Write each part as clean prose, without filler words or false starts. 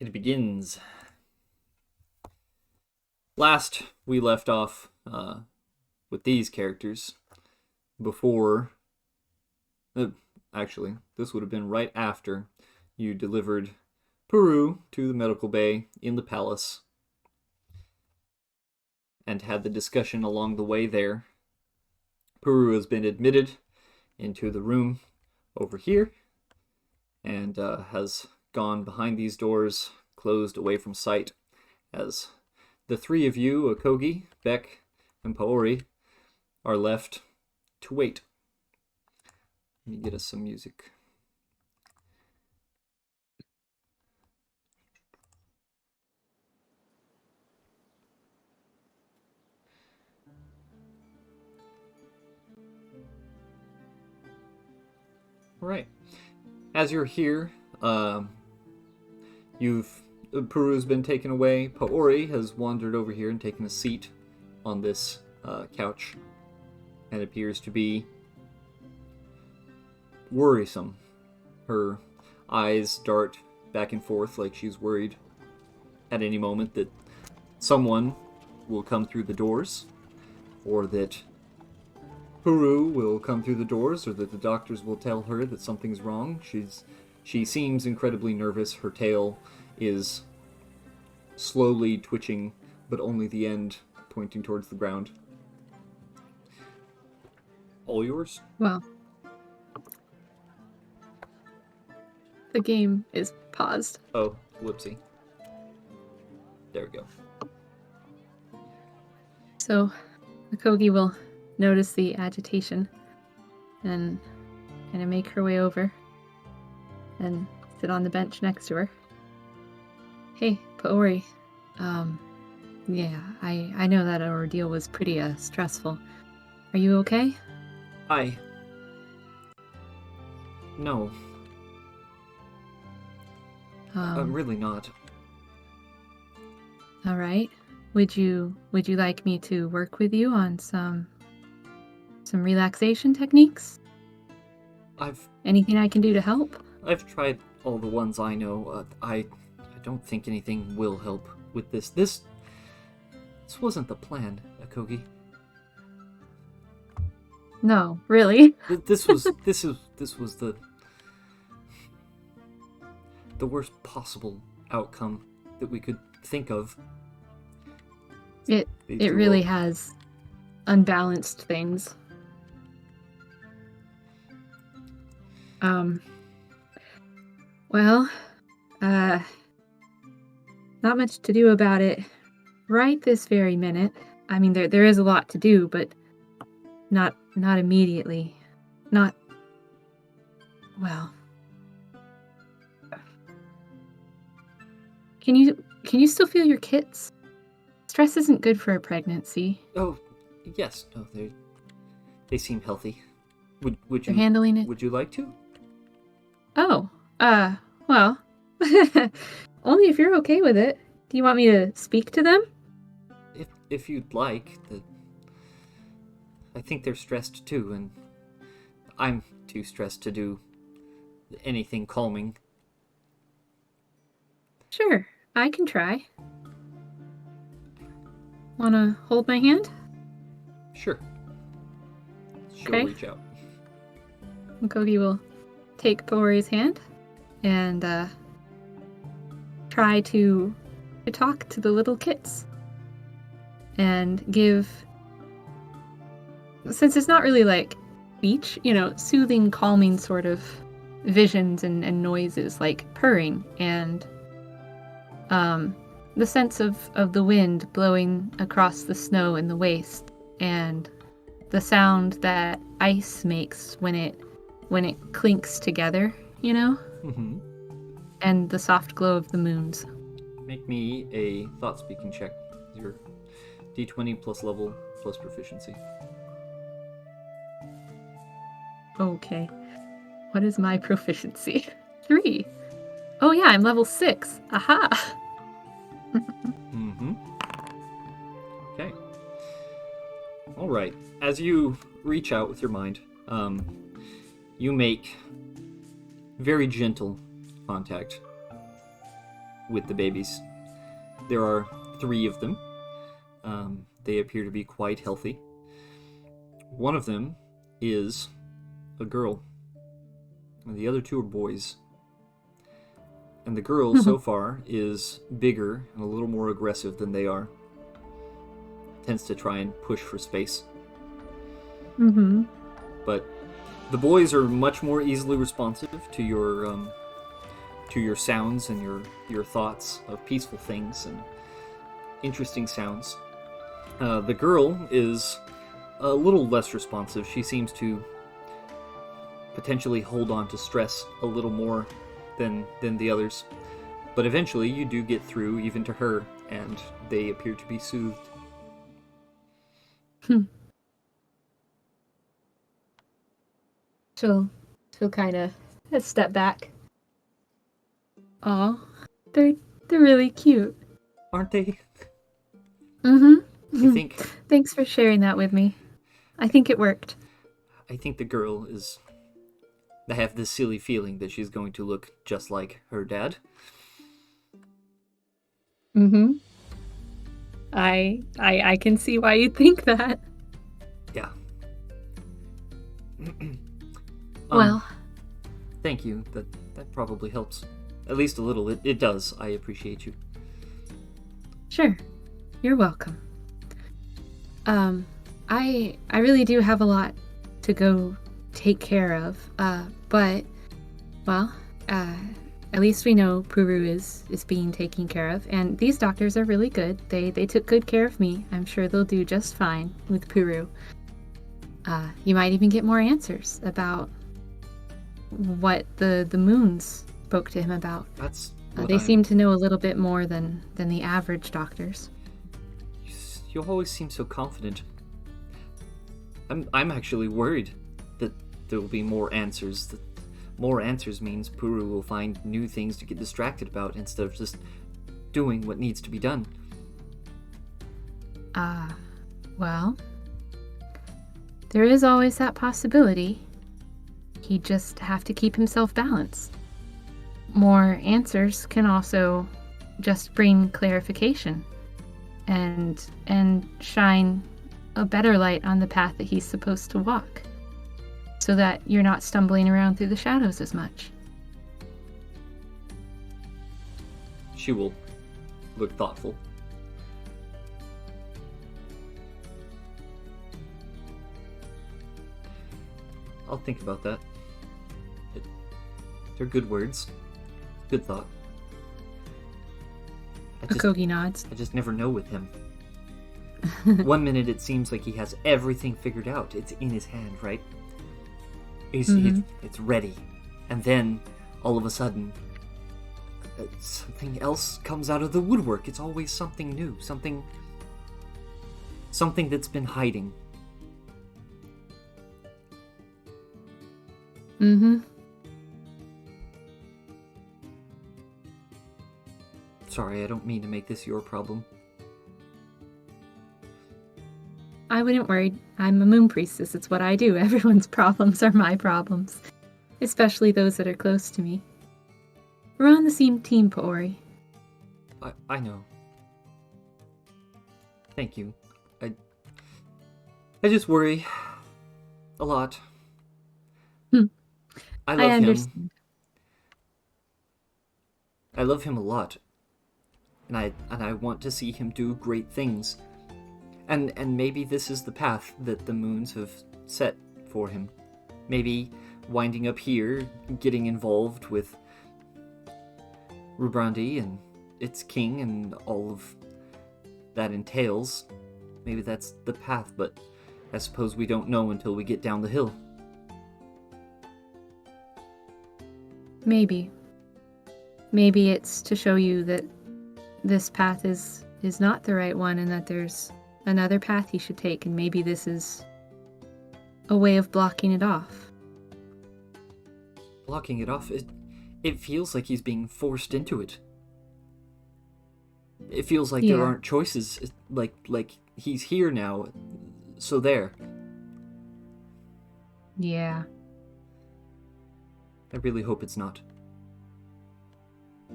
It begins. Last, we left off with these characters before. Actually, this would have been right after you delivered Peru to the medical bay in the palace and had the discussion along the way there. Peru has been admitted into the room over here and has gone behind these doors, closed away from sight, as the three of you, Akogi, Beck, and Paori, are left to wait. Let me get us some music. All right. As you're here, Peru's been taken away. Paori has wandered over here and taken a seat on this couch and appears to be worrisome. Her eyes dart back and forth like she's worried at any moment that someone will come through the doors, or that Peru will come through the doors, or that the doctors will tell her that something's wrong. She seems incredibly nervous. Her tail is slowly twitching, but only the end pointing towards the ground. All yours? Well, the game is paused. Oh, whoopsie. There we go. So, Akogi will notice the agitation and kind of make her way over and sit on the bench next to her. Hey, Paori. Yeah, I know that ordeal was pretty stressful. Are you okay? No. I'm really not. All right. Would you like me to work with you on some relaxation techniques? Anything I can do to help? I've tried all the ones I know. I don't think anything will help with this. This wasn't the plan, Akogi. No, really. This was the worst possible outcome that we could think of. It really has unbalanced things. Well, not much to do about it right this very minute. I mean, there is a lot to do, but not immediately. Not, well. Can you still feel your kits? Stress isn't good for a pregnancy. Oh, yes. No, they seem healthy. Would you You're handling it? Would you like to? Oh, well, only if you're okay with it. Do you want me to speak to them? If you'd like. I think they're stressed too, and I'm too stressed to do anything calming. Sure, I can try. Wanna hold my hand? Sure. She'll Okay. reach out. Kogi will take Paori's hand and try to talk to the little kits and give, since it's not really like speech, soothing, calming sort of visions and noises like purring and the sense of the wind blowing across the snow in the waste and the sound that ice makes when it clinks together, Mm-hmm. and the soft glow of the moons. Make me a thought speaking check. Your D20 plus level plus proficiency. Okay. What is my proficiency? 3. Oh yeah, I'm level 6. Aha! Mm-hmm. Okay. All right. As you reach out with your mind, you make very gentle contact with the babies. There are 3 of them. They appear to be quite healthy. One of them is a girl, and the other 2 are boys. And the girl, so far, is bigger and a little more aggressive than they are. Tends to try and push for space. Mm-hmm. But the boys are much more easily responsive to your sounds and your thoughts of peaceful things and interesting sounds. The girl is a little less responsive. She seems to potentially hold on to stress a little more than the others. But eventually you do get through even to her, and they appear to be soothed. She'll kind of step back. Aw, they're really cute. Aren't they? Mm-hmm. I think Thanks for sharing that with me. I think it worked. the girl is... I have this silly feeling that she's going to look just like her dad. Mm-hmm. I can see why you think that. Yeah. Well, Thank you. That probably helps. At least a little. It does. I appreciate you. sure. You're welcome. I really do have a lot to go take care of. But well, at least we know Puru is being taken care of, and these doctors are really good. They took good care of me. I'm sure they'll do just fine with Puru. You might even get more answers about what the moons spoke to him about. That's They seem to know a little bit more than the average doctors. You always seem so confident. I'm actually worried that there will be more answers. That more answers means Puru will find new things to get distracted about instead of just doing what needs to be done. Well, there is always that possibility. He'd just have to keep himself balanced. More answers can also just bring clarification and shine a better light on the path that he's supposed to walk, so that you're not stumbling around through the shadows as much. She will look thoughtful. I'll think about that. They're good words. Good thought. Akogi nods. I just never know with him. One minute it seems like he has everything figured out. It's in his hand, right? It's ready. And then, all of a sudden, something else comes out of the woodwork. It's always something new. Something that's been hiding. Mm-hmm. Sorry, I don't mean to make this your problem. I wouldn't worry. I'm a moon priestess. It's what I do. Everyone's problems are my problems. Especially those that are close to me. We're on the same team, Paori. I know. Thank you. I just worry a lot. I love understand. him. I love him a lot. And I want to see him do great things. And maybe this is the path that the moons have set for him. Maybe winding up here, getting involved with Rubrandi and its king and all of that entails. Maybe that's the path, but I suppose we don't know until we get down the hill. Maybe. Maybe it's to show you that this path is not the right one and that there's another path you should take, and maybe this is a way of blocking it off. Blocking it off? It feels like he's being forced into it. It feels like there aren't choices. Like he's here now, so there. Yeah. I really hope it's not.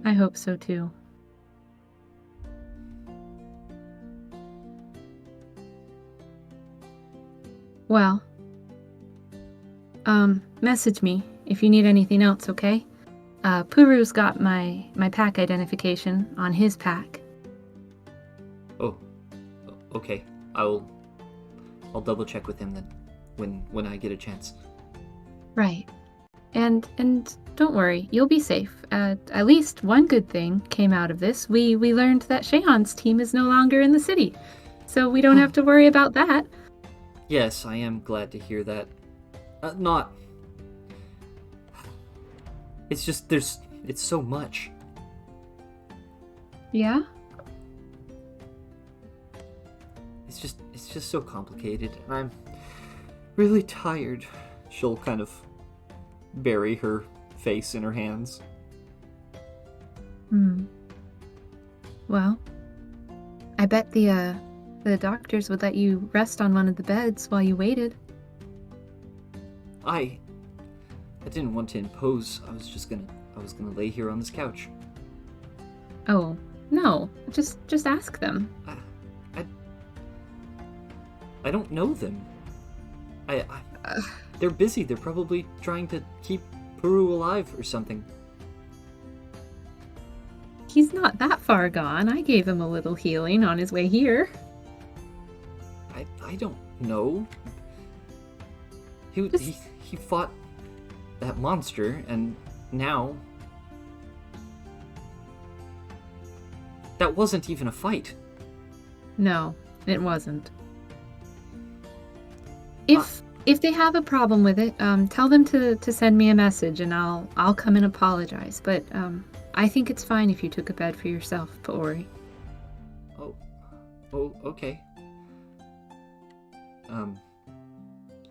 I hope so too. Well, message me if you need anything else, okay? Puru's got my pack identification on his pack. Oh, okay. I'll double check with him then, when I get a chance. Right. And don't worry, you'll be safe. At least one good thing came out of this. We learned that Shayon's team is no longer in the city, so we don't have to worry about that. Yes, I am glad to hear that. It's just it's so much. Yeah? It's just so complicated, and I'm really tired. She'll kind of bury her face in her hands. Well, I bet the doctors would let you rest on one of the beds while you waited. I didn't want to impose. I was gonna lay here on this couch. Oh, no. Just ask them. I don't know them. They're busy. They're probably trying to keep Peru alive or something. He's not that far gone. I gave him a little healing on his way here. I don't know. He fought that monster, and now that wasn't even a fight. No, it wasn't. If they have a problem with it, tell them to send me a message, and I'll come and apologize. But I think it's fine if you took a bed for yourself, Paori. Oh, okay.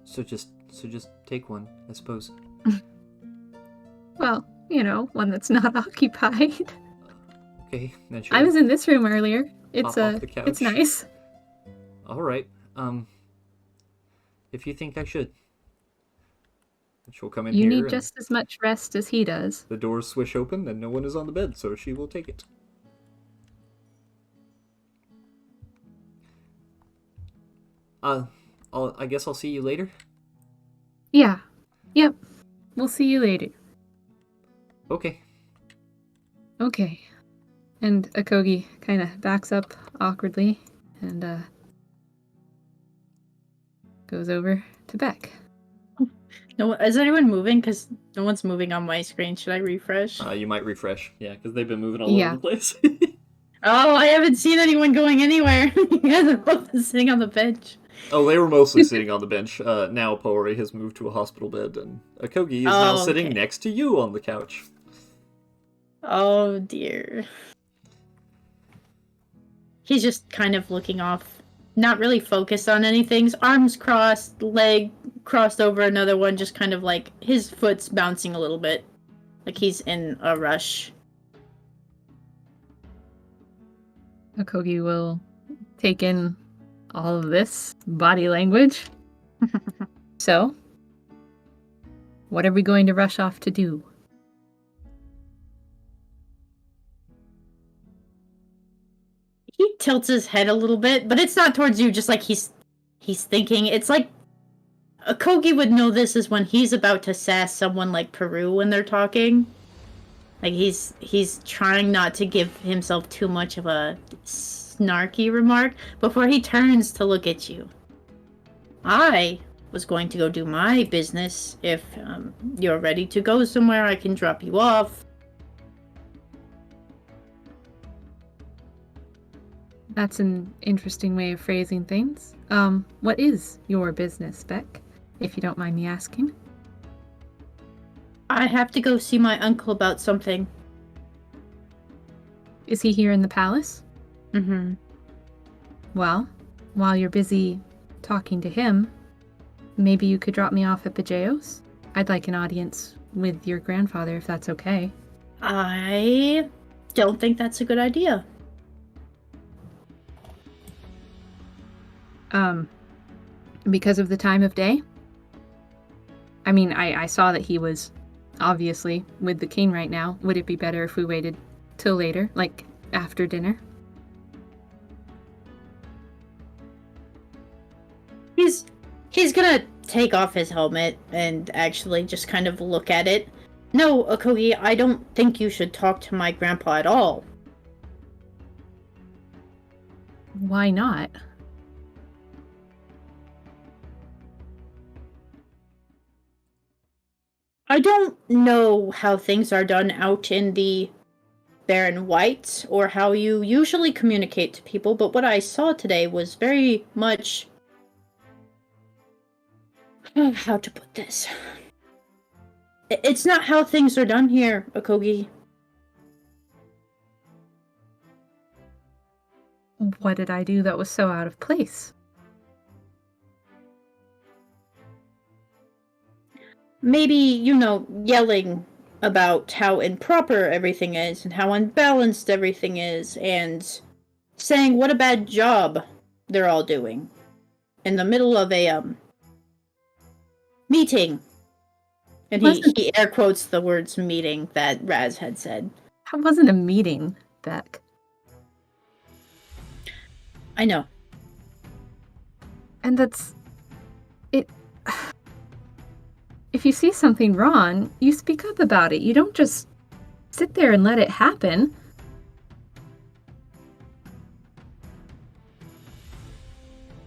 So just take one, I suppose. Well, one that's not occupied. Okay, then sure. I was in this room earlier. Pop off the couch. It's nice. All right. If you think I should. She'll come in here. You need just as much rest as he does. The doors swish open and no one is on the bed, so she will take it. I guess I'll see you later. Yeah. Yep. We'll see you later. Okay. Okay. And Akogi kind of backs up awkwardly and goes over to Beck. No, is anyone moving? Because no one's moving on my screen. Should I refresh? You might refresh. Yeah, because they've been moving all over the place. Oh, I haven't seen anyone going anywhere. You guys are both sitting on the bench. Oh, they were mostly sitting on the bench. Now Poori has moved to a hospital bed, and Akogi is now sitting next to you on the couch. Oh, dear. He's just kind of looking off. Not really focused on anything. Arms crossed, leg crossed over another one, just kind of like his foot's bouncing a little bit. Like he's in a rush. Akogi will take in all of this body language. So, what are we going to rush off to do? He tilts his head a little bit, but it's not towards you, just like he's thinking. It's like Akogi would know this is when he's about to sass someone like Peru when they're talking. Like he's trying not to give himself too much of a snarky remark before he turns to look at you. I was going to go do my business. If you're ready to go somewhere, I can drop you off. That's an interesting way of phrasing things. What is your business, Beck, if you don't mind me asking? I have to go see my uncle about something. Is he here in the palace? Mm-hmm. Well, while you're busy talking to him, maybe you could drop me off at Bajeo's? I'd like an audience with your grandfather, if that's okay. I don't think that's a good idea. Because of the time of day? I mean, I saw that he was obviously with the king right now. Would it be better if we waited till later, like after dinner? He's gonna take off his helmet and actually just kind of look at it. No, Akogi, I don't think you should talk to my grandpa at all. Why not? I don't know how things are done out in the Barren White or how you usually communicate to people, but what I saw today was very much... how to put this? It's not how things are done here, Akogi. What did I do that was so out of place? Maybe, yelling about how improper everything is and how unbalanced everything is, and saying what a bad job they're all doing in the middle of a meeting. And he air quotes the words meeting that Raz had said. That wasn't a meeting, Beck. I know. And that's... it... If you see something wrong, you speak up about it. You don't just sit there and let it happen.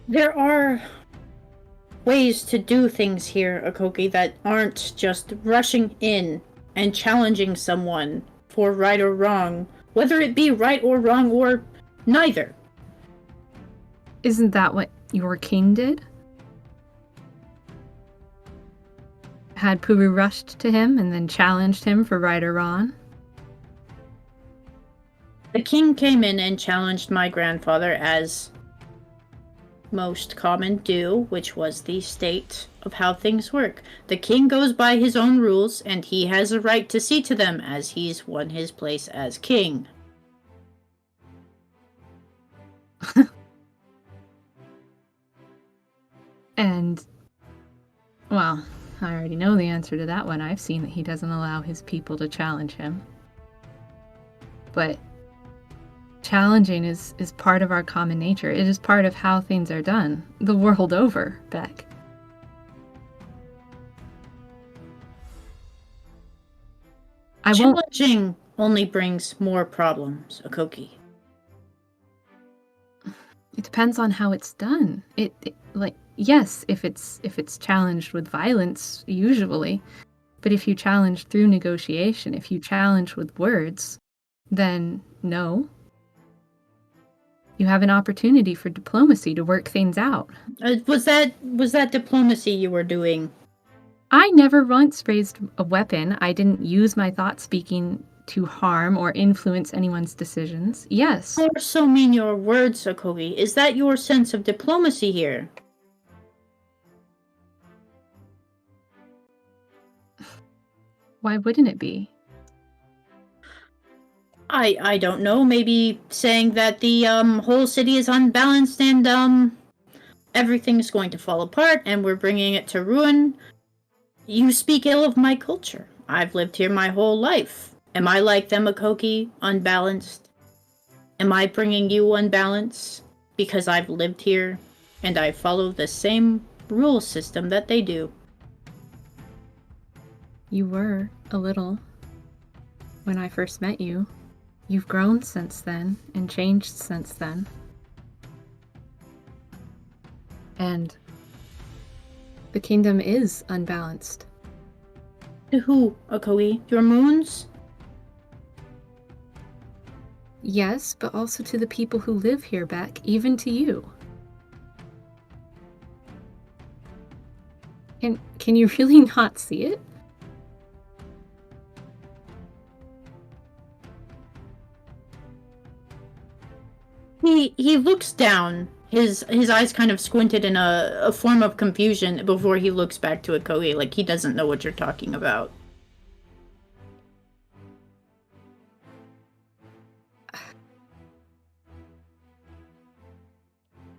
There are ways to do things here, Akogi, that aren't just rushing in and challenging someone for right or wrong, whether it be right or wrong or neither. Isn't that what your king did? Had Puru rushed to him and then challenged him for right or wrong? The king came in and challenged my grandfather, as most common do, which was the state of how things work. The king goes by his own rules, and he has a right to see to them, as he's won his place as king. And, well, I already know the answer to that one. I've seen that he doesn't allow his people to challenge him. But challenging is part of our common nature. It is part of how things are done the world over, Beck. Challenging only brings more problems, Akoki. It depends on how it's done. Yes, if it's challenged with violence, usually, but if you challenge through negotiation, if you challenge with words, then no. You have an opportunity for diplomacy to work things out. Was that diplomacy you were doing? I never once raised a weapon. I didn't use my thought speaking to harm or influence anyone's decisions. Yes. Or so mean your words, Akogi. Is that your sense of diplomacy here? Why wouldn't it be? I don't know. Maybe saying that the whole city is unbalanced and everything's going to fall apart and we're bringing it to ruin. You speak ill of my culture. I've lived here my whole life. Am I like them, Akoki? Unbalanced? Am I bringing you unbalance because I've lived here and I follow the same rule system that they do? You were a little when I first met you. You've grown since then and changed since then. And the kingdom is unbalanced. To who, Akogi? Your moons? Yes, but also to the people who live here, Beck, even to you. Can you really not see it? He looks down. His eyes kind of squinted in a form of confusion before he looks back to Akogi, like he doesn't know what you're talking about.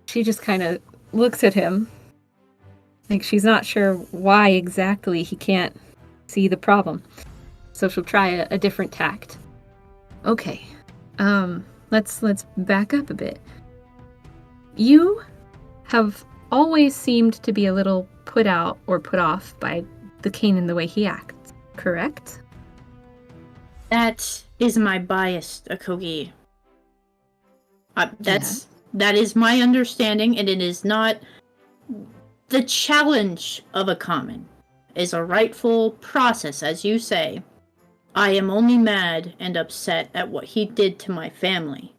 She just kind of looks at him. Like she's not sure why exactly he can't see the problem. So she'll try a different tact. Okay. Let's back up a bit. You have always seemed to be a little put out or put off by the king and the way he acts, correct? That is my bias, Akogi. That is my understanding, and it is not the challenge of a common. Is a rightful process, as you say. I am only mad and upset at what he did to my family.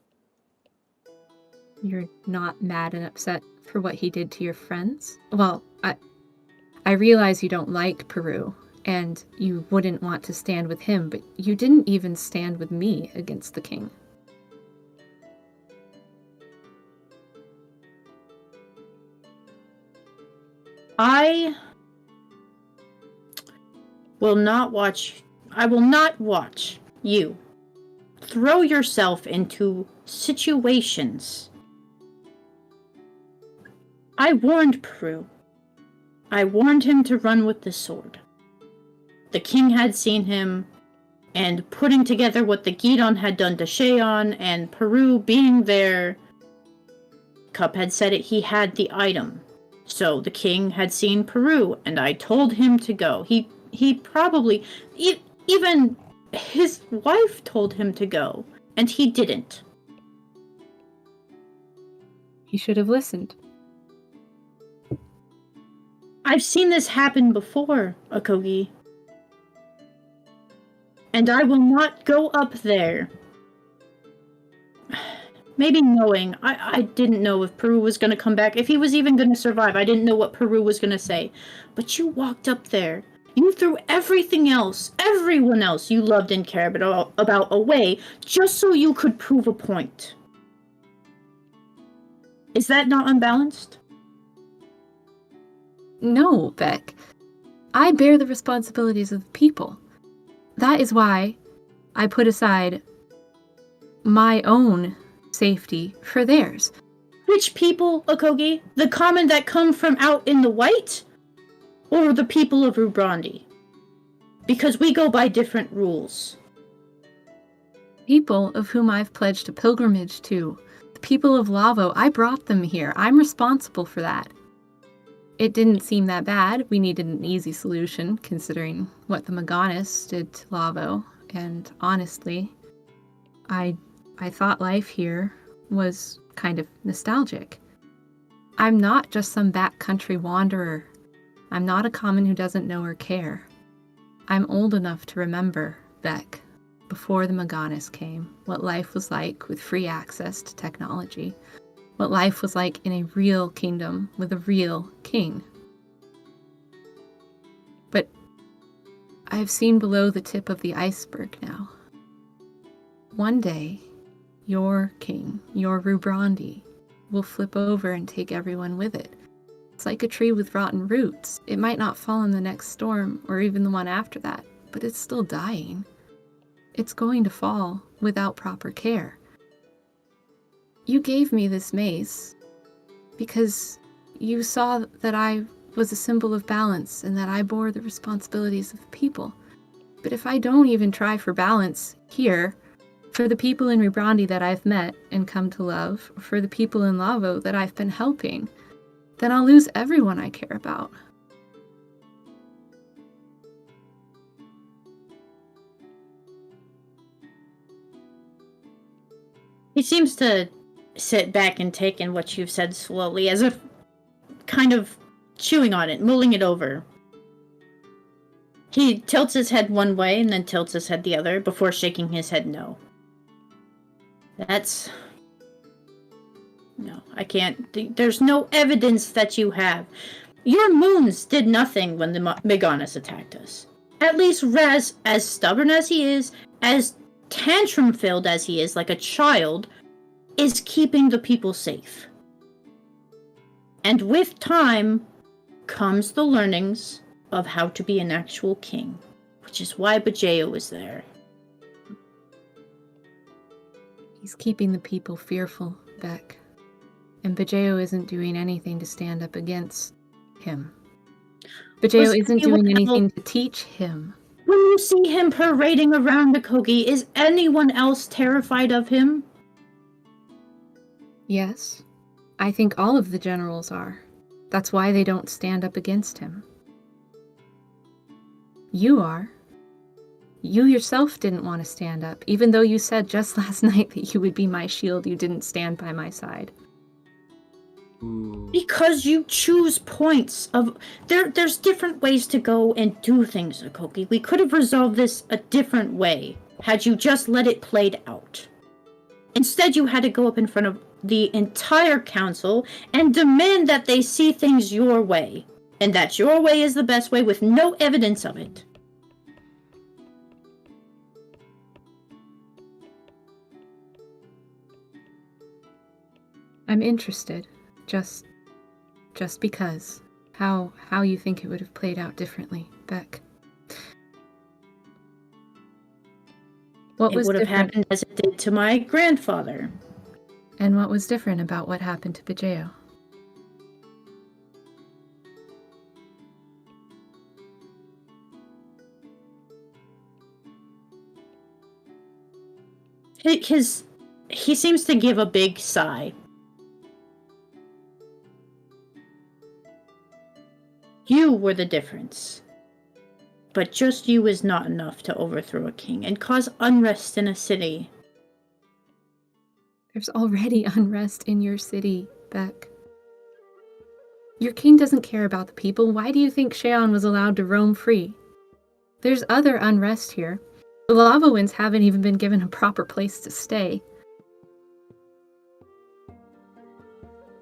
You're not mad and upset for what he did to your friends? Well, I realize you don't like Peru, and you wouldn't want to stand with him, but you didn't even stand with me against the king. I will not watch you throw yourself into situations. I warned Peru. I warned him to run with the sword. The king had seen him, and putting together what the Gidon had done to Sheon, and Peru being there, Cup had said he had the item. So the king had seen Peru, and I told him to go. He probably... Even his wife told him to go, and he didn't. He should have listened. I've seen this happen before, Akogi. And I will not go up there. Maybe knowing. I didn't know if Peru was going to come back. If he was even going to survive. I didn't know what Peru was going to say. But you walked up there. You threw everything else, everyone else you loved and cared about away, just so you could prove a point. Is that not unbalanced? No, Beck. I bear the responsibilities of the people. That is why I put aside my own safety for theirs. Which people, Akogi? The common that come from out in the white? Or the people of Rubrandi? Because we go by different rules. People of whom I've pledged a pilgrimage to. The people of Lavo, I brought them here. I'm responsible for that. It didn't seem that bad. We needed an easy solution, considering what the Maganis did to Lavo. And honestly, I thought life here was kind of nostalgic. I'm not just some backcountry wanderer. I'm not a common who doesn't know or care. I'm old enough to remember, Beck, before the Maganis came, what life was like with free access to technology. What life was like in a real kingdom with a real king. But I've seen below the tip of the iceberg now. One day, your king, your Rubrandi, will flip over and take everyone with it. It's like a tree with rotten roots. It might not fall in the next storm, or even the one after that, but it's still dying. It's going to fall without proper care. You gave me this mace because you saw that I was a symbol of balance and that I bore the responsibilities of the people. But if I don't even try for balance here, for the people in Rubrandi that I've met and come to love, or for the people in Lavo that I've been helping, then I'll lose everyone I care about. He seems to sit back and take in what you've said slowly, as if kind of chewing on it, mulling it over. He tilts his head one way and then tilts his head the other before shaking his head no. No, I can't. There's no evidence that you have. Your moons did nothing when the Meganis attacked us. At least Raz, as stubborn as he is, as tantrum-filled as he is, like a child, is keeping the people safe. And with time comes the learnings of how to be an actual king, which is why Bajeo is there. He's keeping the people fearful, Beck. And Bajeo isn't doing anything to stand up against him. Bajeo isn't doing anything to teach him. When you see him parading around the Kogi, is anyone else terrified of him? Yes. I think all of the generals are. That's why they don't stand up against him. You are. You yourself didn't want to stand up, even though you said just last night that you would be my shield. You didn't stand by my side. Ooh. Because you choose points of... There's different ways to go and do things, Akoki. We could have resolved this a different way, had you just let it played out. Instead, you had to go up in front of the entire council and demand that they see things your way, and that your way is the best way with no evidence of it. I'm interested, just because. How you think it would have played out differently, Beck. What was It would have different? happened as it did to my grandfather. And what was different about what happened to Bajeo? He seems to give a big sigh. You were the difference. But just you is not enough to overthrow a king and cause unrest in a city. There's already unrest in your city, Beck. Your king doesn't care about the people. Why do you think Sheon was allowed to roam free? There's other unrest here. The lava winds haven't even been given a proper place to stay.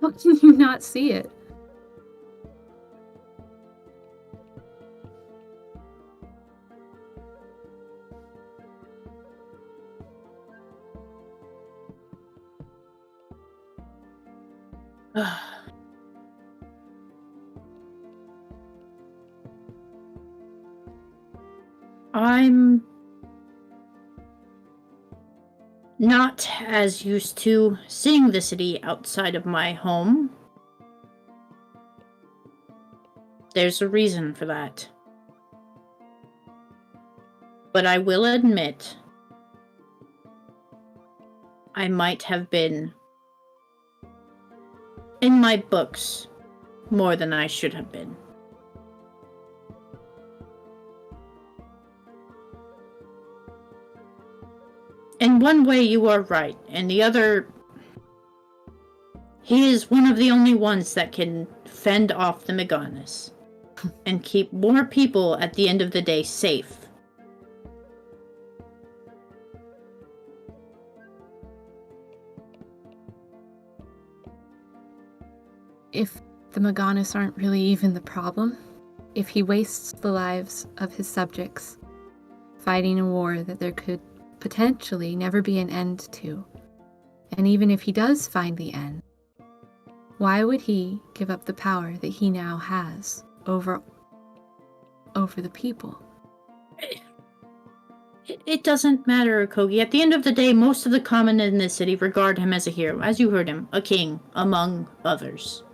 How can you not see it? I'm not as used to seeing the city outside of my home. There's a reason for that. But I will admit, I might have been in my books more than I should have been. In one way, you are right. In the other, he is one of the only ones that can fend off the Meganis and keep more people at the end of the day safe. If the Meganis aren't really even the problem, if he wastes the lives of his subjects fighting a war that there could potentially never be an end to, and even if he does find the end, why would he give up the power that he now has over the people? It doesn't matter, Kogi. At the end of the day, most of the common in this city regard him as a hero, as you heard him, a king, among others.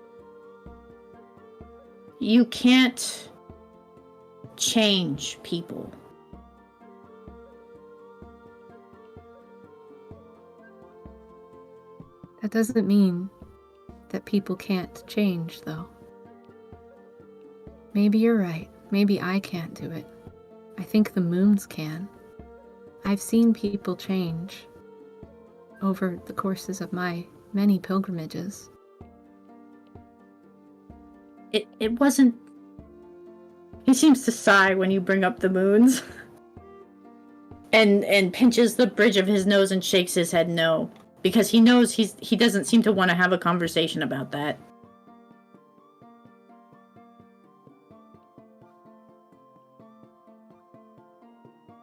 You can't change people. That doesn't mean that people can't change, though. Maybe you're right. Maybe I can't do it. I think the moons can. I've seen people change over the courses of my many pilgrimages. It wasn't... He seems to sigh when you bring up the moons. and pinches the bridge of his nose and shakes his head no. Because he knows he doesn't seem to want to have a conversation about that.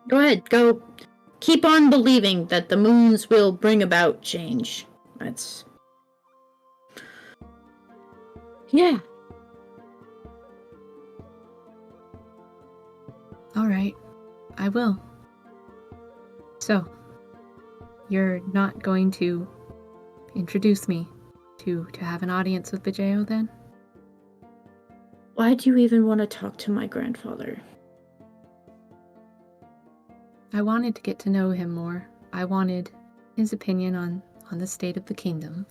Go ahead, go. Keep on believing that the moons will bring about change. That's... Yeah. All right, I will. So, you're not going to introduce me to have an audience with Bajeo then? Why do you even want to talk to my grandfather? I wanted to get to know him more. I wanted his opinion on the state of the kingdom.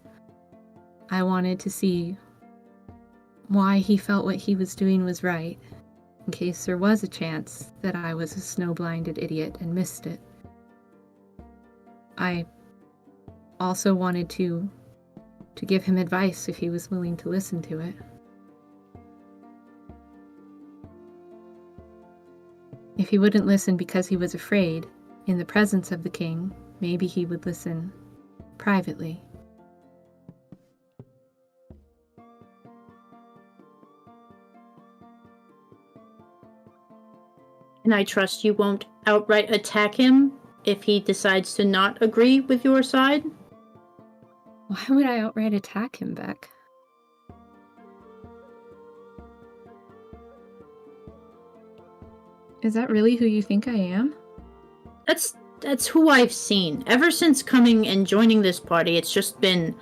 I wanted to see why he felt what he was doing was right, in case there was a chance that I was a snow-blinded idiot and missed it. I also wanted to give him advice if he was willing to listen to it. If he wouldn't listen because he was afraid, in the presence of the king, maybe he would listen privately. And I trust you won't outright attack him if he decides to not agree with your side? Why would I outright attack him, Beck? Is that really who you think I am? That's who I've seen. Ever since coming and joining this party, it's just been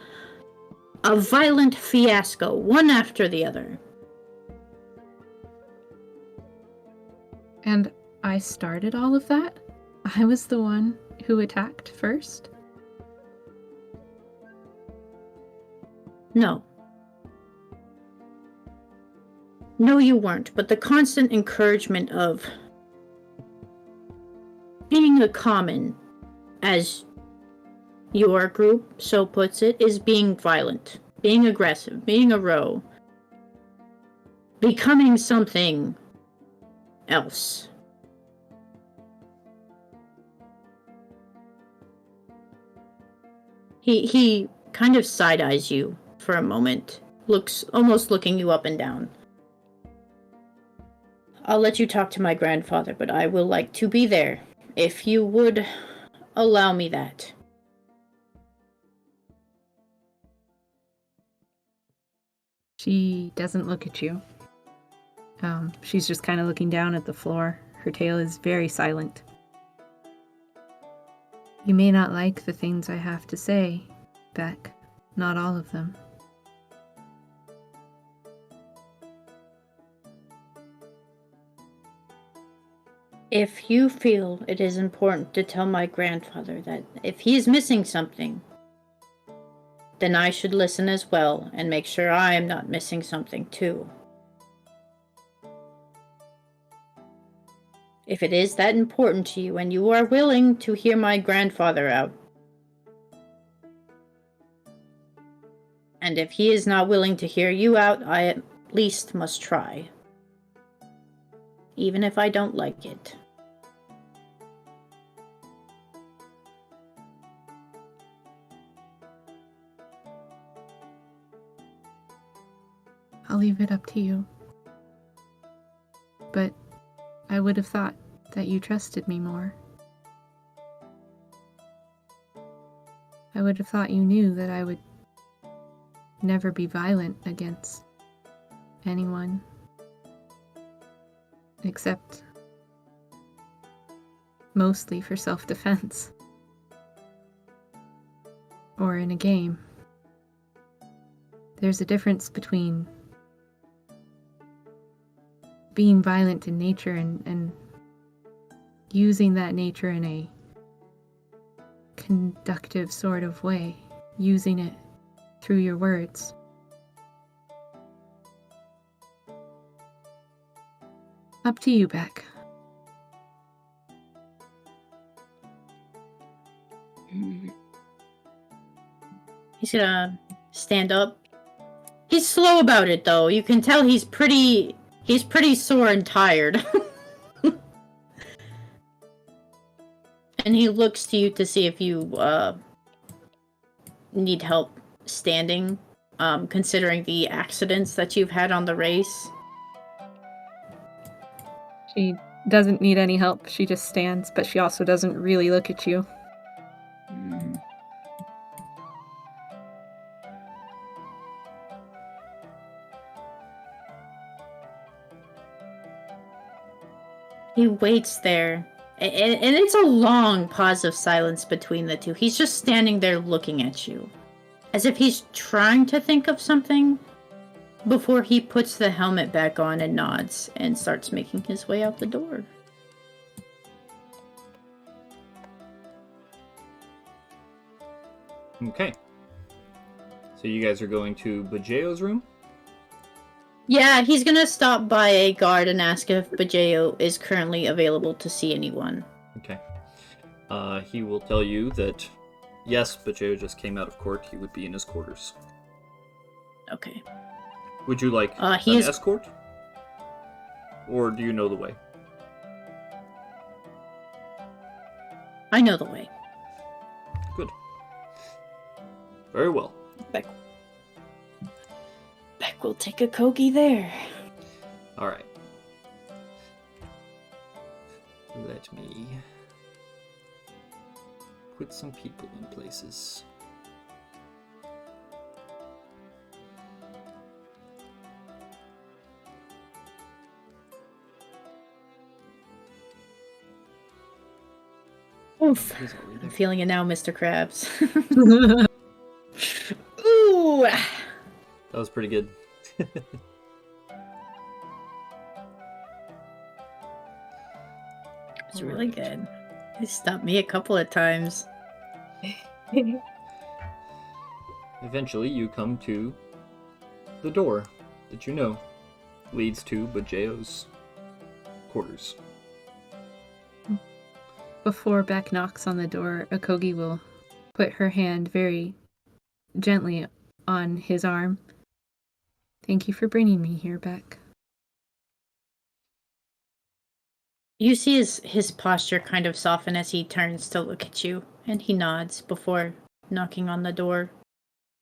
a violent fiasco, one after the other. And I started all of that? I was the one who attacked first? No. No, you weren't, but the constant encouragement of being a common, as your group so puts it, is being violent, being aggressive, being a row, becoming something else. He kind of side-eyes you for a moment, almost looking you up and down. I'll let you talk to my grandfather, but I will like to be there, if you would allow me that. She doesn't look at you. She's just kind of looking down at the floor. Her tail is very silent. You may not like the things I have to say, Beck. Not all of them. If you feel it is important to tell my grandfather that if he is missing something, then I should listen as well and make sure I am not missing something too. If it is that important to you and you are willing to hear my grandfather out, and if he is not willing to hear you out, I at least must try. Even if I don't like it. I'll leave it up to you. But I would have thought that you trusted me more. I would have thought you knew that I would never be violent against anyone. Except mostly for self-defense. Or in a game. There's a difference between being violent in nature and using that nature in a conductive sort of way, using it through your words. Up to you, Beck. He's gonna stand up. He's slow about it, though. You can tell he's pretty sore and tired. And he looks to you to see if you need help standing, considering the accidents that you've had on the race. She doesn't need any help. She just stands, but she also doesn't really look at you. He waits there, and it's a long pause of silence between the two. He's just standing there looking at you, as if he's trying to think of something, before he puts the helmet back on and nods and starts making his way out the door. Okay. So you guys are going to Bajeo's room? Yeah, he's gonna stop by a guard and ask if Bajeo is currently available to see anyone. Okay. He will tell you that, yes, Bajeo just came out of court. He would be in his quarters. Okay. Would you like he an is... escort? Or do you know the way? I know the way. Good. Very well. Beck will take a Kogi there. Alright. Let me put some people in places. Oof. He's already I'm there. feeling it now, Mr. Krabs. Ooh! That was pretty good. It's really good. He stopped me a couple of times. Eventually, you come to the door that you know leads to Bajeo's quarters. Before Beck knocks on the door, Akogi will put her hand very gently on his arm. Thank you for bringing me here, Beck. You see his posture kind of soften as he turns to look at you, and he nods before knocking on the door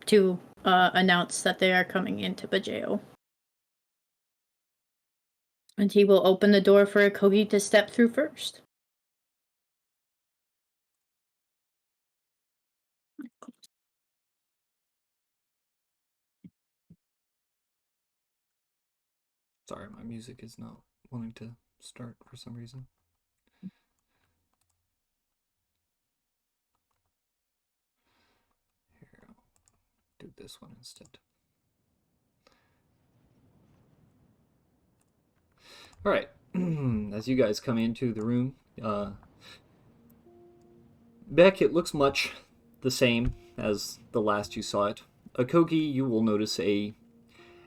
to announce that they are coming into Bajeo. And he will open the door for Akogi to step through first. Sorry, my music is not wanting to start for some reason. Here, I'll do this one instead. Alright, as you guys come into the room, Beck, it looks much the same as the last you saw it. Akogi, you will notice a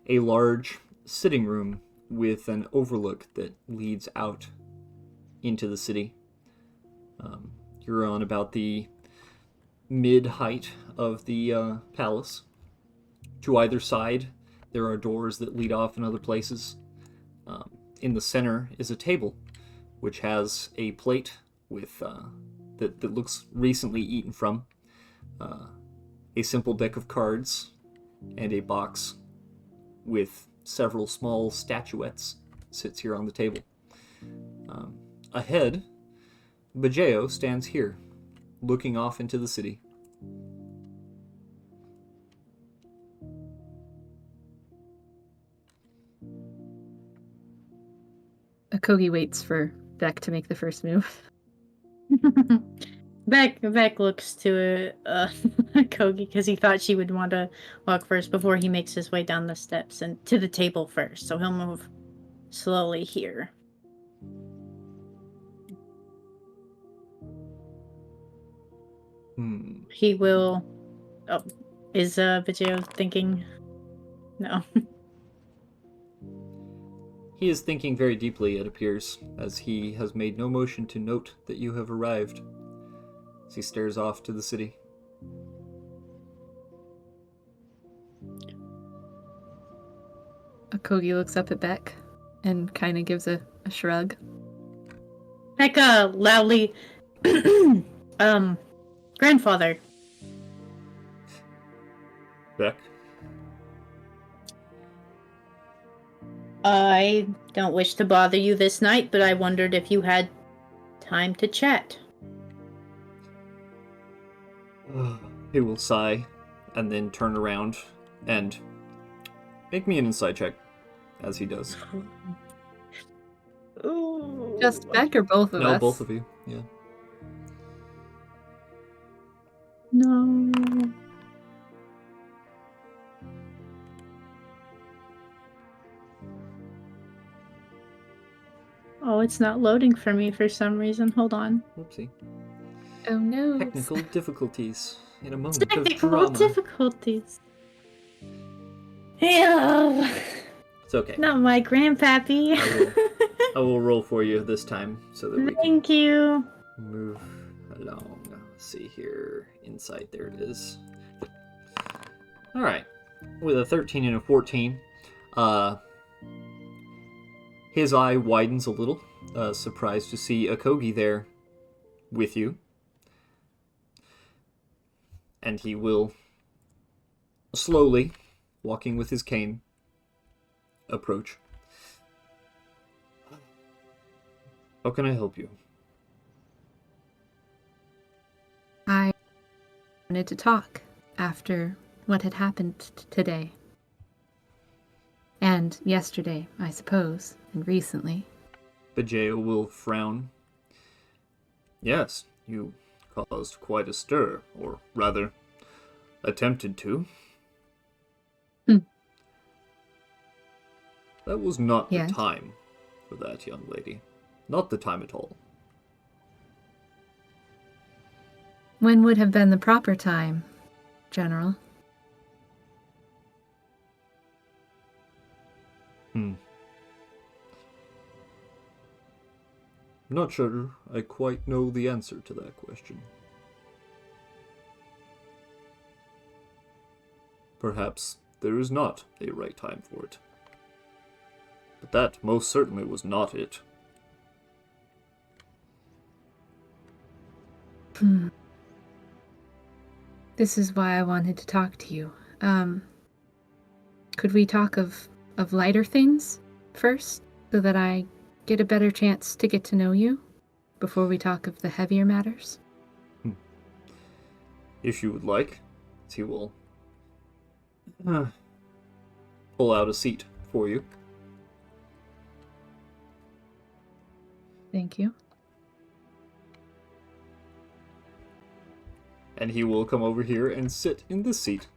large sitting room with an overlook that leads out into the city. You're on about the mid-height of the palace. To either side, there are doors that lead off in other places. In the center is a table, which has a plate with that looks recently eaten from, a simple deck of cards, and a box with several small statuettes sits here on the table. Ahead, Bajeo stands here, looking off into the city. Akogi waits for Beck to make the first move. Beck looks to Kogi because he thought she would want to walk first before he makes his way down the steps and to the table first. So he'll move slowly here. He will... Oh, is Vijay thinking? No. He is thinking very deeply, it appears, as he has made no motion to note that you have arrived, as he stares off to the city. Akogi looks up at Beck and kind of gives a shrug. Beck loudly... Grandfather. Beck? I don't wish to bother you this night, but I wondered if you had time to chat. He will sigh, and then turn around and make me an insight check, as he does. Ooh. Just Beck or both of us? No, both of you, yeah. No. Oh, it's not loading for me for some reason. Hold on. Whoopsie. Oh no. Technical difficulties in a moment of Technical drama. difficulties. Yeah. It's okay. Not my grandpappy. I will roll for you this time so that we can Thank you. move along. Let's see here. Insight, there it is. Alright. With a 13 and a 14, his eye widens a little, surprised to see a Kogi there with you. And he will slowly, walking with his cane, approach. How can I help you? I wanted to talk after what had happened today. And yesterday, I suppose, and recently. Bajeo will frown. Yes, you caused quite a stir, or rather, attempted to. That was not Yes. the time for that, young lady. Not the time at all. When would have been the proper time, General? Not sure I quite know the answer to that question. Perhaps there is not a right time for it. But that most certainly was not it. This is why I wanted to talk to you. Could we talk of lighter things first, so that I get a better chance to get to know you before we talk of the heavier matters? If you would like, he will pull out a seat for you. Thank you. And he will come over here and sit in this seat,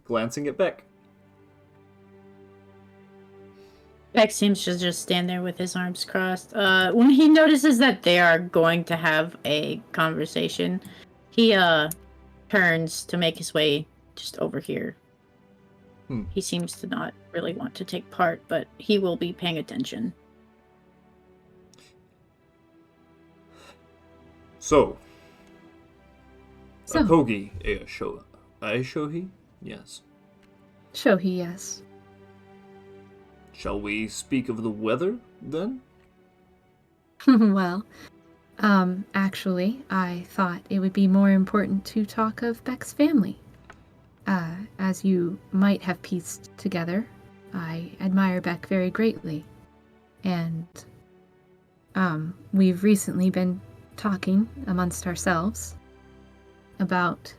glancing at Beck. Beck seems to just stand there with his arms crossed. When he notices that they are going to have a conversation, he turns to make his way just over here. He seems to not really want to take part, but he will be paying attention. So, Akogi Aishohi? Yes. Shohi, yes. Shall we speak of the weather, then? Well, actually, I thought it would be more important to talk of Beck's family. As you might have pieced together, I admire Beck very greatly. And, we've recently been talking amongst ourselves about,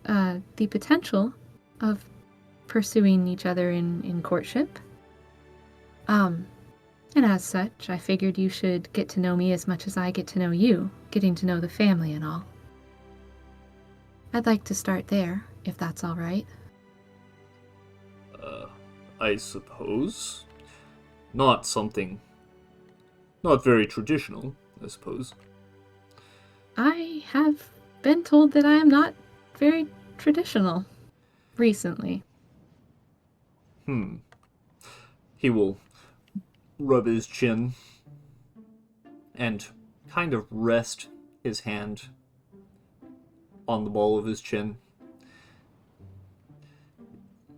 the potential of pursuing each other in courtship. And as such, I figured you should get to know me as much as I get to know you, getting to know the family and all. I'd like to start there, if that's all right. I suppose. Not very traditional, I suppose. I have been told that I am not very traditional recently. He will rub his chin and kind of rest his hand on the ball of his chin.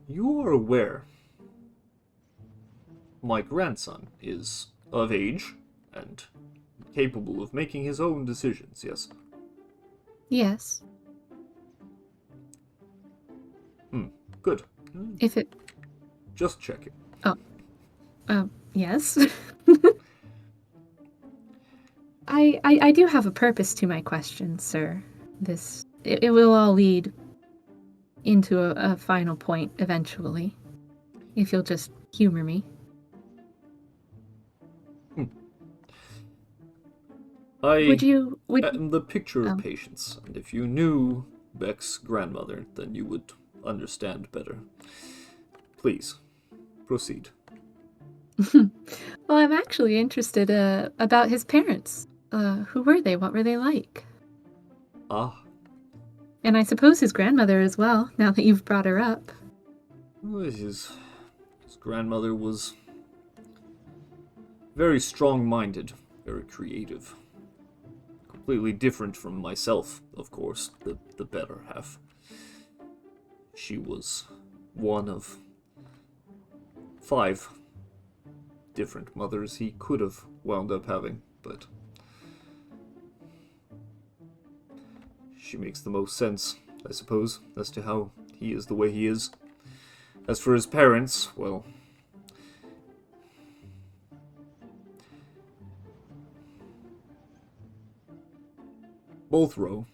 You are aware my grandson is of age and capable of making his own decisions, yes? Yes. Good. If it... Just checking. Yes. I do have a purpose to my question, sir. It will all lead into a final point eventually. If you'll just humor me. I Would am the picture of patience, and if you knew Beck's grandmother, then you would understand better. Please, proceed. Well, I'm actually interested about his parents. Who were they? What were they like? Ah. And I suppose his grandmother as well, now that you've brought her up. His grandmother was very strong-minded, very creative. Completely different from myself, of course, the better half. She was one of 5 different mothers he could have wound up having, but she makes the most sense, I suppose, as to how he is the way he is. As for his parents, well, both Roe.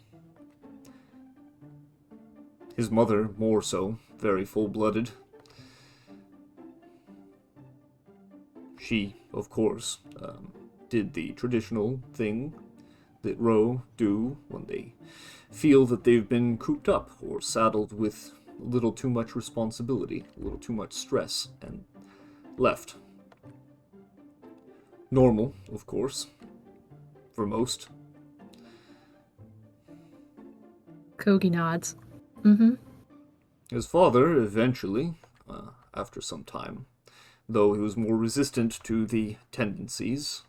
His mother more so, very full-blooded. She, of course, did the traditional thing that Roe do when they feel that they've been cooped up or saddled with a little too much responsibility, a little too much stress, and left. Normal, of course, for most. Kogi nods. Mm-hmm. His father, eventually, after some time, though he was more resistant to the tendencies,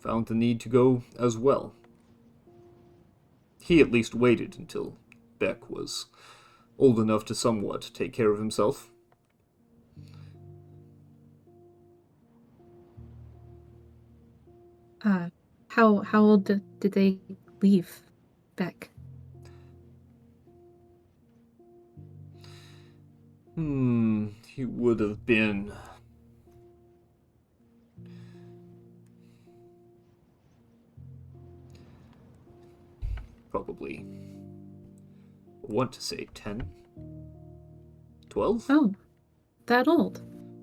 found the need to go as well. He at least waited until Beck was old enough to somewhat take care of himself. How old did they leave Beck? He would have been... probably... I want to say 10? 12? Oh, that old.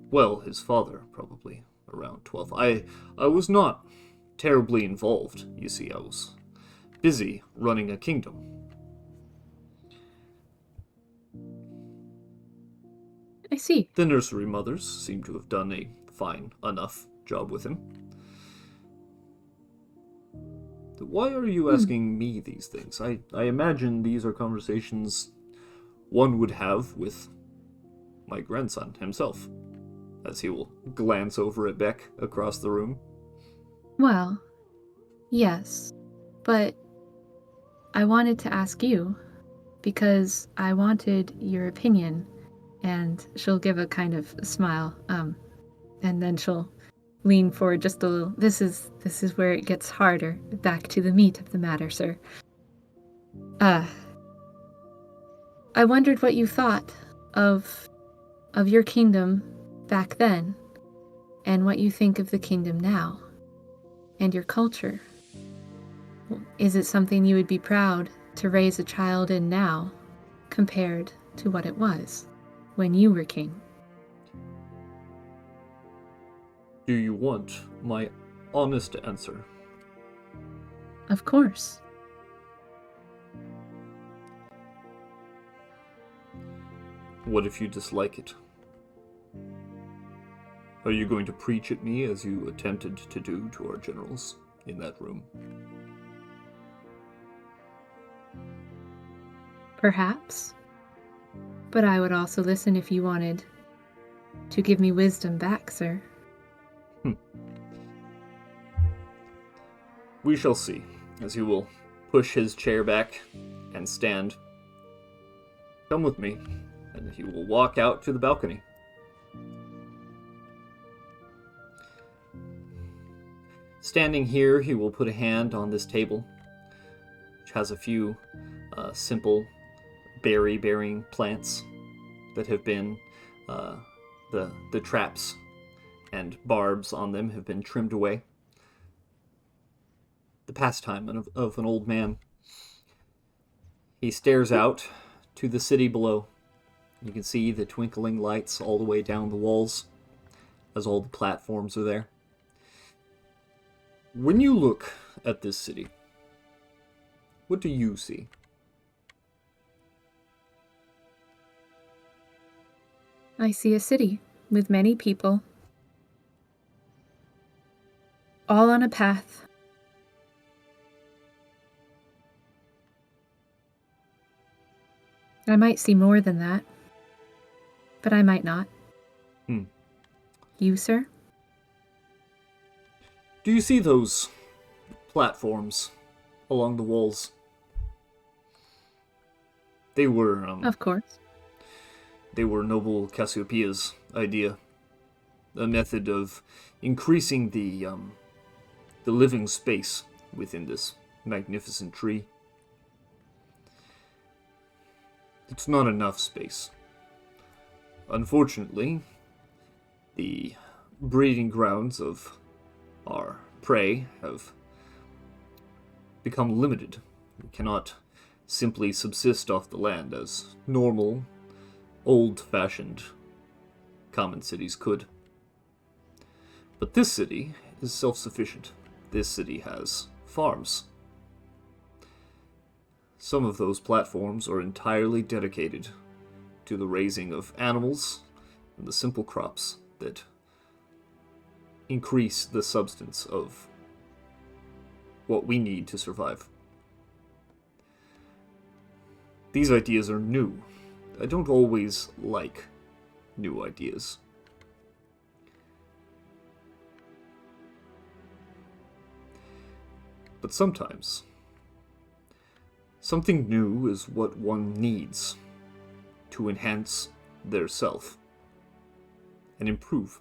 Well, his father, probably around 12. I was not terribly involved, you see. I was busy running a kingdom. I see. The nursery mothers seem to have done a fine enough job with him. Why are you asking me these things? I imagine these are conversations one would have with my grandson himself, as he will glance over at Beck across the room. Well, yes, but I wanted to ask you because I wanted your opinion. And she'll give a kind of smile, and then she'll lean forward just a little. This is where it gets harder. Back to the meat of the matter, sir. I wondered what you thought of your kingdom back then, and what you think of the kingdom now, and your culture. Is it something you would be proud to raise a child in now, compared to what it was when you were king? Do you want my honest answer? Of course. What if you dislike it? Are you going to preach at me as you attempted to do to our generals in that room? Perhaps. But I would also listen if you wanted to give me wisdom back, sir. We shall see, as he will push his chair back and stand. Come with me, and he will walk out to the balcony. Standing here, he will put a hand on this table, which has a few simple berry-bearing plants that have been, the traps and barbs on them have been trimmed away. The pastime of an old man. He stares out to the city below. You can see the twinkling lights all the way down the walls as all the platforms are there. When you look at this city, what do you see? I see a city with many people, all on a path. I might see more than that, but I might not. You, sir? Do you see those platforms along the walls? They were, Of course. they were noble Cassiopeia's idea. A method of increasing the living space within this magnificent tree. It's not enough space. Unfortunately, the breeding grounds of our prey have become limited. We cannot simply subsist off the land as normal, old-fashioned common cities could. But this city is self-sufficient. This city has farms. Some of those platforms are entirely dedicated to the raising of animals and the simple crops that increase the substance of what we need to survive. These ideas are new. I don't always like new ideas. But sometimes, something new is what one needs to enhance their self and improve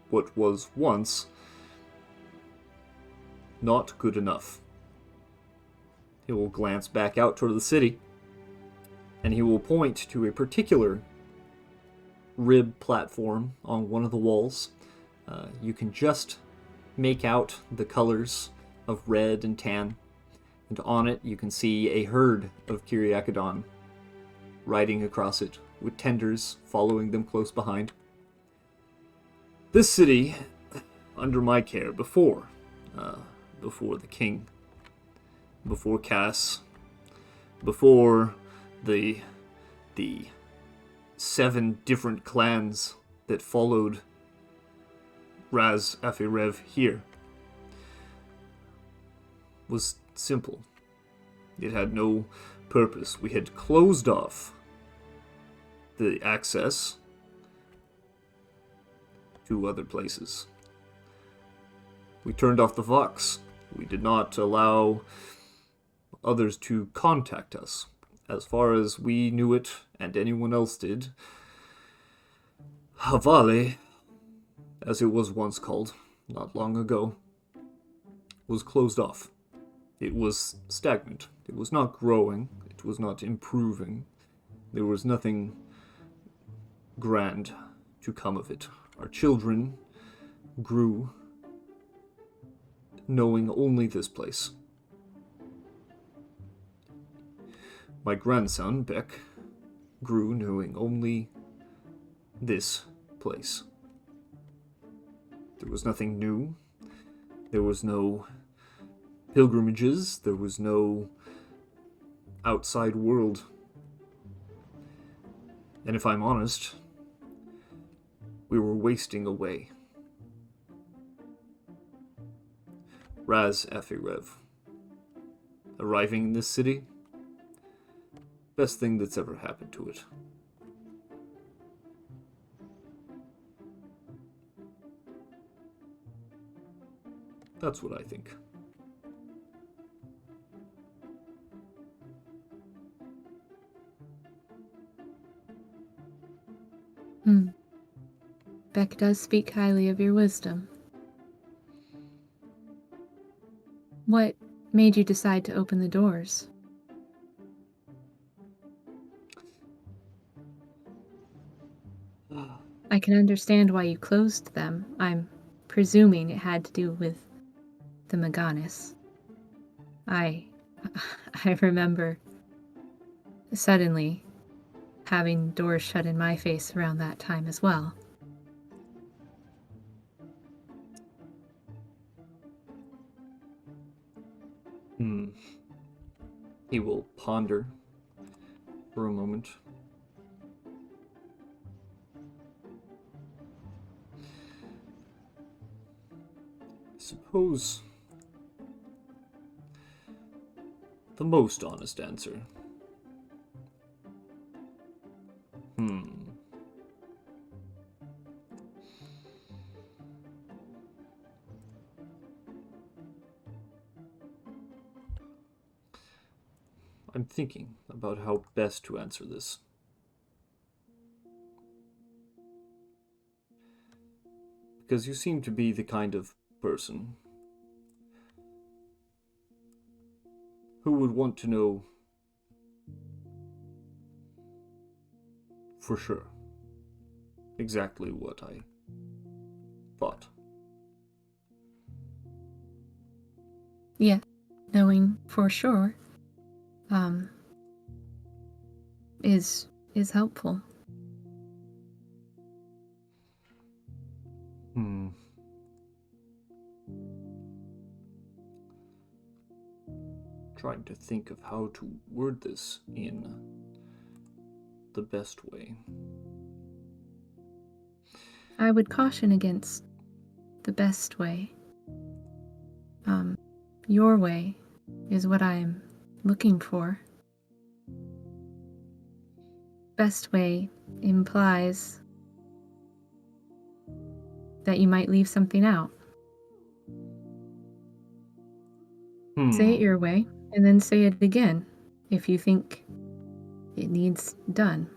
what was once not good enough. He will glance back out toward the city, and he will point to a particular rib platform on one of the walls. You can just make out the colors of red and tan, and on it you can see a herd of Kyriakodon riding across it, with tenders following them close behind. This city, under my care before the king, before Cass, before the 7 different clans that followed Raz Afirev here, was simple. It had no purpose. We had closed off the access to other places. We turned off the Vox. We did not allow others to contact us. As far as we knew it, and anyone else did, Havale, as it was once called, not long ago, was closed off. It was stagnant. It was not growing. It was not improving. There was nothing grand to come of it. Our children grew knowing only this place. My grandson, Beck, grew knowing only this place. There was nothing new. There was no pilgrimages. There was no outside world. And if I'm honest, we were wasting away. Raz Afirev, arriving in this city, best thing that's ever happened to it. That's what I think. Beck does speak highly of your wisdom. What made you decide to open the doors? I can understand why you closed them. I'm presuming it had to do with the Maganis. I remember suddenly having doors shut in my face around that time as well. He will ponder for a moment. Suppose the most honest answer. I'm thinking about how best to answer this. Because you seem to be the kind of person who would want to know for sure exactly what I thought. Yeah, knowing for sure is helpful. Trying to think of how to word this in the best way. I would caution against the best way. Your way is what I'm looking for. Best way implies that you might leave something out. Say it your way, and then say it again if you think it needs done.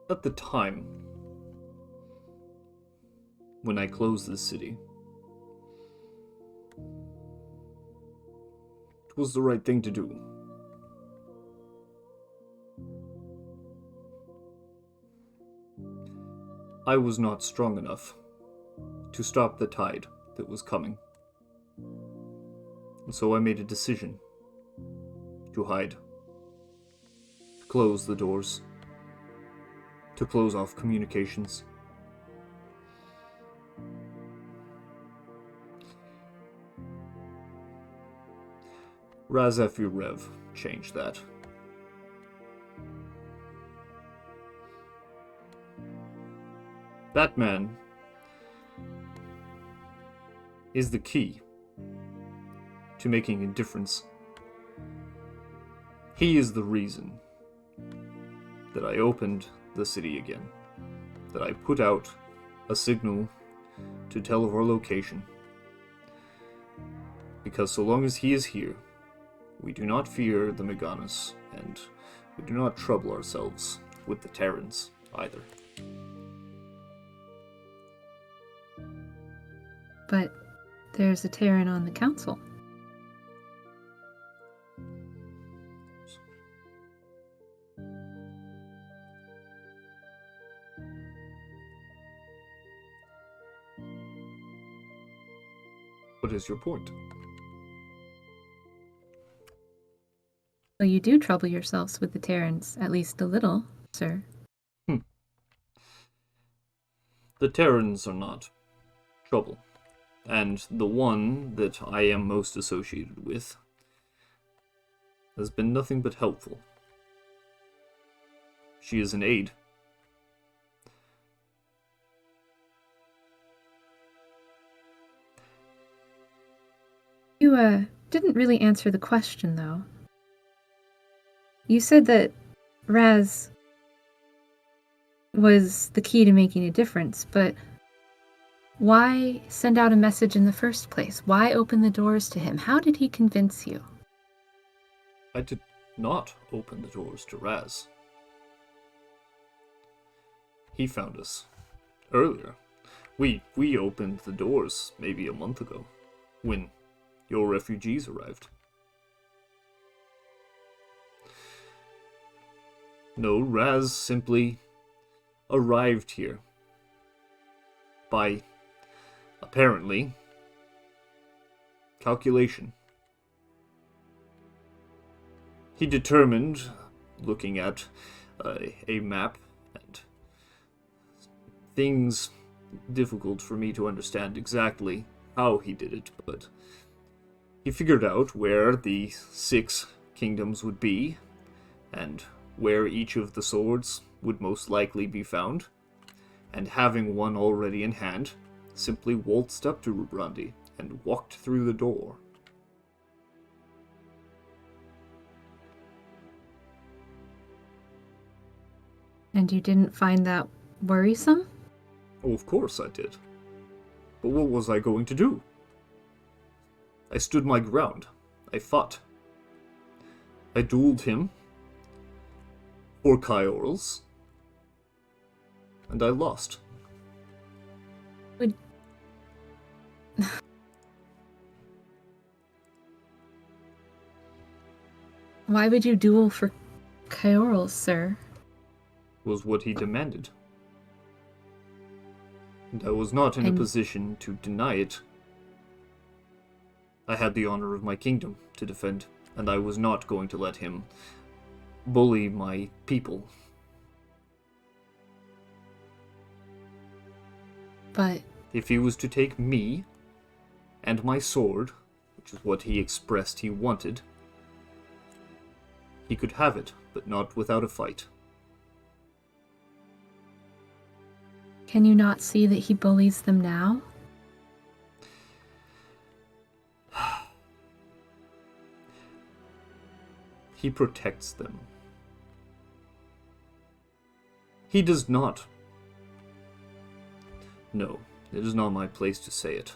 At the time when I closed this city, it was the right thing to do. I was not strong enough to stop the tide that was coming. And so I made a decision to hide, to close the doors, to close off communications. Rev changed that. That man is the key to making a difference. He is the reason that I opened the city again, that I put out a signal to tell of our location. Because so long as he is here, we do not fear the Meganus, and we do not trouble ourselves with the Terrans either. But there's a Terran on the council. What is your point? Well, you do trouble yourselves with the Terrans, at least a little, sir. The Terrans are not trouble, and the one that I am most associated with has been nothing but helpful. She is an aide. You, didn't really answer the question, though. You said that Raz was the key to making a difference, but why send out a message in the first place? Why open the doors to him? How did he convince you? I did not open the doors to Raz. He found us earlier. We opened the doors maybe a month ago, when your refugees arrived. No, Raz simply arrived here by, apparently, calculation. He determined, looking at a map and things difficult for me to understand exactly how he did it, but he figured out where the 6 kingdoms would be, and where each of the swords would most likely be found, and having one already in hand, simply waltzed up to Rubrandi and walked through the door. And you didn't find that worrisome? Oh, of course I did. But what was I going to do? I stood my ground. I fought. I dueled him for Kyorls, and I lost. Would... Why would you duel for Kyorls, sir? Was what he demanded. And I was not in a position to deny it. I had the honor of my kingdom to defend, and I was not going to let him bully my people. But if he was to take me and my sword, which is what he expressed he wanted, he could have it, but not without a fight. Can you not see that he bullies them now? He protects them. He does not. No, it is not my place to say it.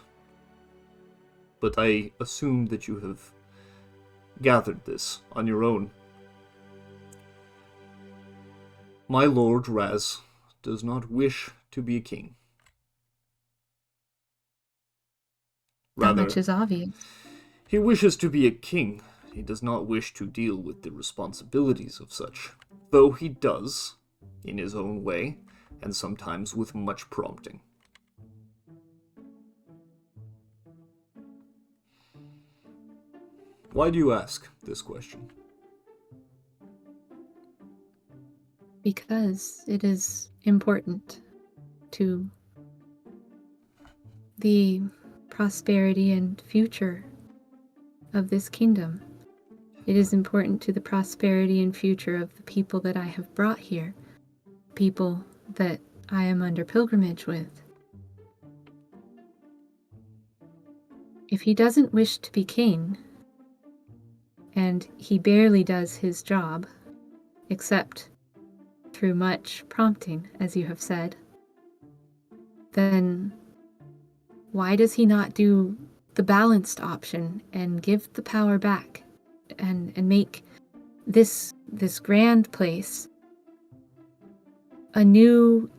But I assume that you have gathered this on your own. My lord Raz does not wish to be a king. Rather, that much is obvious. He wishes to be a king. He does not wish to deal with the responsibilities of such, though he does, in his own way, and sometimes with much prompting. Why do you ask this question? Because it is important to the prosperity and future of this kingdom. It is important to the prosperity and future of the people that I have brought here, people that I am under pilgrimage with. If he doesn't wish to be king, and he barely does his job, except through much prompting, as you have said, then why does he not do the balanced option and give the power back and make this grand place a new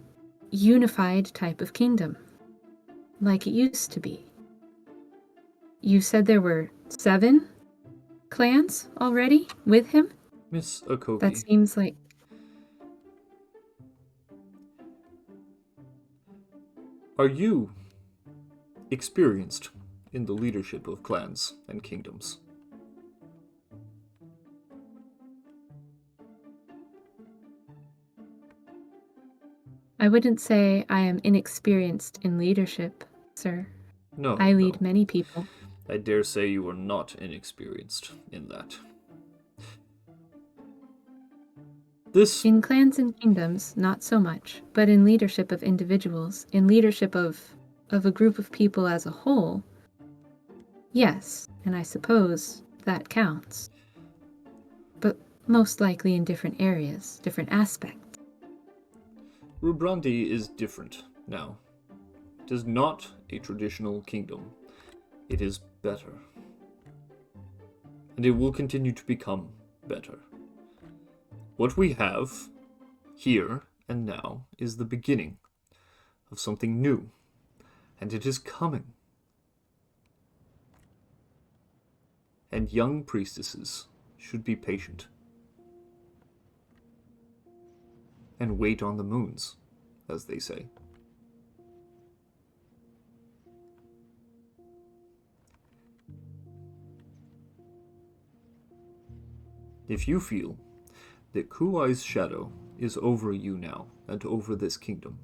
unified type of kingdom like it used to be? You said there were 7 clans already with him? Miss Akoki. That seems like... Are you experienced in the leadership of clans and kingdoms? I wouldn't say I am inexperienced in leadership, sir. No. I lead many people. I dare say you are not inexperienced in that. In clans and kingdoms, not so much, but in leadership of individuals, in leadership of a group of people as a whole, yes, and I suppose that counts. But most likely in different areas, different aspects. Rubrandi is different now. It is not a traditional kingdom. It is better. And it will continue to become better. What we have here and now is the beginning of something new, and it is coming. And young priestesses should be patient and wait on the moons, as they say. If you feel that Kuai's shadow is over you now and over this kingdom,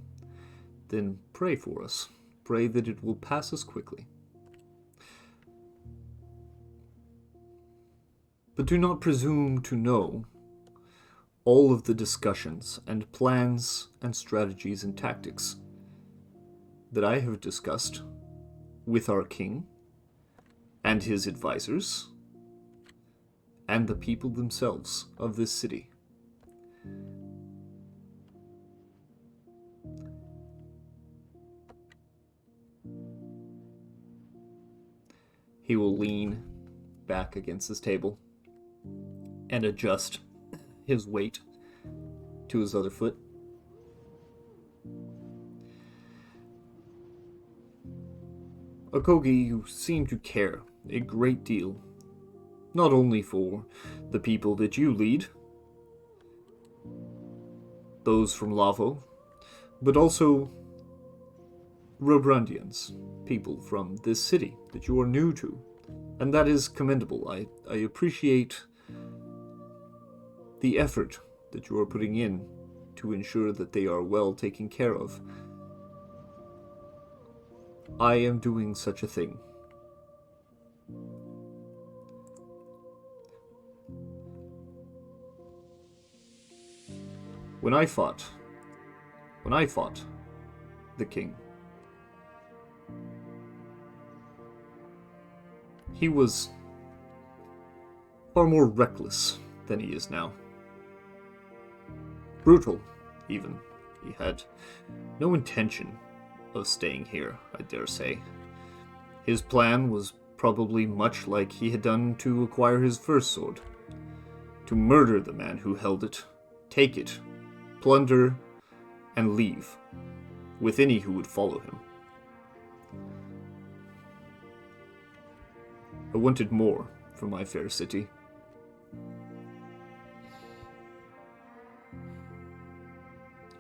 then pray for us. Pray that it will pass us quickly. But do not presume to know all of the discussions and plans and strategies and tactics that I have discussed with our king and his advisors and the people themselves of this city. He will lean back against his table and adjust his weight to his other foot. Akogi, you seem to care a great deal, not only for the people that you lead, those from Lavo, but also Robrandians, people from this city that you are new to. And that is commendable. I appreciate the effort that you are putting in to ensure that they are well taken care of. I am doing such a thing. When I fought the king, he was far more reckless than he is now. Brutal, even. He had no intention of staying here, I dare say. His plan was probably much like he had done to acquire his first sword. To murder the man who held it, take it, plunder, and leave, with any who would follow him. I wanted more for my fair city.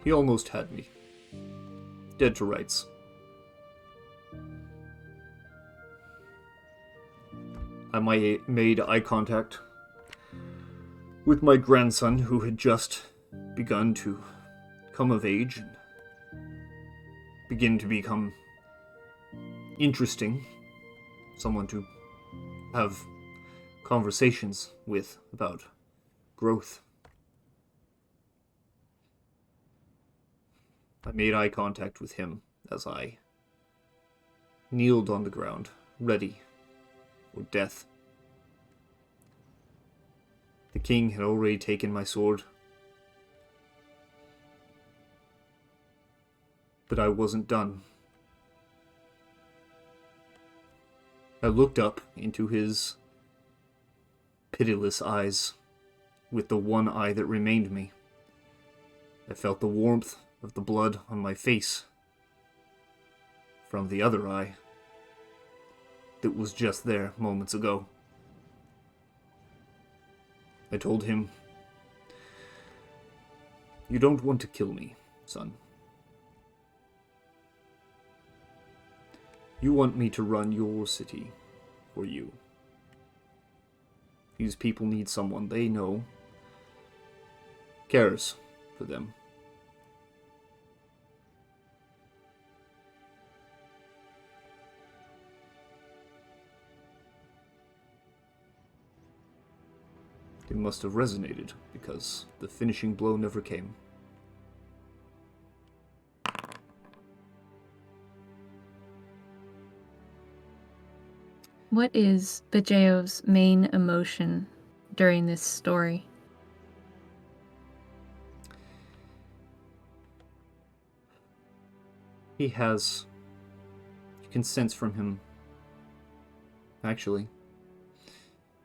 He almost had me. Dead to rights. I made eye contact with my grandson, who had just begun to come of age and begin to become interesting. Someone to have conversations with about growth. I made eye contact with him as I kneeled on the ground, ready for death. The king had already taken my sword, but I wasn't done. I looked up into his pitiless eyes, with the one eye that remained me. I felt the warmth of the blood on my face from the other eye that was just there moments ago. I told him, "You don't want to kill me, son. You want me to run your city for you. These people need someone they know cares for them. It must have resonated, because the finishing blow never came. What is Bajeo's main emotion during this story? He has... You can sense from him... Actually...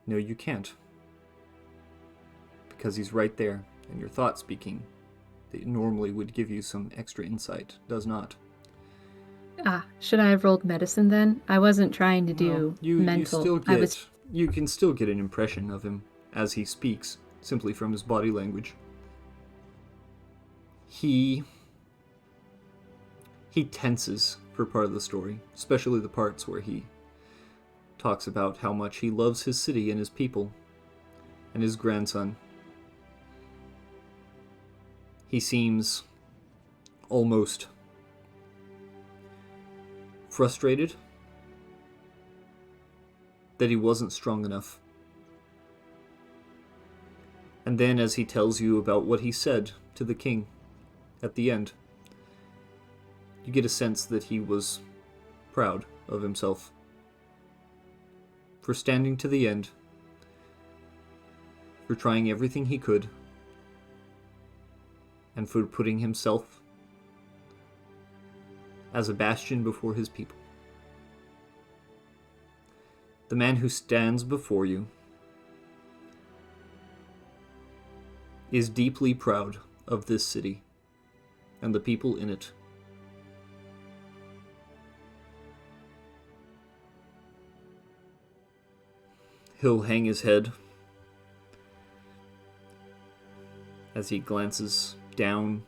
No, you can't. Because he's right there, and your thought speaking that normally would give you some extra insight does not. Ah, should I have rolled medicine then? I wasn't trying to do mental. You can still get an impression of him as he speaks, simply from his body language. He tenses for part of the story, especially the parts where he talks about how much he loves his city and his people and his grandson. He seems almost frustrated that he wasn't strong enough. And then as he tells you about what he said to the king at the end, you get a sense that he was proud of himself for standing to the end, for trying everything he could, and for putting himself as a bastion before his people. The man who stands before you is deeply proud of this city and the people in it. He'll hang his head as he glances down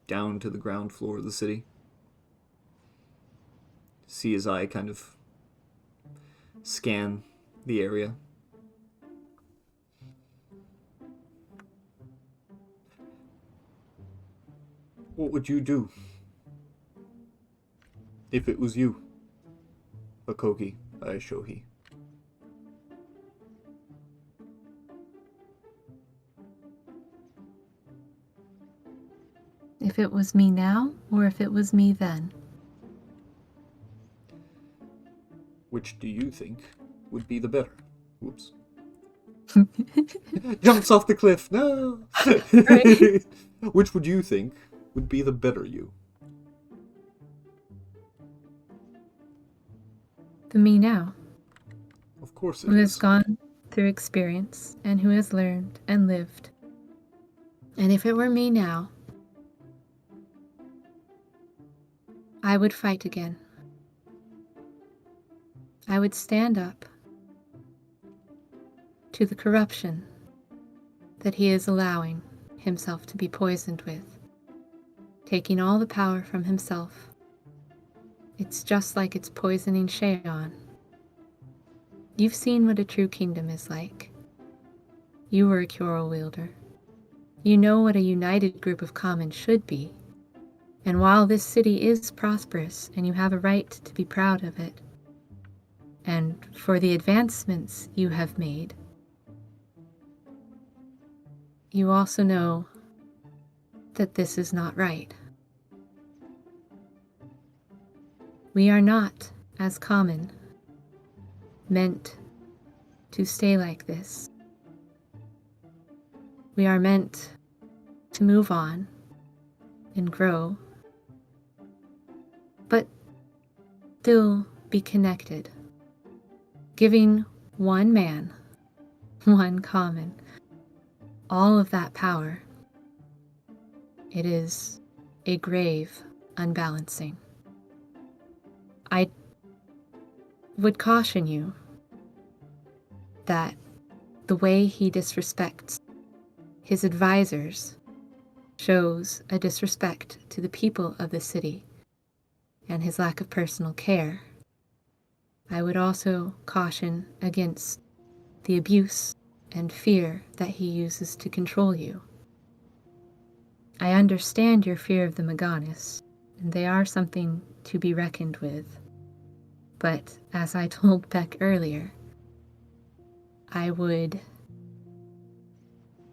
to the ground floor of the city. See his eye kind of scan the area. What would you do if it was you, Akogi Aishohi? If it was me now, or if it was me then? Which do you think would be the better? Whoops. Jumps off the cliff. No. Right. Which would you think would be the better you? The me now, Of course it who has is. gone through experience and who has learned and lived. And if it were me now, I would fight again. I would stand up to the corruption that he is allowing himself to be poisoned with, taking all the power from himself. It's just like it's poisoning Shayon. You've seen what a true kingdom is like. You were a Kyorl wielder. You know what a united group of commons should be. And while this city is prosperous, and you have a right to be proud of it, and for the advancements you have made, you also know that this is not right. We are not, as common, meant to stay like this. We are meant to move on and grow, but still be connected, giving one man, one common, all of that power. It is a grave unbalancing. I would caution you that the way he disrespects his advisors shows a disrespect to the people of the city and his lack of personal care. I would also caution against the abuse and fear that he uses to control you. I understand your fear of the Maganis, and they are something to be reckoned with. But as I told Beck earlier, I would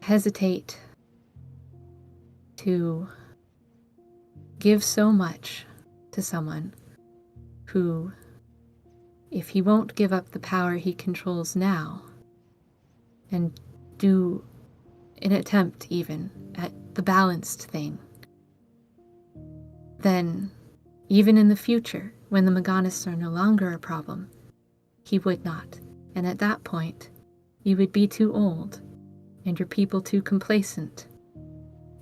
hesitate to give so much to someone who, if he won't give up the power he controls now and do an attempt even at the balanced thing, then even in the future, when the Maganis are no longer a problem, he would not. And at that point, you would be too old, and your people too complacent,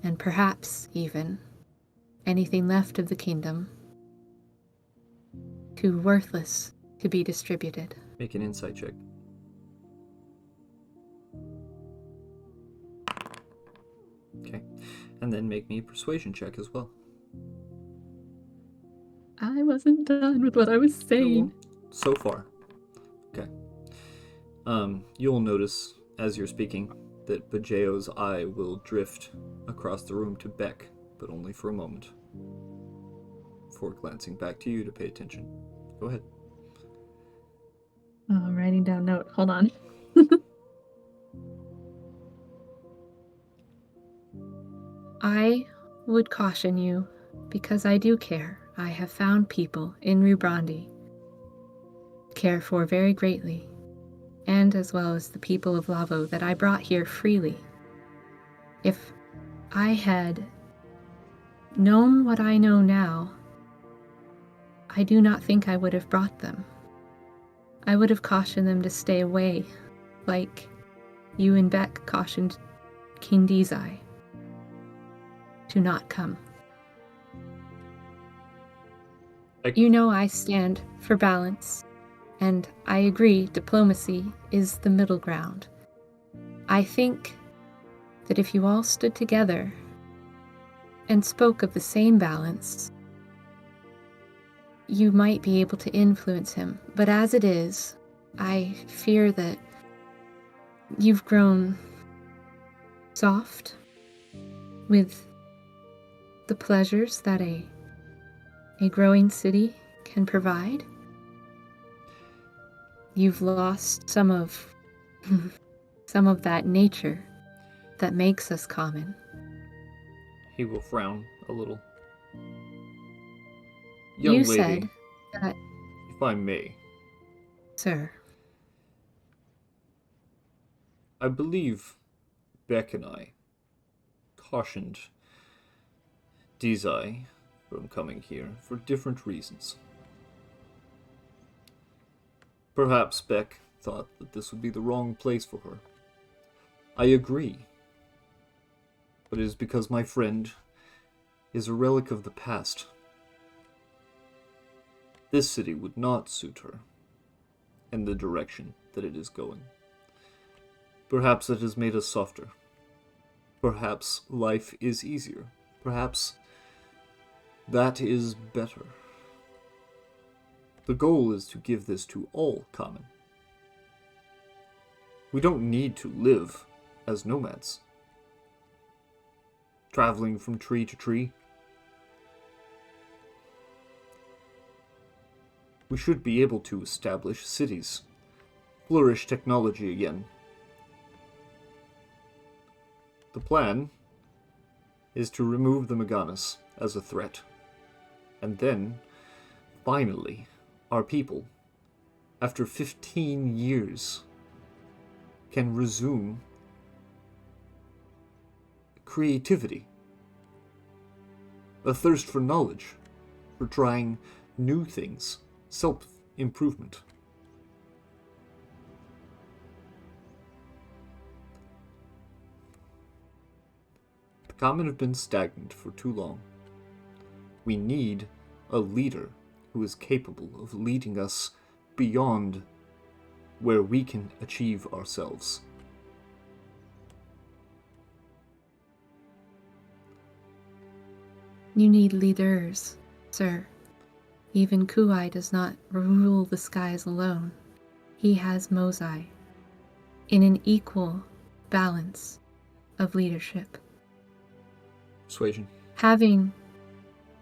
and perhaps even anything left of the kingdom too worthless to be distributed. Make an insight check. Okay. And then make me a persuasion check as well. I wasn't done with what I was saying. So far. Okay. You'll notice, as you're speaking, that Bajeo's eye will drift across the room to Beck, but only for a moment, before glancing back to you to pay attention. Go ahead. Oh, I'm writing down note. Hold on. I would caution you, because I do care. I have found people in Rubrandi care for very greatly, and as well as the people of Lavo that I brought here freely. If I had known what I know now, I do not think I would have brought them. I would have cautioned them to stay away, like you and Beck cautioned King Dizai to not come. You know I stand for balance, and I agree diplomacy is the middle ground. I think that if you all stood together and spoke of the same balance, you might be able to influence him. But as it is, I fear that you've grown soft with the pleasures that a growing city can provide. You've lost some of that nature that makes us common. He will frown a little. You Young lady, said that, if I may, sir. I believe Beck and I cautioned Dizai from coming here for different reasons. Perhaps Beck thought that this would be the wrong place for her. I agree. But it is because my friend is a relic of the past. This city would not suit her in the direction that it is going. Perhaps it has made us softer. Perhaps life is easier. Perhaps that is better. The goal is to give this to all common. We don't need to live as nomads, traveling from tree to tree. We should be able to establish cities, flourish technology again. The plan is to remove the Meganis as a threat, and then, finally, our people, after 15 years, can resume creativity, a thirst for knowledge, for trying new things, self-improvement. The common have been stagnant for too long. We need a leader who is capable of leading us beyond where we can achieve ourselves. You need leaders, sir. Even Kuai does not rule the skies alone. He has Mozai in an equal balance of leadership. Persuasion. Having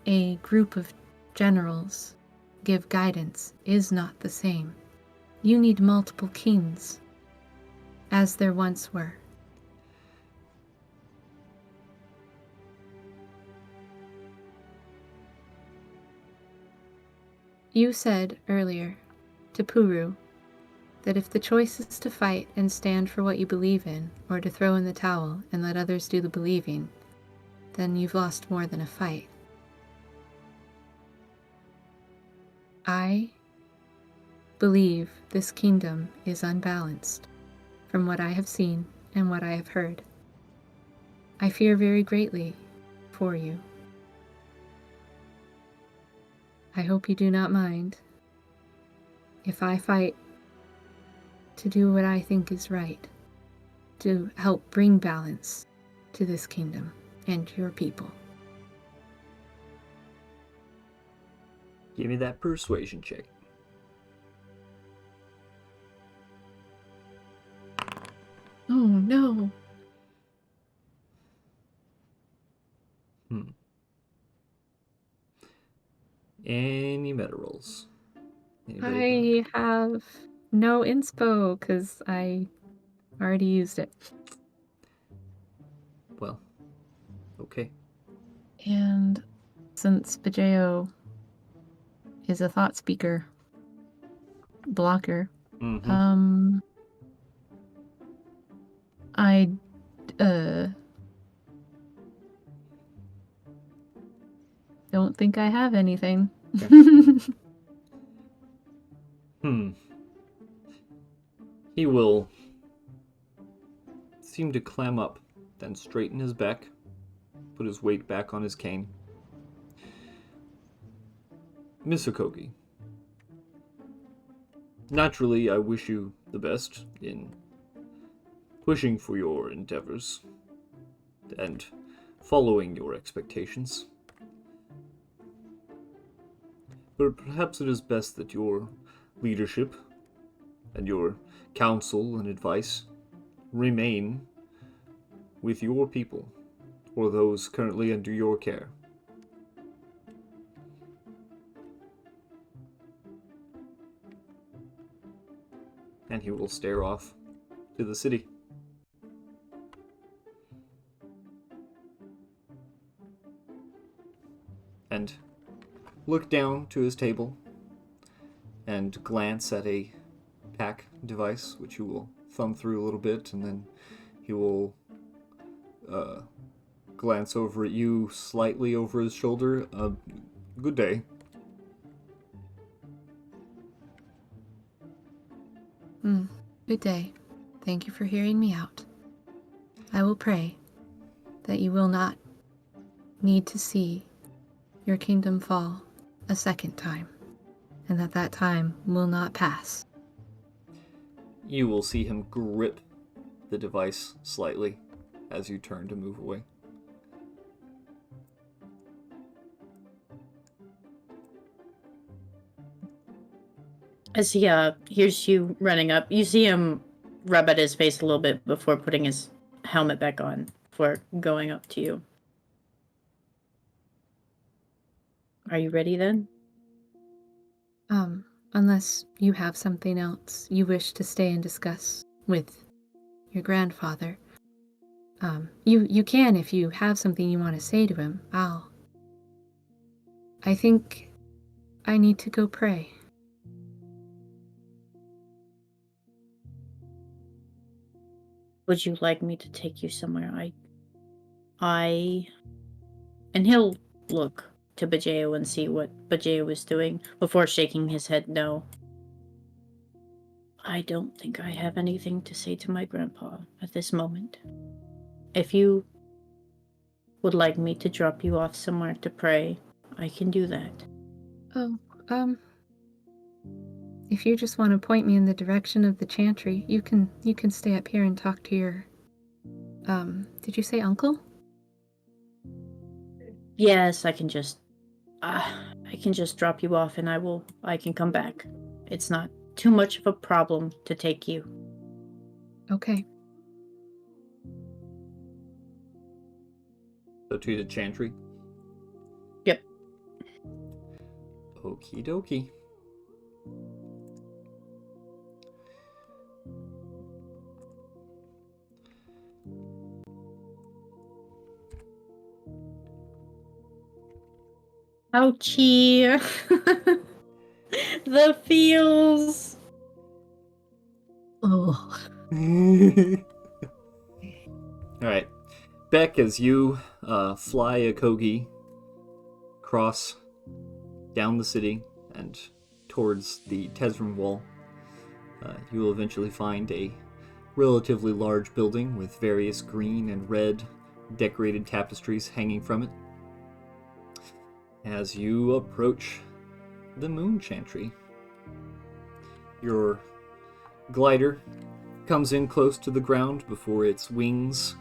a group of generals give guidance is not the same. You need multiple kings, as there once were. You said earlier to Puru that if the choice is to fight and stand for what you believe in, or to throw in the towel and let others do the believing, then you've lost more than a fight. I believe this kingdom is unbalanced, from what I have seen and what I have heard. I fear very greatly for you. I hope you do not mind if I fight to do what I think is right, to help bring balance to this kingdom and your people. Give me that persuasion check. Oh no. Any meta rolls? Anybody got? I have no inspo because I already used it. Well, okay. And since Bajeo is a thought speaker blocker, I don't think I have anything. Okay. He will seem to clam up, then straighten his back, put his weight back on his cane. Miss Okogi, naturally I wish you the best in pushing for your endeavors and following your expectations. But perhaps it is best that your leadership and your counsel and advice remain with your people or those currently under your care. And he will stare off to the city. And look down to his table and glance at a pack device, which he will thumb through a little bit, and then he will glance over at you slightly over his shoulder. Good day. Good day. Thank you for hearing me out. I will pray that you will not need to see your kingdom fall a second time, and that time will not pass. You will see him grip the device slightly as you turn to move away. As he hears you running up, you see him rub at his face a little bit before putting his helmet back on before going up to you. Are you ready then? Unless you have something else you wish to stay and discuss with your grandfather. You can if you have something you want to say to him. I think I need to go pray. Would you like me to take you somewhere? And he'll look to Bajeo and see what Bajeo is doing before shaking his head no. I don't think I have anything to say to my grandpa at this moment. If you would like me to drop you off somewhere to pray, I can do that. Oh, if you just want to point me in the direction of the chantry, you can stay up here and talk to your, did you say uncle? Yes, I can just drop you off and I can come back. It's not too much of a problem to take you. Okay. So to the chantry? Yep. Okie dokie. Ouchie. The feels. Oh. Alright. Beck, as you fly a Kogi cross down the city and towards the Tezrim Wall, you will eventually find a relatively large building with various green and red decorated tapestries hanging from it. As you approach the Moon Chantry, your glider comes in close to the ground before its wings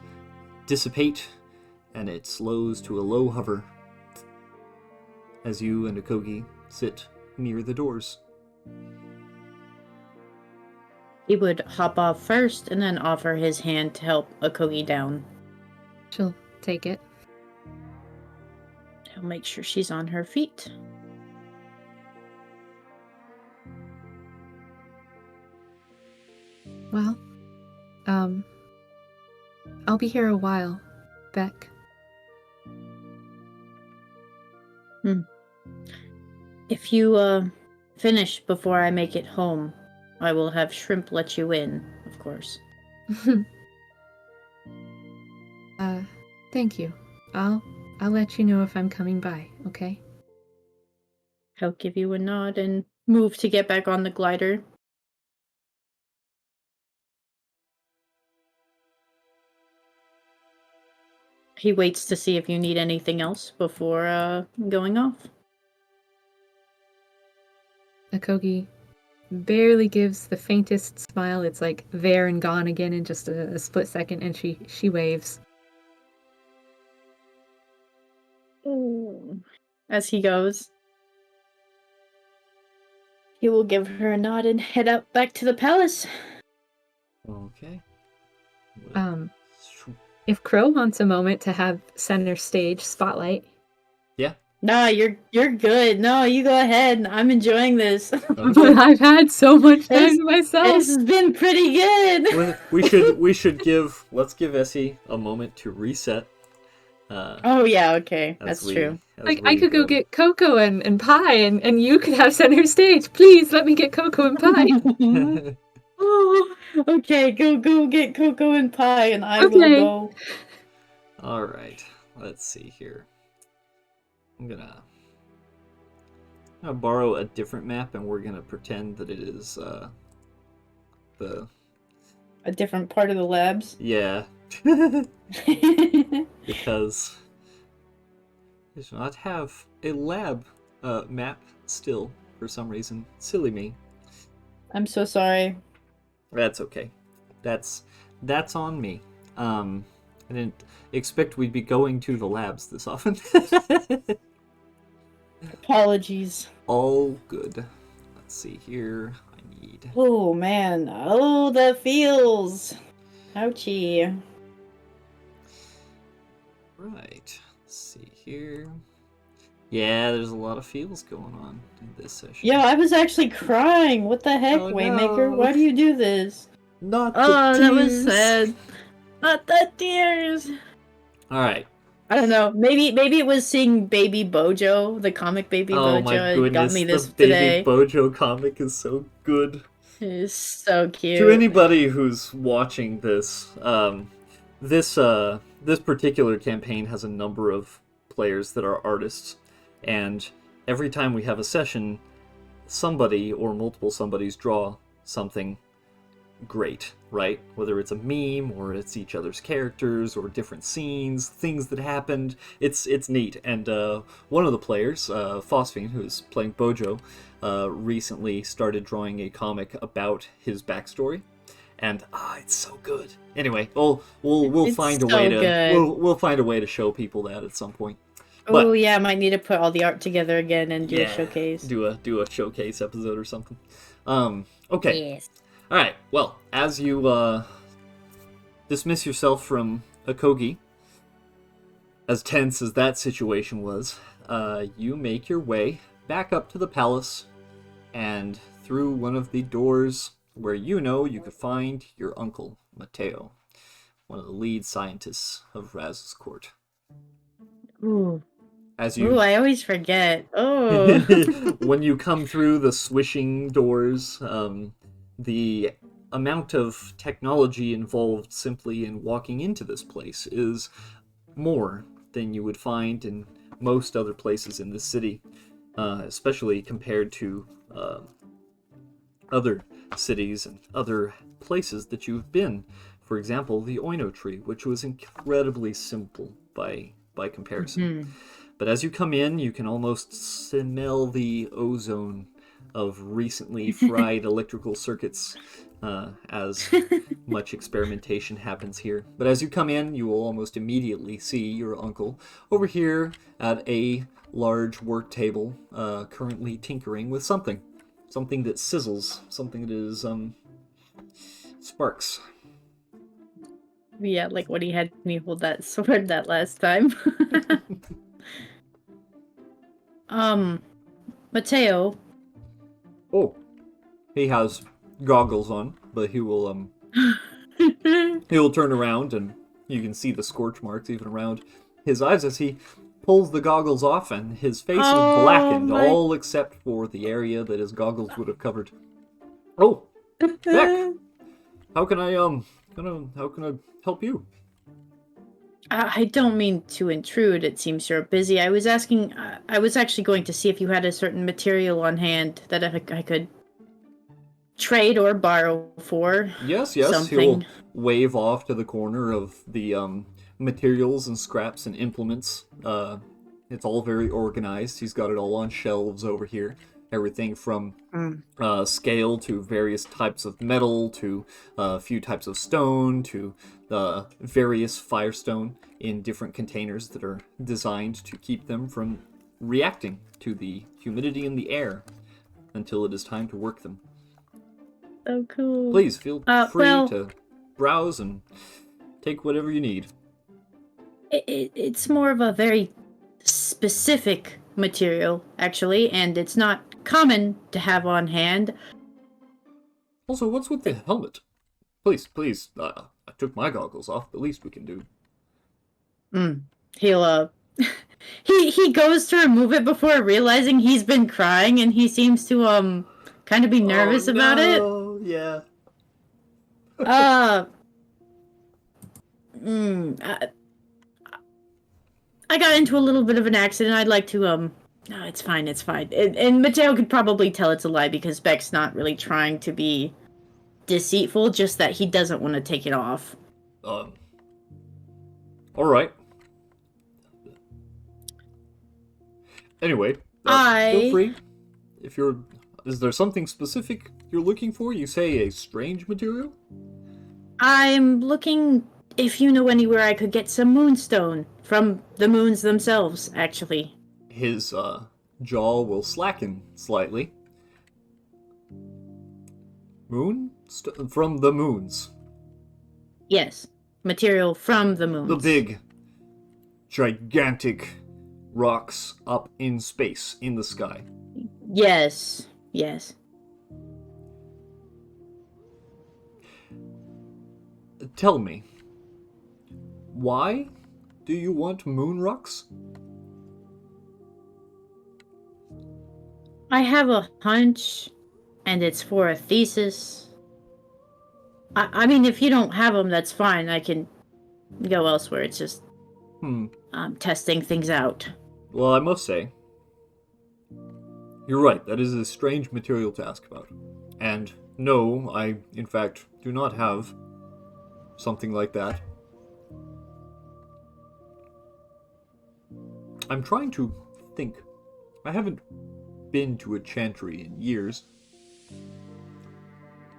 dissipate and it slows to a low hover as you and Akogi sit near the doors. He would hop off first and then offer his hand to help Akogi down. She'll take it. He'll make sure she's on her feet. Well, I'll be here a while, Beck. If you finish before I make it home, I will have Shrimp let you in, of course. Thank you. I'll let you know if I'm coming by, okay? He'll give you a nod and move to get back on the glider. He waits to see if you need anything else before going off. Akogi barely gives the faintest smile. It's like there and gone again in just a split second, and she waves. As he goes, he will give her a nod and head out back to the palace. Okay. If Crow wants a moment to have center stage spotlight. Yeah. No, you're good. No, you go ahead. I'm enjoying this. But I've had so much time to myself. This has been pretty good. Let's give Essie a moment to reset. Oh yeah, okay. That's true. Like I could go get cocoa and pie and you could have center stage. Please let me get cocoa and pie. Oh, okay, go get cocoa and pie and I will go. Alright, let's see here. I'm gonna borrow a different map and we're gonna pretend that it is a different part of the labs. Yeah. Because I do not have a lab map still for some reason. Silly me. I'm so sorry. That's okay. That's on me. I didn't expect we'd be going to the labs this often. Apologies. All good. Let's see here. I need... Oh, man. Oh, the feels. Ouchie. Right. Let's see here. Yeah, there's a lot of feels going on in this session. Yeah, I was actually crying. What the heck, Oh, Waymaker? no. Why do you do this? Not the tears. That was sad. Not the tears. Alright. I don't know. Maybe it was seeing Baby Bojo, the comic Baby Bojo. Oh my goodness, got me this the today. Baby Bojo comic is so good. It's so cute. To anybody who's watching this, this particular campaign has a number of players that are artists, and every time we have a session, somebody or multiple somebodies draw something great, right? Whether it's a meme or it's each other's characters or different scenes, things that happened. It's neat. And one of the players, Phosphine, who's playing Bojo, recently started drawing a comic about his backstory, and it's so good. Anyway, we'll find a way to we'll find a way to show people that at some point. Oh yeah, I might need to put all the art together again and do a showcase. Do a showcase episode or something. Okay. Yes. All right. Well, as you dismiss yourself from Akogi, as tense as that situation was, you make your way back up to the palace and through one of the doors where you could find your uncle, Mateo, one of the lead scientists of Raz's court. Ooh. As you... Ooh, I always forget. Oh. When you come through the swishing doors, the amount of technology involved simply in walking into this place is more than you would find in most other places in this city, especially compared to other cities and other places that you've been. For example, the Oino tree, which was incredibly simple by comparison. Mm-hmm. But as you come in, you can almost smell the ozone of recently fried electrical circuits as much experimentation happens here. But as you come in, you will almost immediately see your uncle over here at a large work table, currently tinkering with something. Something that sizzles. Something that is, sparks. Yeah, like when he had me hold that sword that last time. Mateo. Oh, he has goggles on, but he will he'll turn around and you can see the scorch marks even around his eyes as he pulls the goggles off, and his face is blackened, all except for the area that his goggles would have covered. Oh, Beck, how can I help you? I don't mean to intrude. It seems you're busy. I was asking. I was actually going to see if you had a certain material on hand that I could trade or borrow for. Yes. Something. He'll wave off to the corner of the materials and scraps and implements. It's all very organized. He's got it all on shelves over here. Everything from scale to various types of metal to a few types of stone to various firestone in different containers that are designed to keep them from reacting to the humidity in the air until it is time to work them. So cool. Please feel free well- to browse and take whatever you need. It's more of a very specific material, actually, and it's not common to have on hand. Also, what's with the helmet? Please, I took my goggles off. The least we can do. He'll, he goes to remove it before realizing he's been crying, and he seems to, kind of be nervous about it. Oh, yeah. I got into a little bit of an accident. I'd like to, no, it's fine. And Mateo could probably tell it's a lie because Beck's not really trying to be deceitful, just that he doesn't want to take it off. All right. Anyway, feel free. Is there something specific you're looking for? You say a strange material? I'm looking if you know anywhere I could get some moonstone from the moons themselves, actually. His jaw will slacken slightly. From the moons. Yes, material from the moons. The big, gigantic rocks up in space, in the sky. Yes. Tell me, why do you want moon rocks? I have a hunch, and it's for a thesis. I mean, if you don't have them, that's fine. I can go elsewhere. It's just testing things out. Well, I must say, you're right. That is a strange material to ask about. And no, I, in fact, do not have something like that. I'm trying to think. I haven't been to a chantry in years.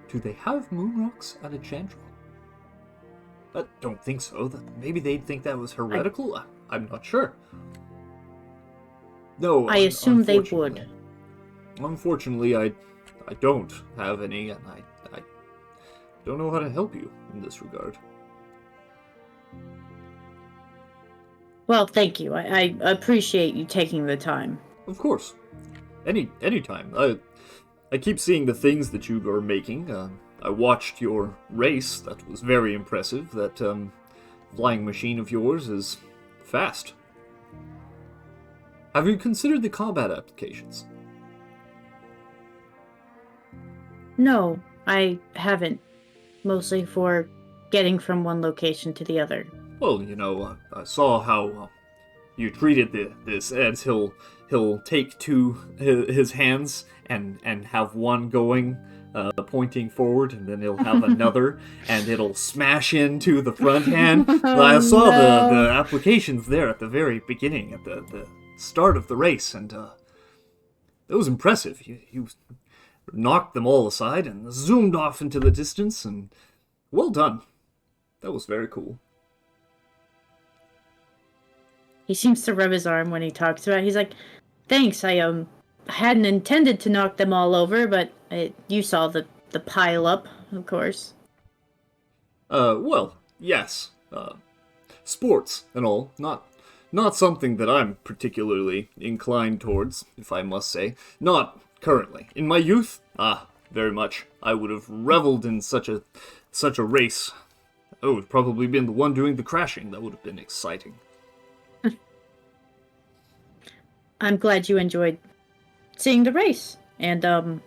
Do they have moon rocks at a chantry? I don't think so. Maybe they'd think that was heretical? I'm not sure. No, I assume they would. Unfortunately, I don't have any, and I don't know how to help you in this regard. Well, thank you. I appreciate you taking the time. Of course. Anytime. I keep seeing the things that you are making. I watched your race. That was very impressive. That flying machine of yours is fast. Have you considered the combat applications? No, I haven't. Mostly for getting from one location to the other. Well, I saw how you treated this Eds. He'll take his hands and have one going, pointing forward, and then he'll have another, and it'll smash into the front hand. I saw the applications there at the very beginning, at the start of the race, and it was impressive. You knocked them all aside and zoomed off into the distance, and well done. That was very cool. He seems to rub his arm when he talks about it. He's like, thanks, I hadn't intended to knock them all over, but you saw the pile up, of course. Well, yes. Sports and all. Not something that I'm particularly inclined towards, if I must say. Not currently. In my youth, very much. I would have reveled in such a race. I would have probably been the one doing the crashing. That would have been exciting. I'm glad you enjoyed seeing the race and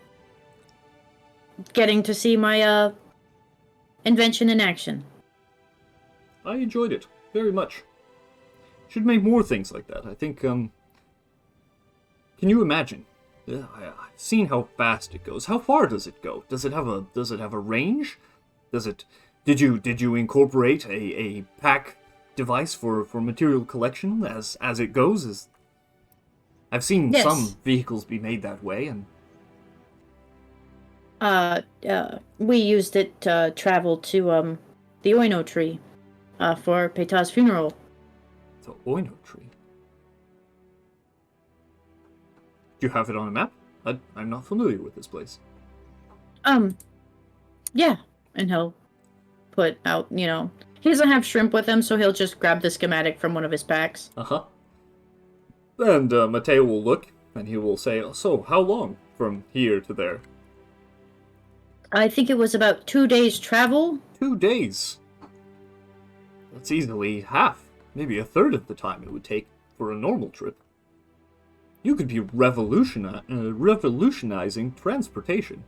getting to see my invention in action. I enjoyed it very much. Should make more things like that. I think can you imagine? I've seen how fast it goes. How far does it go? Does it have a range? Did you incorporate a pack device for material collection as it goes? I've seen Yes. some vehicles be made that way, and We used it to travel to, the Oino tree, for Peta's funeral. the Oino tree. Do you have it on a map? I'm not familiar with this place. Yeah. And he'll put out, he doesn't have shrimp with him, so he'll just grab the schematic from one of his packs. Uh-huh. And Mateo will look, and he will say, so, how long from here to there? I think it was about 2 days travel. 2 days. That's easily half, maybe a third of the time it would take for a normal trip. You could be revolutionizing transportation.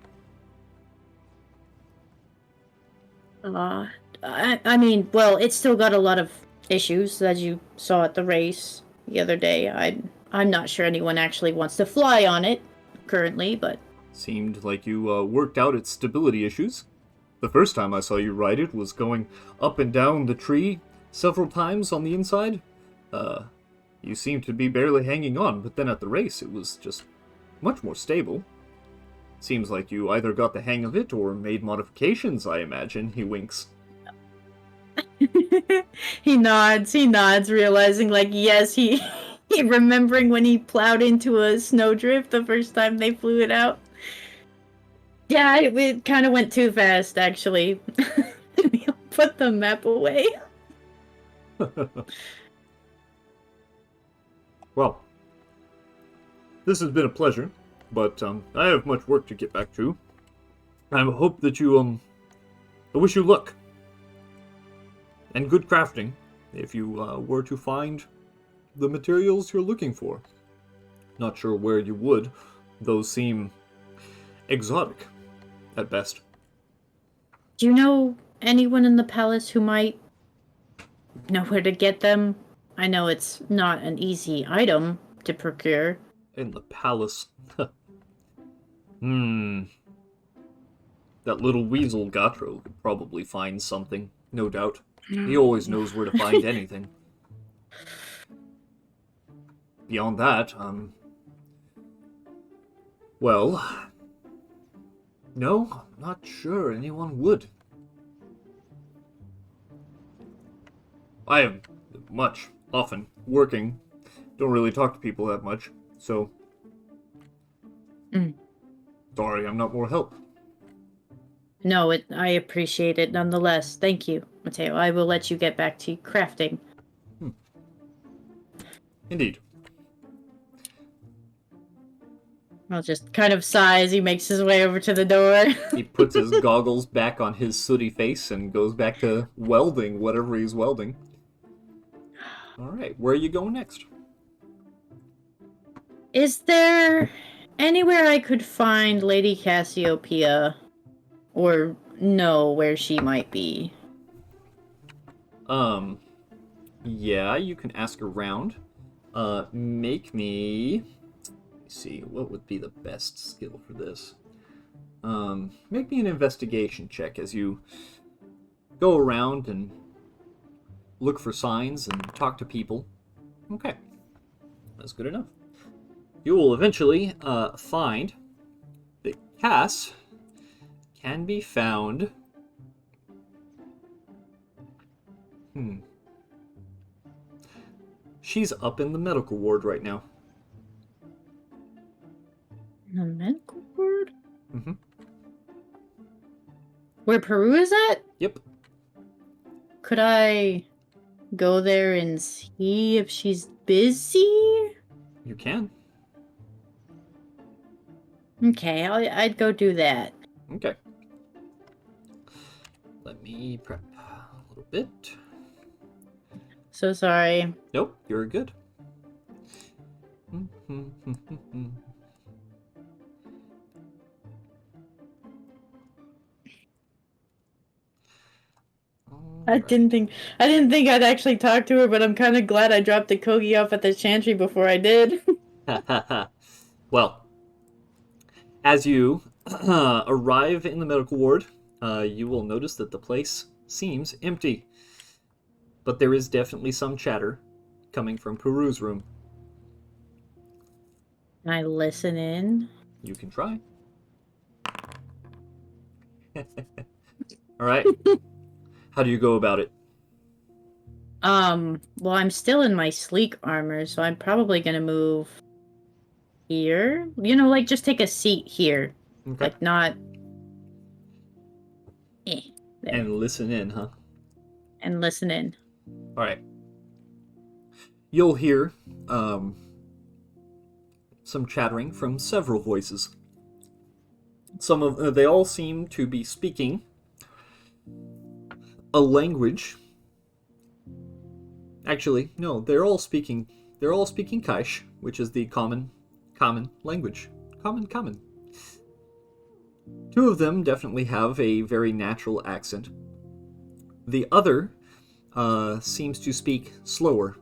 I mean, well, it's still got a lot of issues, as you saw at the race the other day. I'm not sure anyone actually wants to fly on it currently, but Seemed like you worked out its stability issues. The first time I saw you ride it was going up and down the tree several times on the inside. You seemed to be barely hanging on, but then at the race it was just much more stable. Seems like you either got the hang of it or made modifications, I imagine. He winks. he nods, realizing, like, yes, he remembering when he plowed into a snowdrift the first time they flew it out. Yeah, it kind of went too fast, actually. He'll put the map away. Well, this has been a pleasure, but I have much work to get back to. I hope that I wish you luck. And good crafting, if you were to find the materials you're looking for. Not sure where you would. Those seem exotic, at best. Do you know anyone in the palace who might know where to get them? I know it's not an easy item to procure. In the palace. That little weasel Gatro could probably find something, no doubt. He always knows where to find anything. Beyond that, well, no, I'm not sure anyone would. I am often working. Don't really talk to people that much, so... Sorry, I'm not more help. No, I appreciate it nonetheless. Thank you, Mateo. I will let you get back to crafting. Indeed. I'll just kind of sigh as he makes his way over to the door. He puts his goggles back on his sooty face and goes back to welding whatever he's welding. Alright, where are you going next? Is there anywhere I could find Lady Cassiopeia? Or know where she might be? Yeah, you can ask around. Make me... Let's see, what would be the best skill for this? Make me an investigation check as you go around and look for signs and talk to people. Okay, that's good enough. You will eventually find that Cass can be found... She's up in the medical ward right now. The medical ward? Mm-hmm. Where Peru is at? Yep. Could I go there and see if she's busy? You can. Okay, I'd go do that. Okay. Let me prep a little bit. So sorry. Nope, you're good. I didn't think I'd actually talk to her, but I'm kind of glad I dropped the Kogi off at the chantry before I did. Well, as you arrive in the medical ward, you will notice that the place seems empty. but there is definitely some chatter coming from Peru's room. Can I listen in? You can try. All right. How do you go about it? Well, I'm still in my sleek armor, so I'm probably gonna move here. You know, like, just take a seat here. Okay. Like, not... there. And listen in, huh? And listen in. All right. You'll hear some chattering from several voices. They all seem to be speaking a language. Actually, no, they're all speaking Kaish, which is the common language. Common. Two of them definitely have a very natural accent. The other seems to speak slower,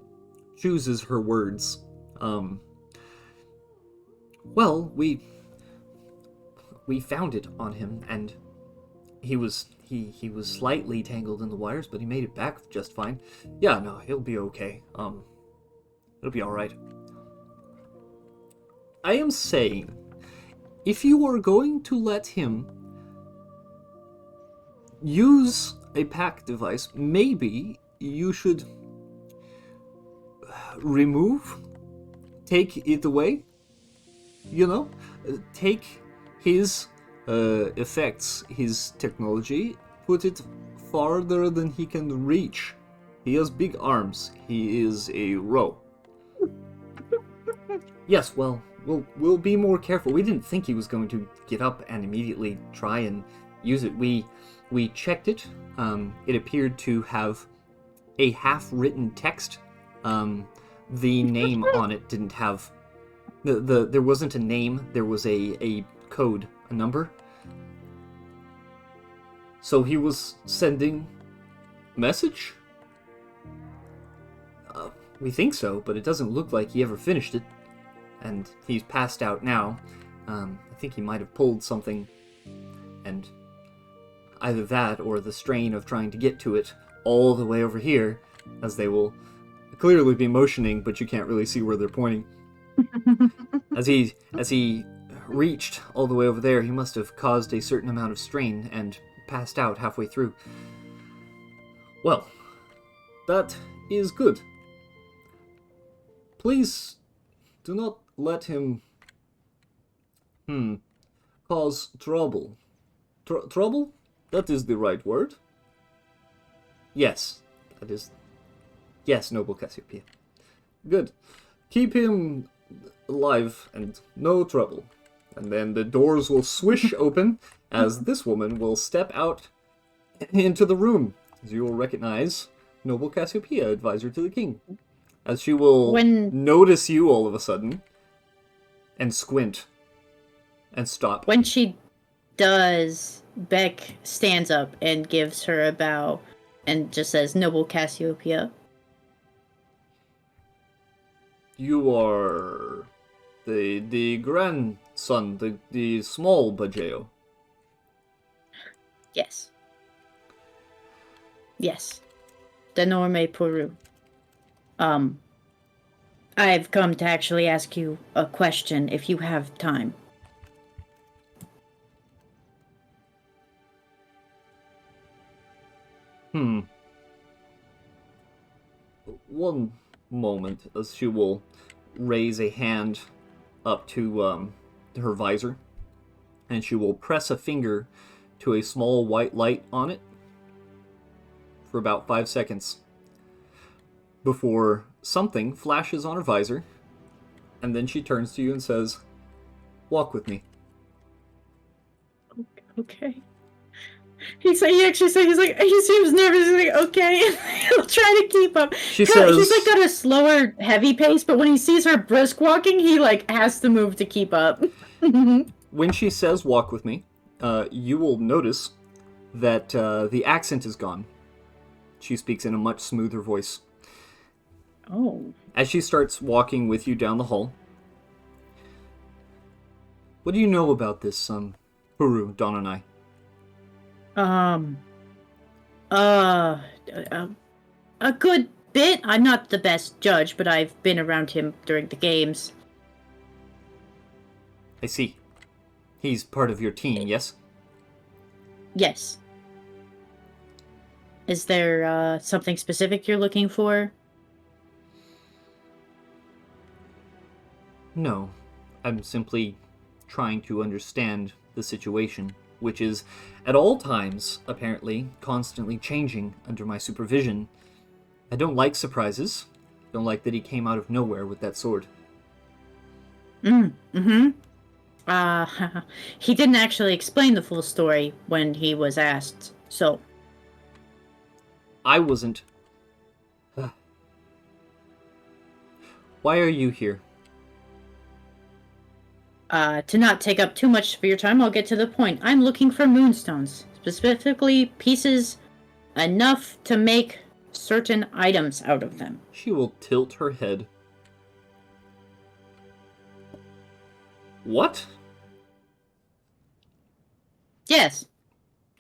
chooses her words. Well, we found it on him, and he was slightly tangled in the wires, but he made it back just fine. Yeah, no, he'll be okay. It'll be all right. I am saying, if you are going to let him use a pack device, maybe you should take it away. You know, take his effects, his technology, put it farther than he can reach. He has big arms. He is a Ro. Yes, well, we'll be more careful. We didn't think he was going to get up and immediately try and use it. We checked it. It appeared to have a half-written text. The name on it didn't have... there wasn't a name. There was a code, a number. So he was sending a message? We think so, but it doesn't look like he ever finished it. And he's passed out now. I think he might have pulled something, and either that or the strain of trying to get to it all the way over here, as they will clearly be motioning, but you can't really see where they're pointing. As he reached all the way over there, he must have caused a certain amount of strain and passed out halfway through. Well, that is good. Please do not let him cause trouble. Trouble? That is the right word. Yes, that is. Yes, noble Cassiopeia. Good. Keep him alive and no trouble. And then the doors will swish open as this woman will step out into the room. As you will recognize noble Cassiopeia, advisor to the king. As she will notice you all of a sudden and squint and stop. When she does, Beck stands up and gives her a bow and just says, "Noble Cassiopeia." You are the grandson, the small Bajeo. Yes. Yes. Denorme Puru. I've come to actually ask you a question, if you have time. One moment, as she will raise a hand up to her visor, and she will press a finger to a small white light on it for about 5 seconds before something flashes on her visor, and then she turns to you and says, "Walk with me." Okay. He actually said, he seems nervous. He's like, okay. He'll try to keep up. He's like got a slower, heavy pace, but when he sees her brisk walking, he like has to move to keep up. When she says walk with me, you will notice that the accent is gone. She speaks in a much smoother voice. Oh. As she starts walking with you down the hall, what do you know about this, Puru, Don and I? a good bit. I'm not the best judge, but I've been around him during the games. I see. He's part of your team, yes? Yes. Is there something specific you're looking for? No. I'm simply trying to understand the situation, which is, at all times, apparently, constantly changing under my supervision. I don't like surprises. Don't like that he came out of nowhere with that sword. Mm-hmm. He didn't actually explain the full story when he was asked, so... I wasn't... Why are you here? To not take up too much of your time, I'll get to the point. I'm looking for moonstones. Specifically, pieces enough to make certain items out of them. She will tilt her head. What? Yes.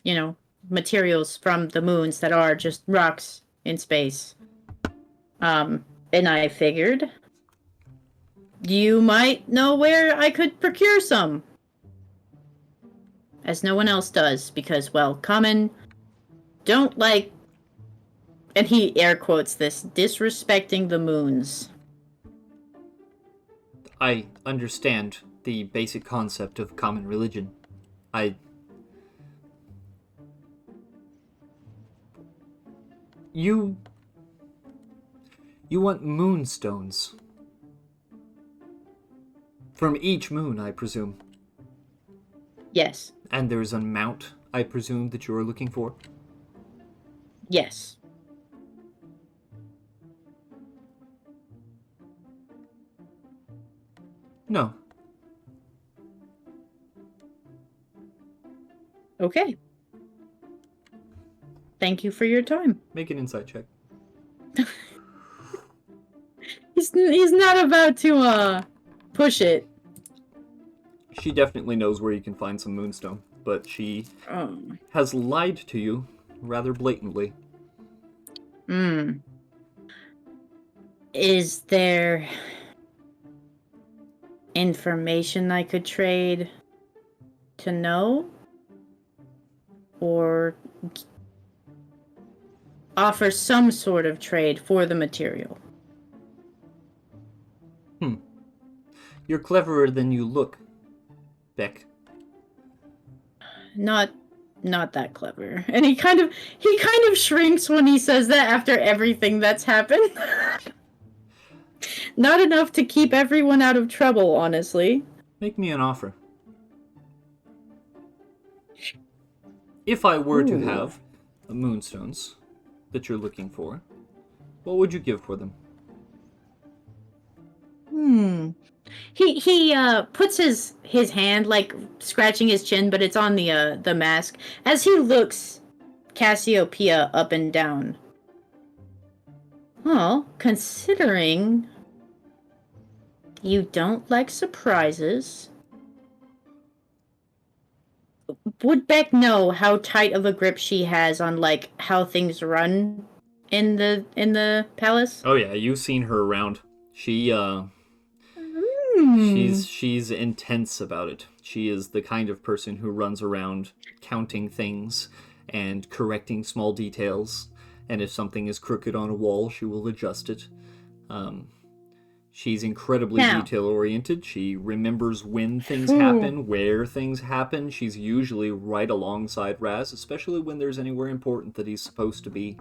You know, materials from the moons that are just rocks in space. And I figured you might know where I could procure some. As no one else does, because, well, common don't like, and he air quotes this, disrespecting the moons. I understand the basic concept of common religion. You want moonstones. From each moon, I presume. Yes. And there's an amount, I presume, that you're looking for? Yes. No. Okay. Thank you for your time. Make an insight check. He's not about to push it. She definitely knows where you can find some moonstone, but she has lied to you rather blatantly. Is there information I could trade to know? Or offer some sort of trade for the material? You're cleverer than you look, Beck. Not that clever. And he kind of shrinks when he says that after everything that's happened. Not enough to keep everyone out of trouble, honestly. Make me an offer. If I were to have the moonstones that you're looking for, what would you give for them? He puts his hand, like, scratching his chin, but it's on the mask, as he looks Cassiopeia up and down. Well, considering you don't like surprises, would Beck know how tight of a grip she has on, like, how things run in the palace? Oh yeah, you've seen her around. She's intense about it. She is the kind of person who runs around counting things and correcting small details, and if something is crooked on a wall, she will adjust it. She's incredibly detail-oriented. She remembers when things happen, where things happen. She's usually right alongside Raz, especially when there's anywhere important that he's supposed to be.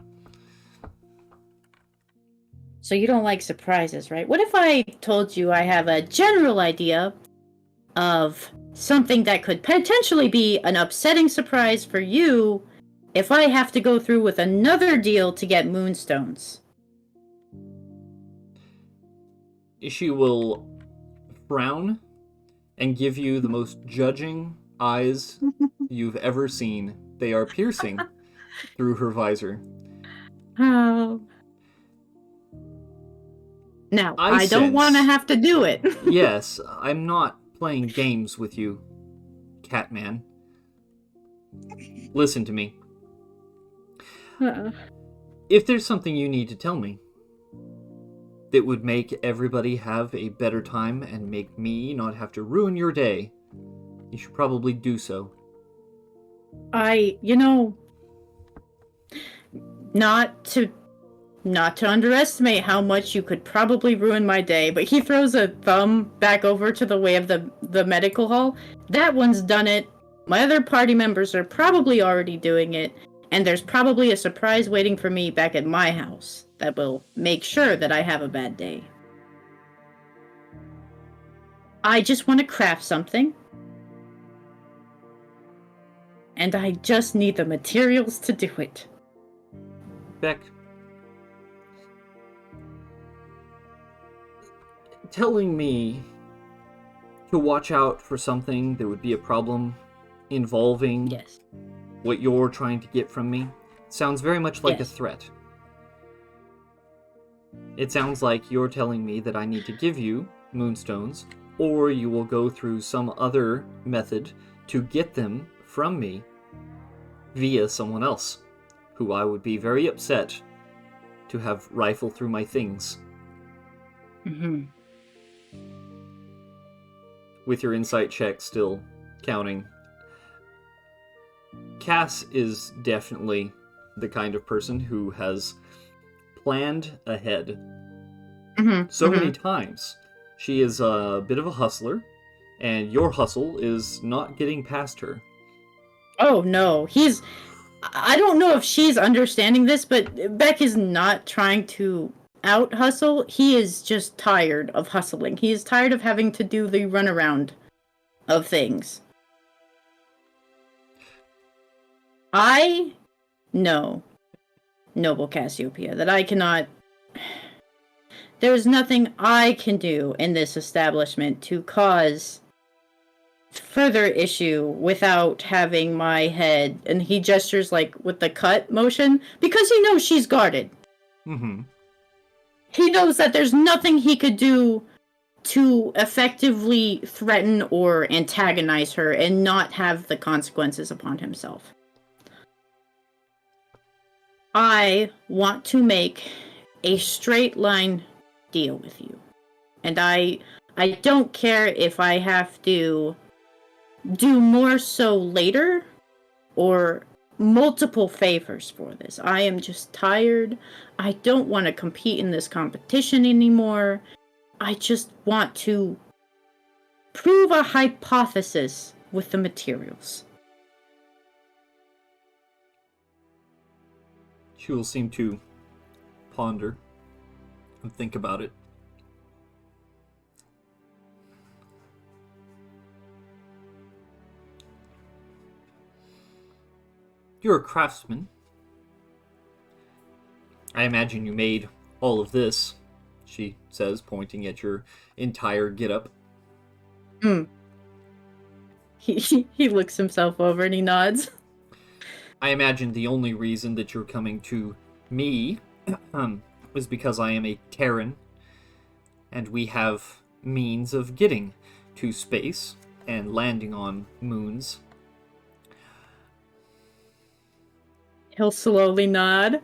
So you don't like surprises, right? What if I told you I have a general idea of something that could potentially be an upsetting surprise for you if I have to go through with another deal to get moonstones? She will frown and give you the most judging eyes you've ever seen. They are piercing through her visor. Oh. Now, I don't want to have to do it. Yes, I'm not playing games with you, Catman. Listen to me. If there's something you need to tell me that would make everybody have a better time and make me not have to ruin your day, you should probably do so. Not to underestimate how much you could probably ruin my day, but he throws a thumb back over to the way of the medical hall. That one's done it. My other party members are probably already doing it, and there's probably a surprise waiting for me back at my house that will make sure that I have a bad day. I just want to craft something, and I just need the materials to do it. Beck, telling me to watch out for something that would be a problem involving Yes. what you're trying to get from me sounds very much like Yes. a threat. It sounds like you're telling me that I need to give you moonstones, or you will go through some other method to get them from me via someone else, who I would be very upset to have rifle through my things. Mm-hmm. With your insight check still counting, Cass is definitely the kind of person who has planned ahead so many times. She is a bit of a hustler, and your hustle is not getting past her. Oh no, I don't know if she's understanding this, but Beck is not trying to out hustle. He is just tired of hustling. He is tired of having to do the runaround of things. I know, noble Cassiopeia, that I cannot. There is nothing I can do in this establishment to cause further issue without having my head, and he gestures like with the cut motion, because he knows she's guarded. Mm-hmm. He knows that there's nothing he could do to effectively threaten or antagonize her and not have the consequences upon himself. I want to make a straight line deal with you. And I don't care if I have to do more so later or multiple favors for this. I am just tired. I don't want to compete in this competition anymore. I just want to prove a hypothesis with the materials. She will seem to ponder and think about it. You're a craftsman. I imagine you made all of this, she says, pointing at your entire getup. He looks himself over and he nods. I imagine the only reason that you're coming to me is because I am a Terran, and we have means of getting to space and landing on moons. He'll slowly nod.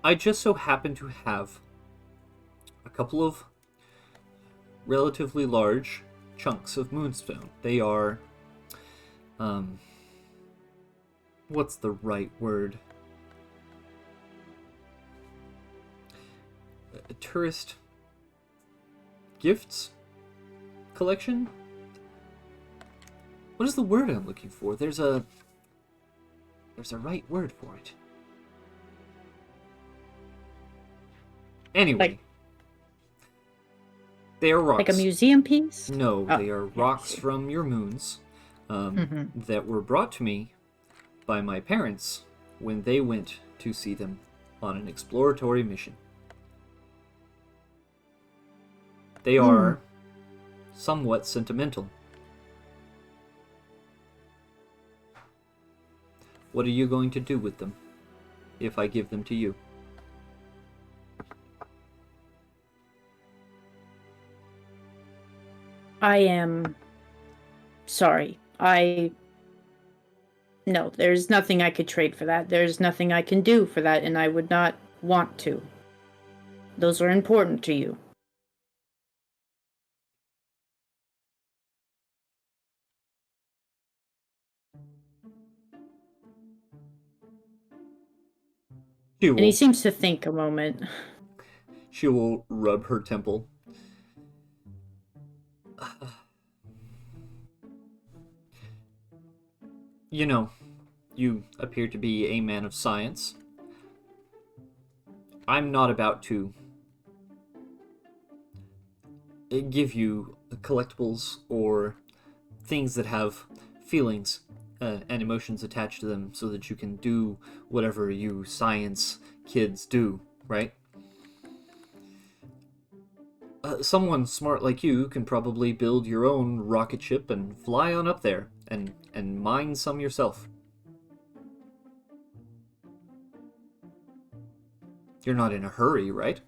I just so happen to have a couple of relatively large chunks of moonstone. They are, what's the right word? A tourist gifts collection? What is the word I'm looking for? There's a right word for it. Anyway, they are rocks. Like a museum piece? No, Oh, they are yeah, rocks I see. from your moons that were brought to me by my parents when they went to see them on an exploratory mission. They are somewhat sentimental. What are you going to do with them if I give them to you? I am sorry. I No, there's nothing I could trade for that. There's nothing I can do for that, and I would not want to. Those are important to you. She And he will, seems to think a moment. she will rub her temple. You know, you appear to be a man of science. I'm not about to give you collectibles or things that have feelings and emotions attached to them so that you can do whatever you science kids do, right? Someone smart like you can probably build your own rocket ship and fly on up there and mine some yourself. You're not in a hurry, right?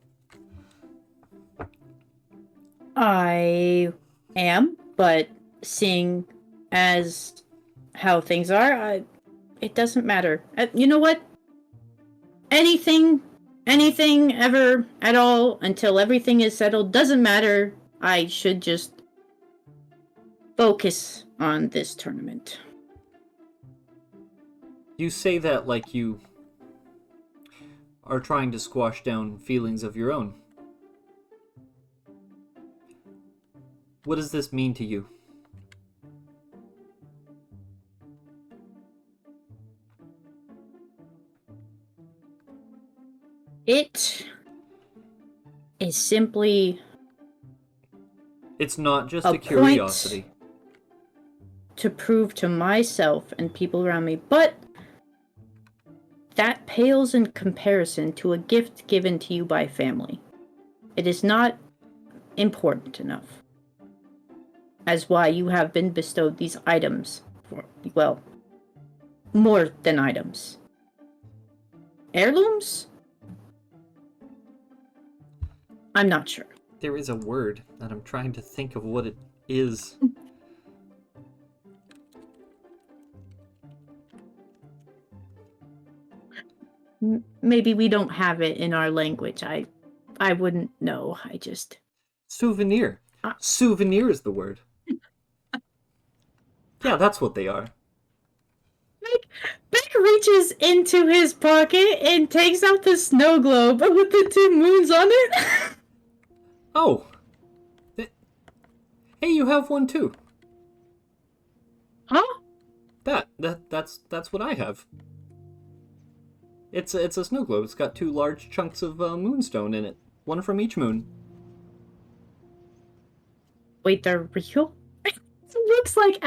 I am, but seeing as how things are, it doesn't matter. You know what? Anything ever at all until everything is settled doesn't matter. I should just focus on this tournament. You say that like you are trying to squash down feelings of your own. What does this mean to you? It is simply It's not just a a curiosity. point to prove to myself and people around me, but that pales in comparison to a gift given to you by family. It is not important enough. As why you have been bestowed these items for, well, more than items. Heirlooms? I'm not sure. There is a word, and I'm trying to think of what it is. Maybe we don't have it in our language. I wouldn't know. I just Souvenir. Souvenir is the word. Yeah, that's what they are. Beck reaches into his pocket and takes out the snow globe with the two moons on it. Oh! Hey, you have one too. Huh? That's what I have. It's a snow globe. It's got two large chunks of moonstone in it. One from each moon. Wait, they're real? It looks like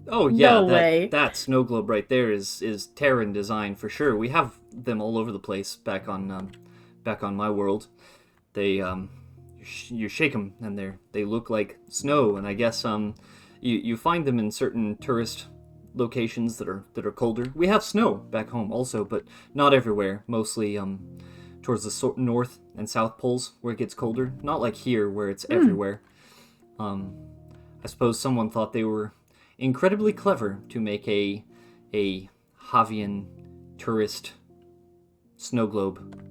Oh yeah, no way. that snow globe right there is Terran design for sure. We have them all over the place back on my world. They you shake them and they look like snow, and I guess you find them in certain tourist locations that are colder. We have snow back home also, but not everywhere. Mostly towards the north and south poles where it gets colder. Not like here where it's everywhere. I suppose someone thought they were incredibly clever to make a Javian tourist snow globe.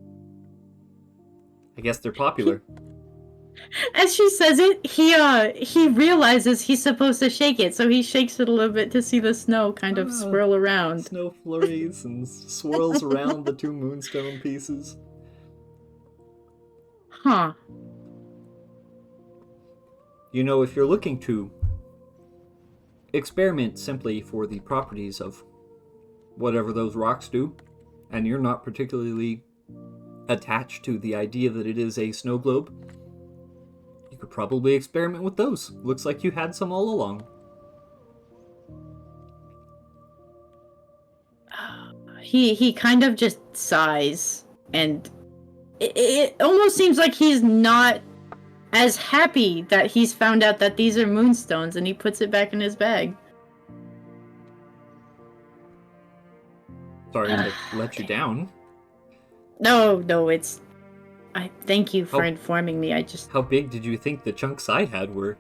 I guess they're popular. As she says it, he realizes he's supposed to shake it, so he shakes it a little bit to see the snow kind of swirl around. Snow flurries and swirls around the two moonstone pieces. Huh. You know, if you're looking to experiment simply for the properties of whatever those rocks do, and you're not particularly attached to the idea that it is a snow globe, you could probably experiment with those. Looks like you had some all along. He kind of just sighs, and it almost seems like he's not as happy that he's found out that these are moonstones, and he puts it back in his bag. Sorry to let you down. No, I thank you for informing me. How big did you think the chunks I had were?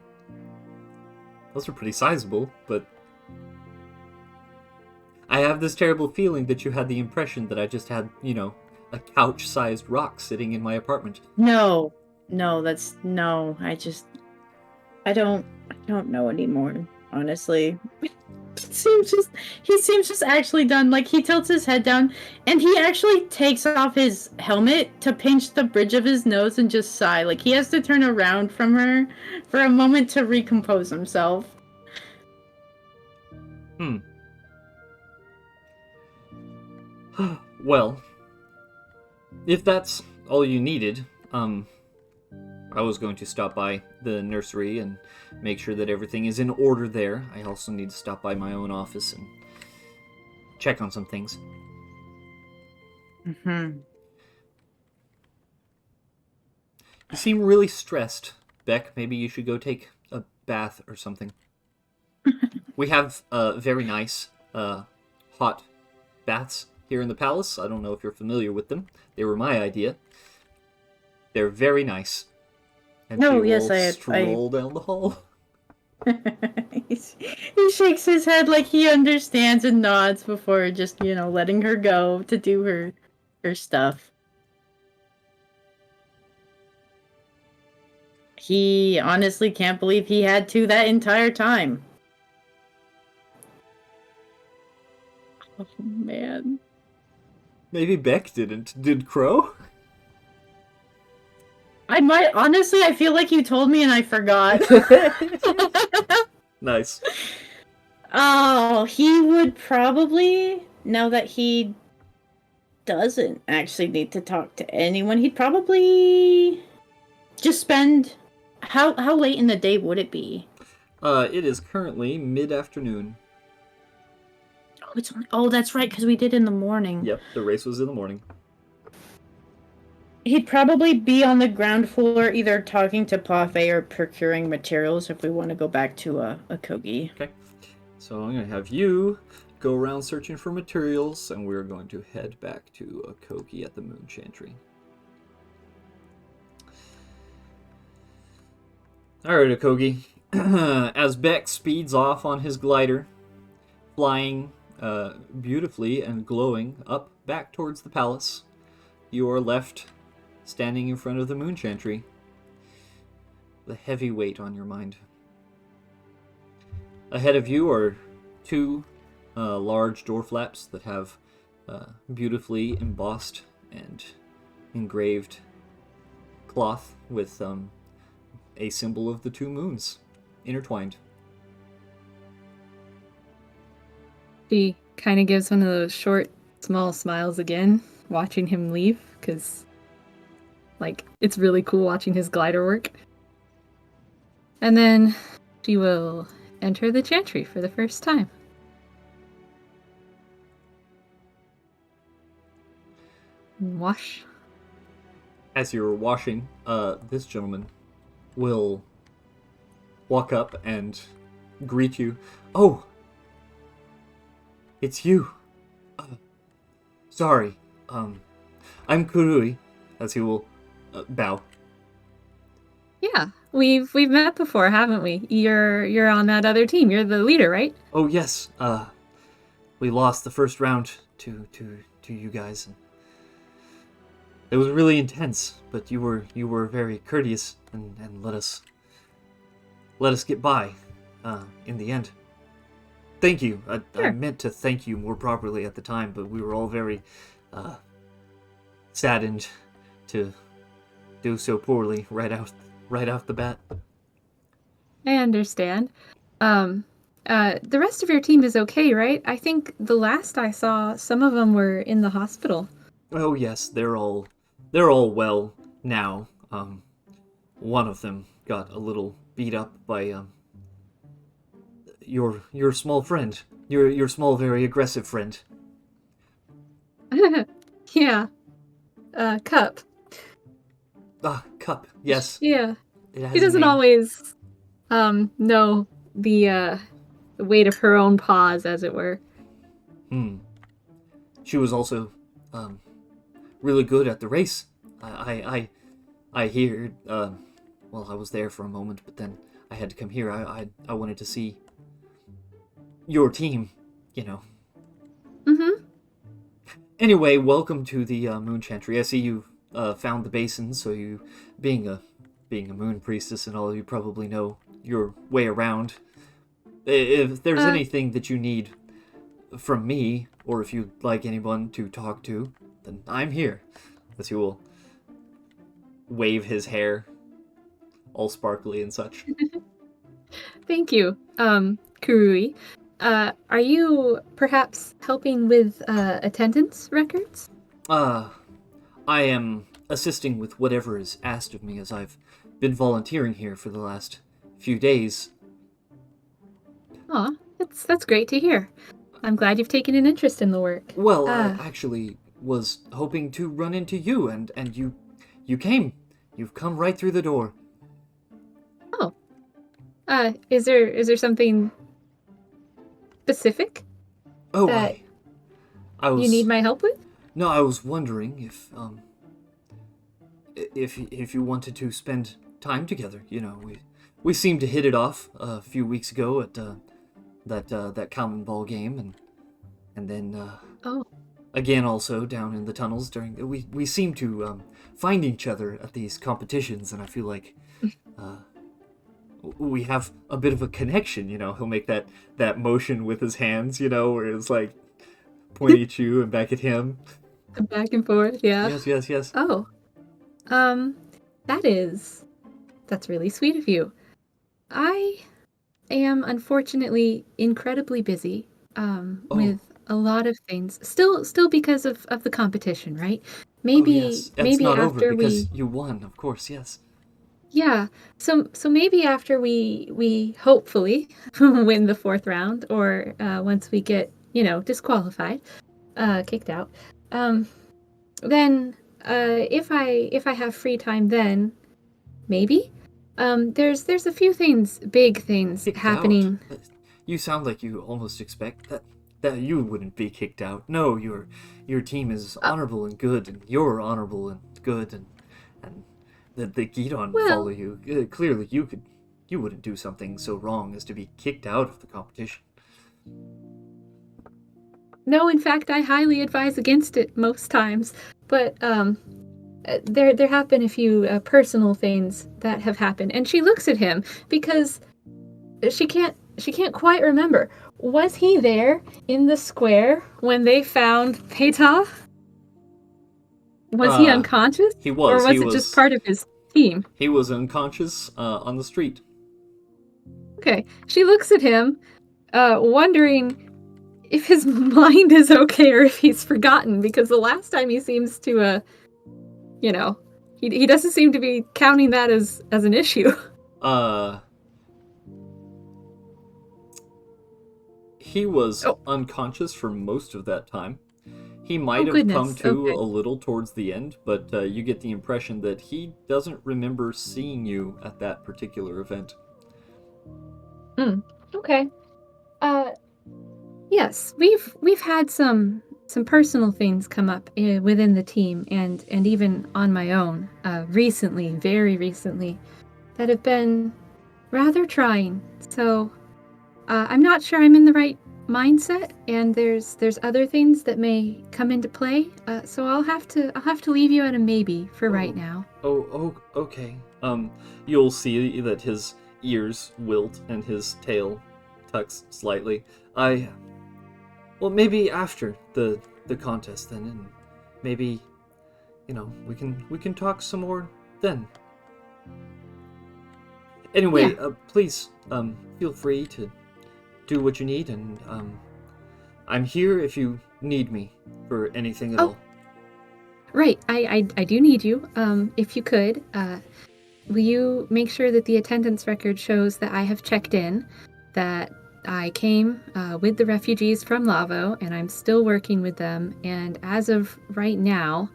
Those are pretty sizable, but I have this terrible feeling that you had the impression that I just had, a couch-sized rock sitting in my apartment. No. No, that's no. I don't know anymore, honestly. He seems just actually done. Like, he tilts his head down and he actually takes off his helmet to pinch the bridge of his nose and just sigh. Like, he has to turn around from her for a moment to recompose himself. Well, if that's all you needed, I was going to stop by the nursery and make sure that everything is in order there. I also need to stop by my own office and check on some things. Mm-hmm. You seem really stressed, Beck. Maybe you should go take a bath or something. We have very nice hot baths here in the palace. I don't know if you're familiar with them. They were my idea. They're very nice. And No, she yes, will stroll down the hall. He shakes his head like he understands and nods before just, letting her go to do her stuff. He honestly can't believe he had to that entire time. Oh, man. Maybe Beck didn't. Did Crow? I feel like you told me and I forgot. Nice. Oh, he would probably, now that he doesn't actually need to talk to anyone, he'd probably just spend... How late in the day would it be? It is currently mid-afternoon. Oh, that's right, because we did in the morning. Yep, the race was in the morning. He'd probably be on the ground floor either talking to Parfait or procuring materials if we want to go back to a Kogi. Okay. So I'm going to have you go around searching for materials, and we're going to head back to a Kogi at the Moon Chantry. Alright, Akogi. As Beck speeds off on his glider, flying beautifully and glowing up back towards the palace, you are left standing in front of the Moon Chantry, the heavy weight on your mind. Ahead of you are two large door flaps that have beautifully embossed and engraved cloth with a symbol of the two moons intertwined. She kind of gives one of those short, small smiles again, watching him leave, because, it's really cool watching his glider work. And then she will enter the chantry for the first time. And wash. As you're washing, this gentleman will walk up and greet you. Oh! It's you. Sorry. I'm Kurui, as he will bow. Yeah, we've met before, haven't we? You're on that other team. You're the leader, right? Oh yes. We lost the first round to you guys. It was really intense, but you were very courteous and let us get by in the end. Thank you. Sure. I meant to thank you more properly at the time, but we were all very saddened to do so poorly right off the bat. I understand. The rest of your team is okay, right? I think the last I saw, some of them were in the hospital. Oh yes, they're all well now. One of them got a little beat up by your small friend, your small, very aggressive friend. Yeah. Cup. Cup. Yes. Yeah. It has She a doesn't name. always know the weight of her own paws, as it were. She was also really good at the race. I hear. Well, I was there for a moment, but then I had to come here. I wanted to see your team, Mm-hmm. Anyway, welcome to the Moon Chantry. I see you found the basin, so you, being a moon priestess and all, you probably know your way around. If there's Uh, anything that you need from me, or if you'd like anyone to talk to, then I'm here. As he will wave his hair, all sparkly and such. Thank you, Kurui. Are you perhaps helping with attendance records? I am assisting with whatever is asked of me, as I've been volunteering here for the last few days. Aw, that's great to hear. I'm glad you've taken an interest in the work. Well, I actually was hoping to run into you, and you came. You've come right through the door. Oh, is there something specific Oh, that I you was need my help with? no, I was wondering if you wanted to spend time together. You know, we seemed to hit it off a few weeks ago at that common ball game, and then Oh, again also down in the tunnels during we seem to find each other at these competitions, and I feel like we have a bit of a connection. You know, he'll make that motion with his hands, you know, where it's like pointing at you and back at him. back and forth, yeah. Yes. Oh, um, that's really sweet of you. I am unfortunately incredibly busy, Oh, with a lot of things. Still because of the competition, right? oh Maybe yes. It's maybe not over after because we you won, of course. Yes. yeah. So maybe after we hopefully win the fourth round, or once we get, disqualified, kicked out. Um, then if I have free time then, maybe. There's a few things, big things Kicked out. happening. You sound like you almost expect that you wouldn't be kicked out. No, your team is Uh, honorable and good, and you're honorable and good, and the Gidon follow well, you. Clearly, you wouldn't do something so wrong as to be kicked out of the competition. no, in fact, I highly advise against it most times. But there have been a few personal things that have happened, and she looks at him because she can't quite remember. Was he there in the square when they found Peta? Was he Uh, unconscious, he or was he was it just was part of his team? he was unconscious on the street. Okay, she looks at him, wondering if his mind is okay or if he's forgotten, because the last time he seems to, you know, he doesn't seem to be counting that as an issue. Uh, he was Oh, unconscious for most of that time. He oh might have come goodness. to Okay. a little towards the end, but you get the impression that he doesn't remember seeing you at that particular event. Mm, okay. Uh, yes, we've had some personal things come up within the team, and even on my own, recently, very recently, that have been rather trying. So I'm not sure I'm in the right mindset, and there's other things that may come into play. So I'll have to leave you at a maybe for right Oh, now. okay. You'll see that his ears wilt and his tail tucks slightly. Well, maybe after the contest then, and maybe, we can talk some more then. Yeah. Anyway, please, feel free to do what you need, and I'm here if you need me for anything at Oh, all. right. I do need you. If you could, will you make sure that the attendance record shows that I have checked in, that I came with the refugees from Lavo, and I'm still working with them. And as of right now,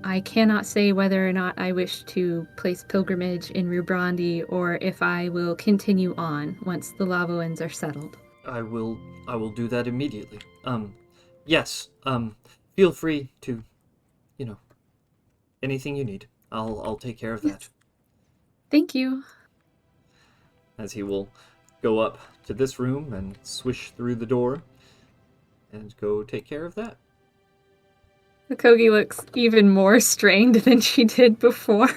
I cannot say whether or not I wish to place pilgrimage in Rubrandi, or if I will continue on once the Lavoans are settled. I will do that immediately. Yes. Feel free to, you know, anything you need. I'll take care of that. Yes. Thank you. As he will go up to this room and swish through the door. and go take care of that. The Kogi looks even more strained than she did before.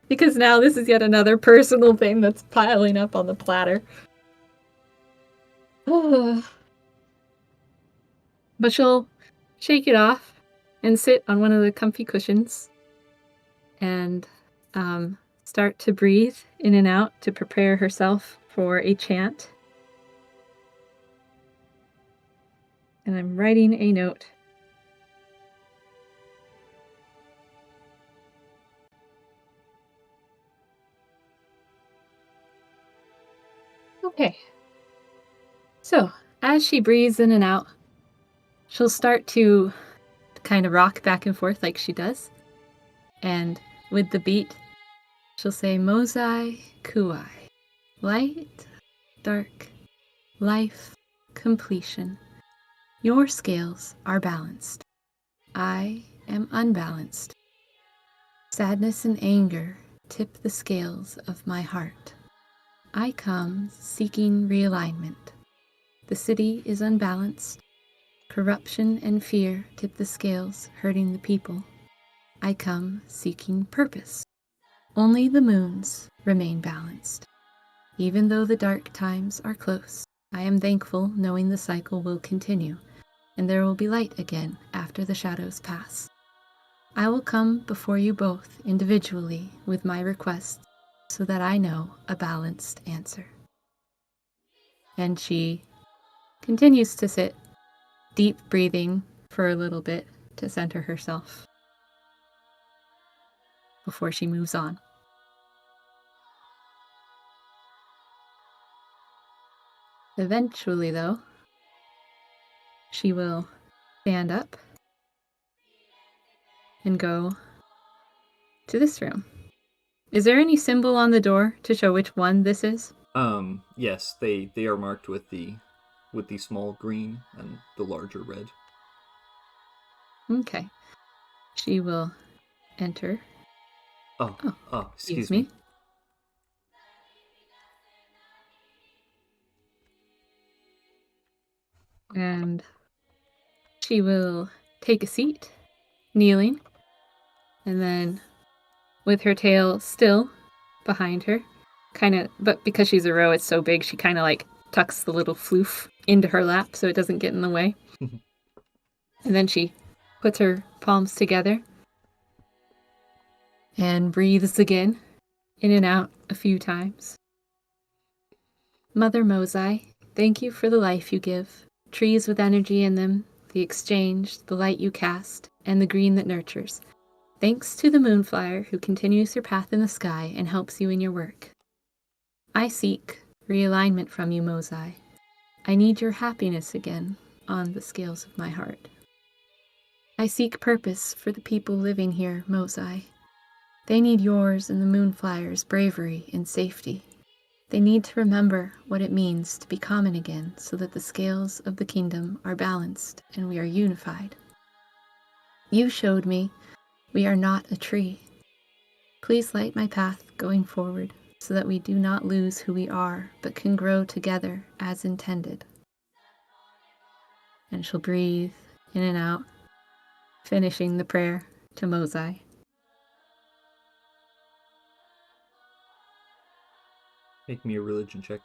Because now this is yet another personal thing that's piling up on the platter. But she'll shake it off and sit on one of the comfy cushions and start to breathe in and out to prepare herself for a chant. And I'm writing a note. Okay. So, as she breathes in and out, she'll start to kind of rock back and forth like she does. And with the beat, she'll say, Mozai Kuai. Light, dark, life, completion. Your scales are balanced. I am unbalanced. Sadness and anger tip the scales of my heart. I come seeking realignment. The city is unbalanced. Corruption and fear tip the scales, hurting the people. I come seeking purpose. Only the moons remain balanced. Even though the dark times are close, I am thankful knowing the cycle will continue, and there will be light again after the shadows pass. I will come before you both individually with my requests so that I know a balanced answer. And she continues to sit, deep breathing for a little bit to center herself before she moves on. Eventually, though, she will stand up and go to this room. Is there any symbol on the door to show which one this is? Yes, they are marked with the small green and the larger red. Okay. She will enter. Oh, excuse me. And she will take a seat, kneeling, and then with her tail still behind her, but because she's a roe, it's so big, she kind of like tucks the little floof into her lap so it doesn't get in the way. And then she puts her palms together and breathes again, in and out a few times. Mother Mozai, thank you for the life you give, trees with energy in them, the exchange, the light you cast, and the green that nurtures. Thanks to the moonflyer who continues your path in the sky and helps you in your work. I seek realignment from you, Mozai. I need your happiness again on the scales of my heart. I seek purpose for the people living here, Mozai. They need yours and the moonflyer's bravery and safety. They need to remember what it means to be common again so that the scales of the kingdom are balanced and we are unified. You showed me we are not a tree. Please light my path going forward so that we do not lose who we are but can grow together as intended. And she'll breathe in and out, finishing the prayer to Mozai. Make me a religion check.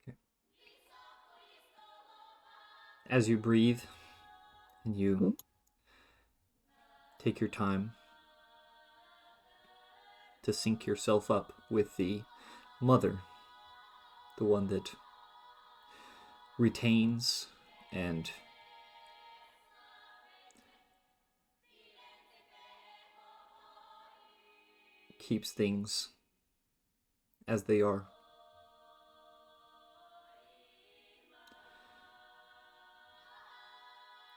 Okay. As you breathe and you take your time to sync yourself up with the mother, the one that retains and keeps things as they are.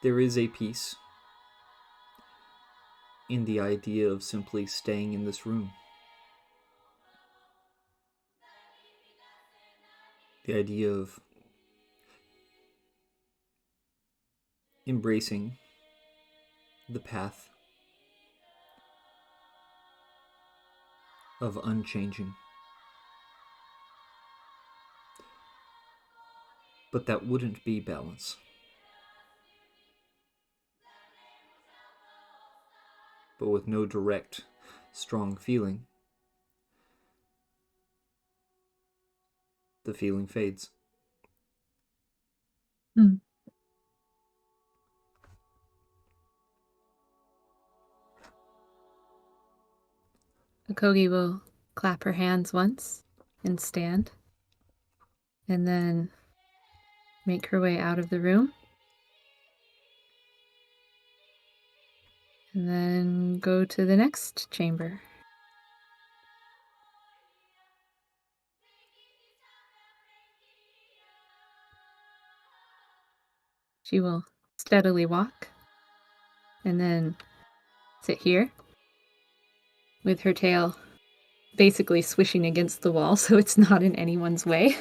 There is a peace in the idea of simply staying in this room. The idea of embracing the path of unchanging. But that wouldn't be balance. But with no direct, strong feeling, the feeling fades. Akogi will clap her hands once and stand, and then make her way out of the room, and then go to the next chamber. She will steadily walk and then sit here with her tail basically swishing against the wall so it's not in anyone's way.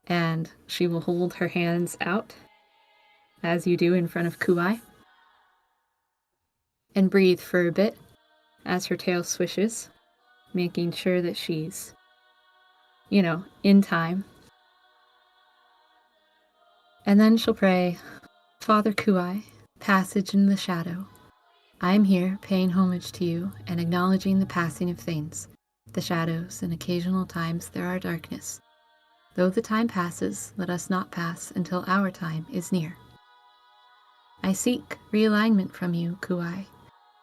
And she will hold her hands out, as you do in front of Kuai, and breathe for a bit as her tail swishes, making sure that she's, in time. And then she'll pray, Father Kuai, passage in the shadow. I am here paying homage to you and acknowledging the passing of things, the shadows, and occasional times there are darkness. Though the time passes, let us not pass until our time is near. I seek realignment from you, Kuai.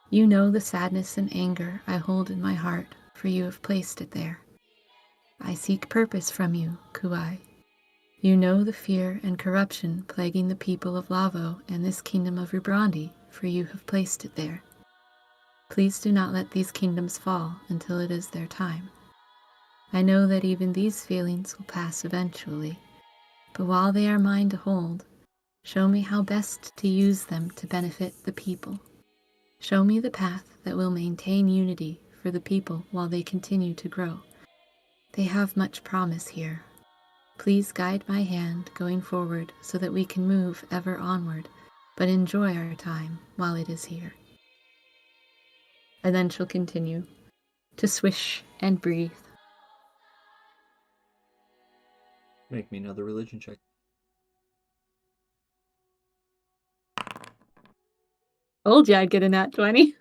You know the sadness and anger I hold in my heart, for you have placed it there. I seek purpose from you, Kuai. You know the fear and corruption plaguing the people of Lavo and this kingdom of Rubrandi, for you have placed it there. Please do not let these kingdoms fall until it is their time. I know that even these feelings will pass eventually, but while they are mine to hold, show me how best to use them to benefit the people. Show me the path that will maintain unity for the people while they continue to grow. They have much promise here. Please guide my hand going forward so that we can move ever onward, but enjoy our time while it is here. And then she'll continue to swish and breathe. Make me another religion check. Told you I'd get a nat 20.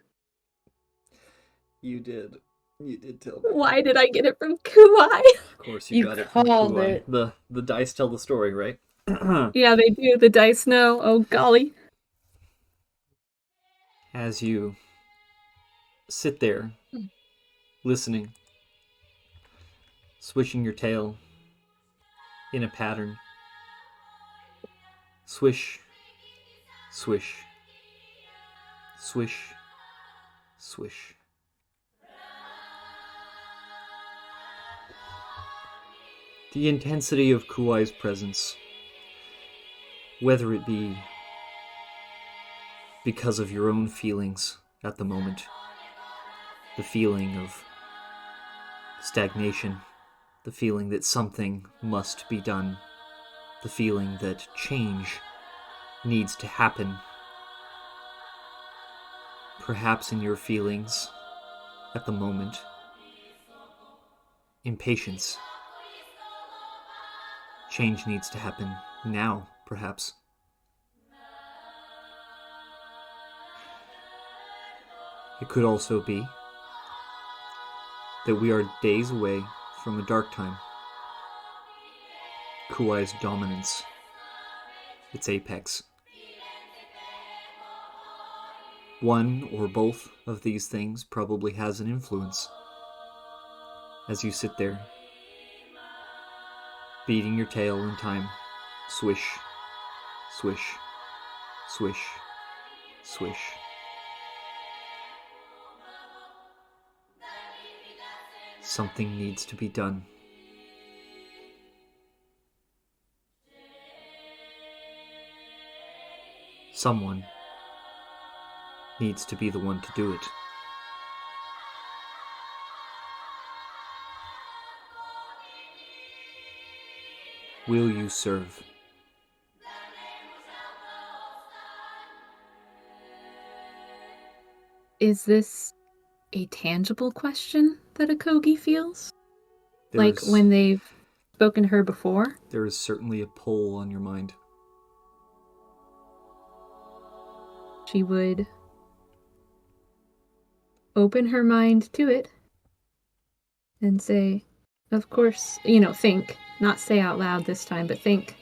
You did. You did tell me. Why did I get it from Kuai? Of course you got it from called Kuai. it. The dice tell the story, right? Yeah, they do. The dice know. Oh, golly. As you sit there, listening, swishing your tail in a pattern. Swish, swish, swish, swish. The intensity of Kuai's presence, whether it be because of your own feelings at the moment, the feeling of stagnation, the feeling that something must be done, the feeling that change needs to happen. Perhaps in your feelings at the moment, impatience. Change needs to happen now, perhaps. It could also be that we are days away from a dark time. Kuai's dominance, its apex. One or both of these things probably has an influence. As you sit there, beating your tail in time, swish, swish, swish, swish. Something needs to be done. Someone needs to be the one to do it. Will you serve? Is this a tangible question that Akogi feels? Like when they've spoken to her before? There is certainly a pull on your mind. She would open her mind to it and say, of course, think, not say out loud this time, but think,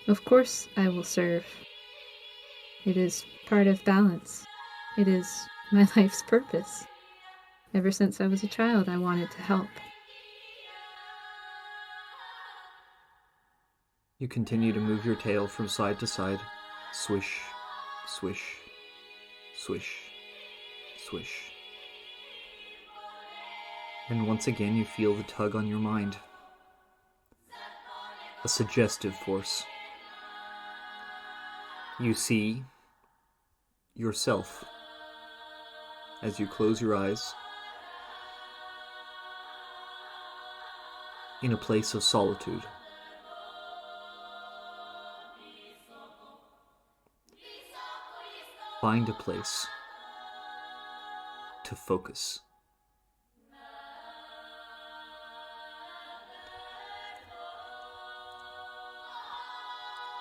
of course I will serve. It is part of balance. It is my life's purpose. Ever since I was a child, I wanted to help. You continue to move your tail from side to side. Swish, swish, swish, swish. And once again you feel the tug on your mind. A suggestive force. You see yourself as you close your eyes in a place of solitude. Find a place to focus.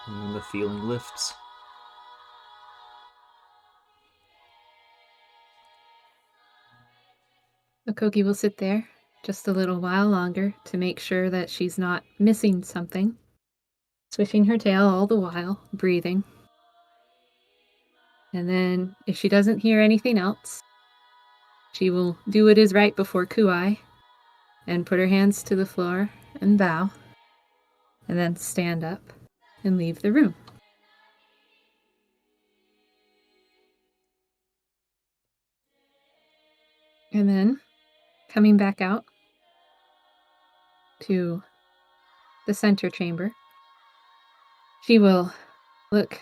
And then the feeling lifts. Akogi will sit there just a little while longer to make sure that she's not missing something, swishing her tail all the while, breathing. And then, if she doesn't hear anything else, she will do what is right before Kuai and put her hands to the floor and bow, and then stand up and leave the room. And then, coming back out to the center chamber, she will look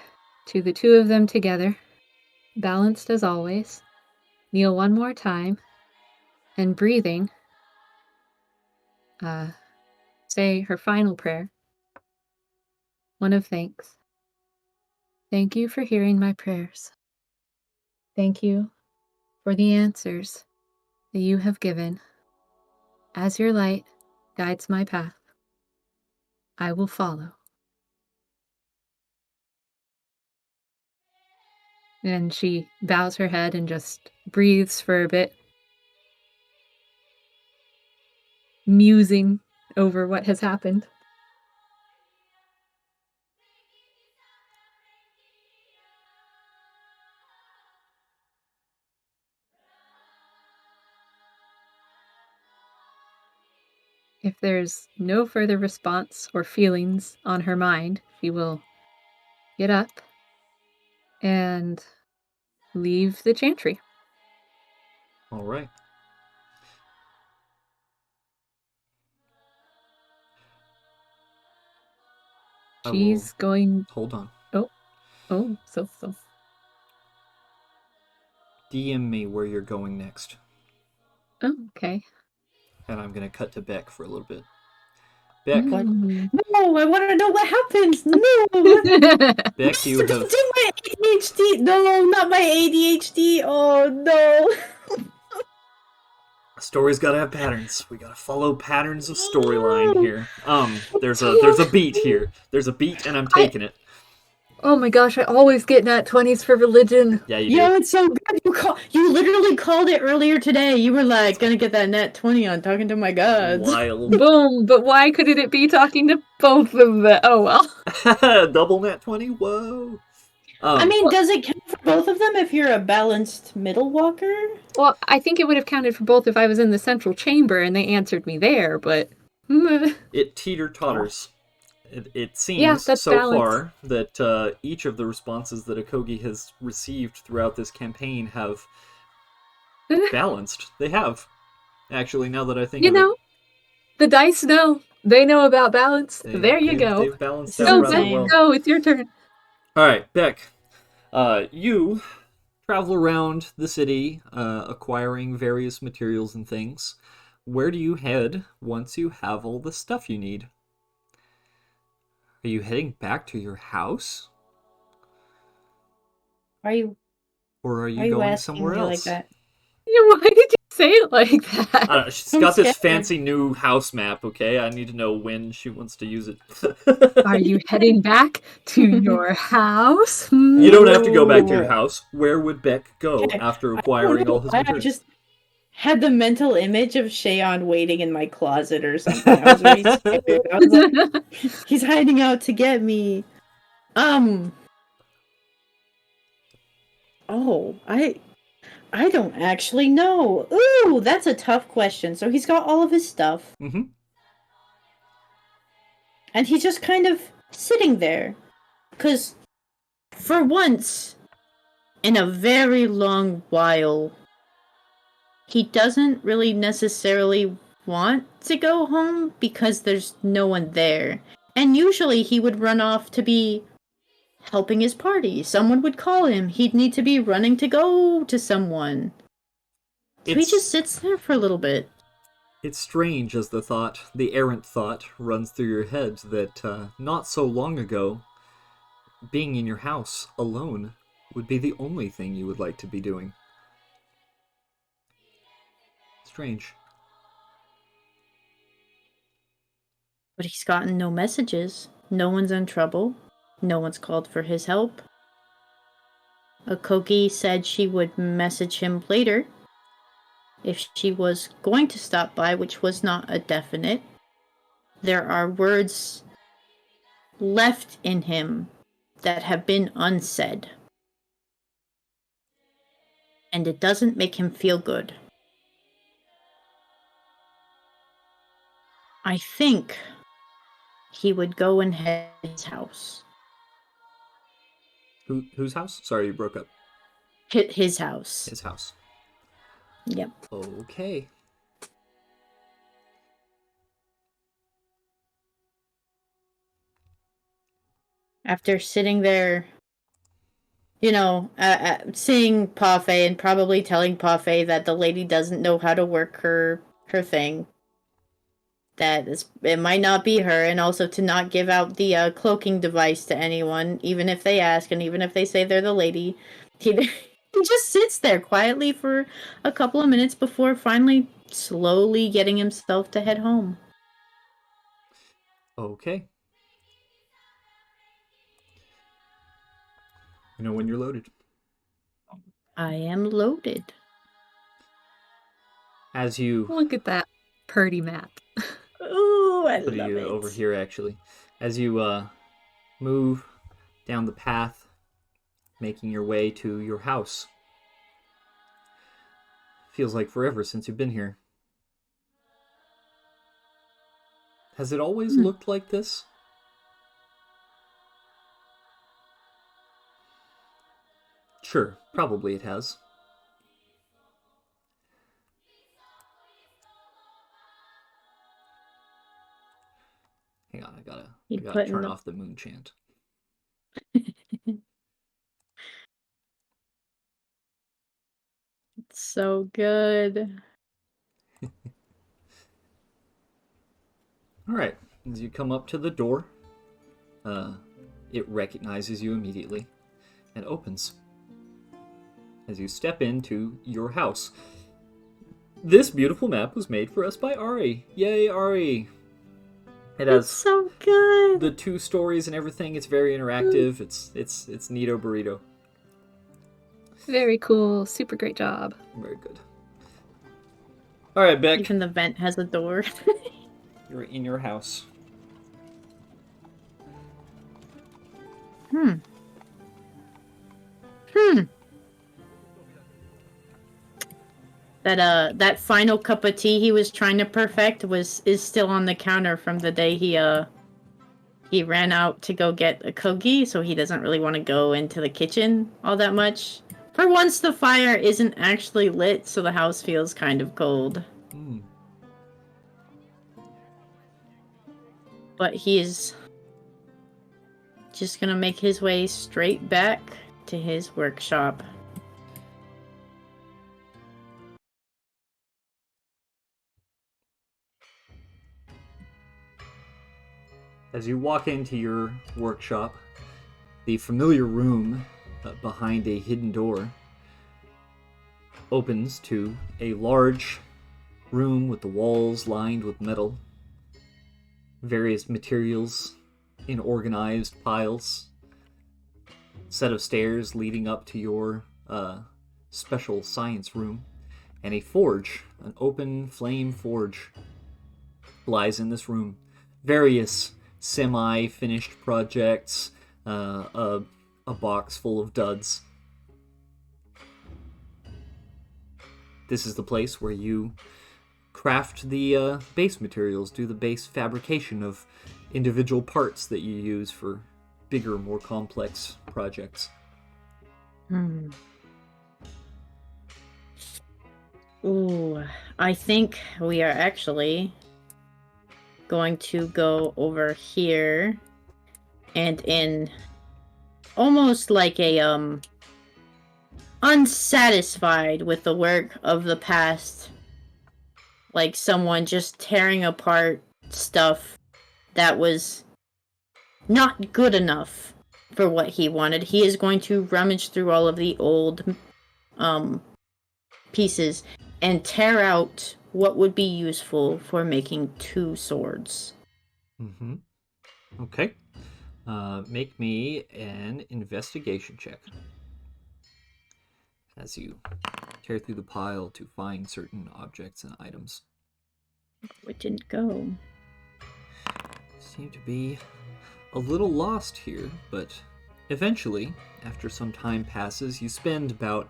to the two of them together, balanced as always, kneel one more time, and breathing, say her final prayer, one of thanks. Thank you for hearing my prayers. Thank you for the answers that you have given. As your light guides my path, I will follow. And she bows her head and just breathes for a bit, musing over what has happened. If there's no further response or feelings on her mind, she will get up and leave the chantry. All right. She's going... Hold on. So. DM me where you're going next. Oh, okay. And I'm going to cut to Beck for a little bit. Beck. No, I want to know what happens. No. Beck, you have... Don't do my ADHD. No, not my ADHD. Oh, no. Story's gotta have patterns. We gotta follow patterns of storyline here. There's a beat here. There's a beat, and I'm taking it. Oh my gosh, I always get nat 20s for religion. Yeah, you do. Yo, it's so good. You literally called it earlier today. You were like, gonna get that nat 20 on talking to my gods. Wild. Boom, but why couldn't it be talking to both of them? Oh well. Double nat 20? Whoa. I mean, does it count for both of them if you're a balanced middle walker? Well, I think it would have counted for both if I was in the central chamber and they answered me there, but... It teeter-totters. It seems so balanced. far that each of the responses that Akogi has received throughout this campaign have balanced. They have. Actually, now that I think of it. The dice know. They know about balance. There you go. They've balanced out rather well. Go, it's your turn. Alright, Beck. You travel around the city, acquiring various materials and things. Where do you head once you have all the stuff you need? Are you heading back to your house? Are you Or are you going asking somewhere me else? like that? Why did you say it like I that. don't know, she's I'm got this scared. fancy new house map, okay? I need to know when she wants to use it. Are you heading back to your house? You don't have to go back to your Ooh. house. Where would Beck go Okay, after I don't acquiring know all his why I materials? just had the mental image of Shayon waiting in my closet or something. I was very scared. I was like, he's hiding out to get me. Oh, I don't actually know. Ooh, that's a tough question. So he's got all of his stuff, Mm-hmm. and he's just kind of sitting there. Because for once in a very long while, he doesn't really necessarily want to go home because there's no one there. And usually he would run off to be helping his party. Someone would call him. He'd need to be running to go to someone. So he just It's sits there for a little bit. it's strange as the errant thought, runs through your head that not so long ago, being in your house alone would be the only thing you would like to be doing. Strange. But he's gotten no messages. No one's in trouble. No one's called for his help. Akoki said she would message him later if she was going to stop by, which was not a definite. There are words left in him that have been unsaid. And it doesn't make him feel good. I think he would go and head to his house. Whose house? Sorry, you broke up. His house. His house. Yep. Okay. After sitting there, seeing Parfait and probably telling Parfait that the lady doesn't know how to work her thing. It might not be her, and also to not give out the cloaking device to anyone, even if they ask, and even if they say they're the lady. He just sits there quietly for a couple of minutes before finally slowly getting himself to head home. Okay. You know when you're loaded. I am loaded. As you Look at that purdy map. Ooh, I put love you it. over here actually. As you move down the path, making your way to your house. Feels like forever since you've been here. Has it always looked like this? Sure, probably it has. Hang on, I gotta turn off the moon chant. It's so good. Alright, as you come up to the door, it recognizes you immediately and opens. As you step into your house. This beautiful map was made for us by Ari. Yay, Ari! It has It's so good. the 2 stories and everything. It's very interactive. It's neato burrito. Very cool. Super great job. Very good. All right, Beck. Even the vent has a door. You're in your house. That final cup of tea he was trying to perfect is still on the counter from the day he ran out to go get a kogi, so he doesn't really want to go into the kitchen all that much. For once, the fire isn't actually lit, so the house feels kind of cold. But he's just gonna make his way straight back to his workshop. As you walk into your workshop, the familiar room behind a hidden door, opens to a large room with the walls lined with metal, various materials in organized piles, set of stairs leading up to your special science room, and a forge, an open flame forge, lies in this room. Various semi-finished projects, a box full of duds. This is the place where you craft the base materials, do the base fabrication of individual parts that you use for bigger, more complex projects. Ooh, I think we are actually going to go over here and in almost like a unsatisfied with the work of the past, like someone just tearing apart stuff that was not good enough for what he wanted. He is going to rummage through all of the old pieces and tear out what would be useful for making 2 swords. Mm-hmm. Okay. Make me an investigation check as you tear through the pile to find certain objects and items. It didn't go. Seem to be a little lost here, but eventually, after some time passes, you spend about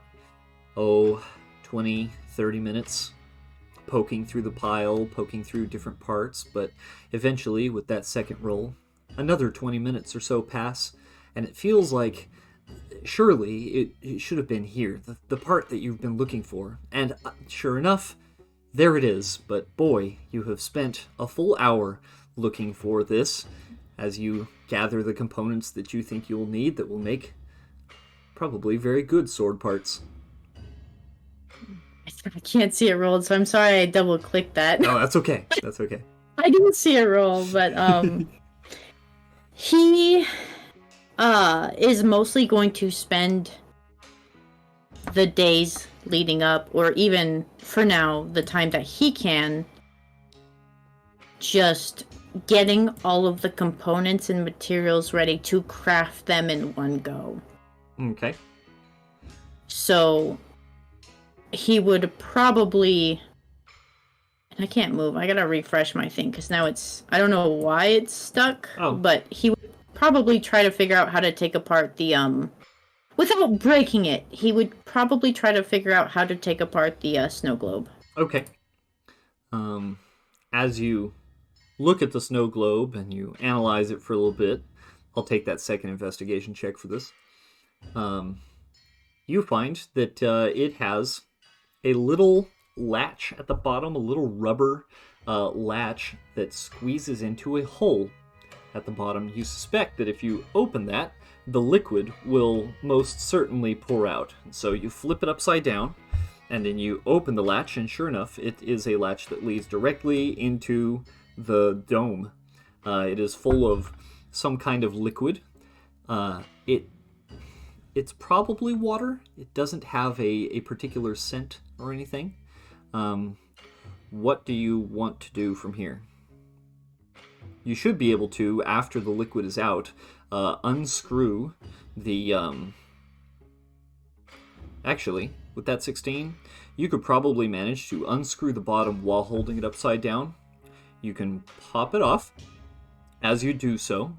20, 30 minutes poking through the pile, poking through different parts, but eventually, with that second roll, another 20 minutes or so pass, and it feels like surely it should have been here, the part that you've been looking for. And sure enough, there it is. But boy, you have spent a full hour looking for this as you gather the components that you think you'll need that will make probably very good sword parts. I can't see it rolled, so I'm sorry I double-clicked that. Oh, that's okay. That's okay. I didn't see it roll, but he is mostly going to spend the days leading up, or even for now, the time that he can, just getting all of the components and materials ready to craft them in one go. Okay. So he would probably... I can't move. I gotta refresh my thing, because now it's... I don't know why it's stuck, but he would probably try to figure out how to take apart the, without breaking it, he would probably try to figure out how to take apart the snow globe. Okay. As you look at the snow globe and you analyze it for a little bit, I'll take that second investigation check for this. You find that it has a little latch at the bottom, a little rubber latch that squeezes into a hole at the bottom. You suspect that if you open that, the liquid will most certainly pour out. So you flip it upside down, and then you open the latch, and sure enough, it is a latch that leads directly into the dome. It is full of some kind of liquid. It's probably water. It doesn't have a particular scent or anything. What do you want to do from here? You should be able to, after the liquid is out, unscrew the... Actually, with that 16, you could probably manage to unscrew the bottom while holding it upside down. You can pop it off. As you do so,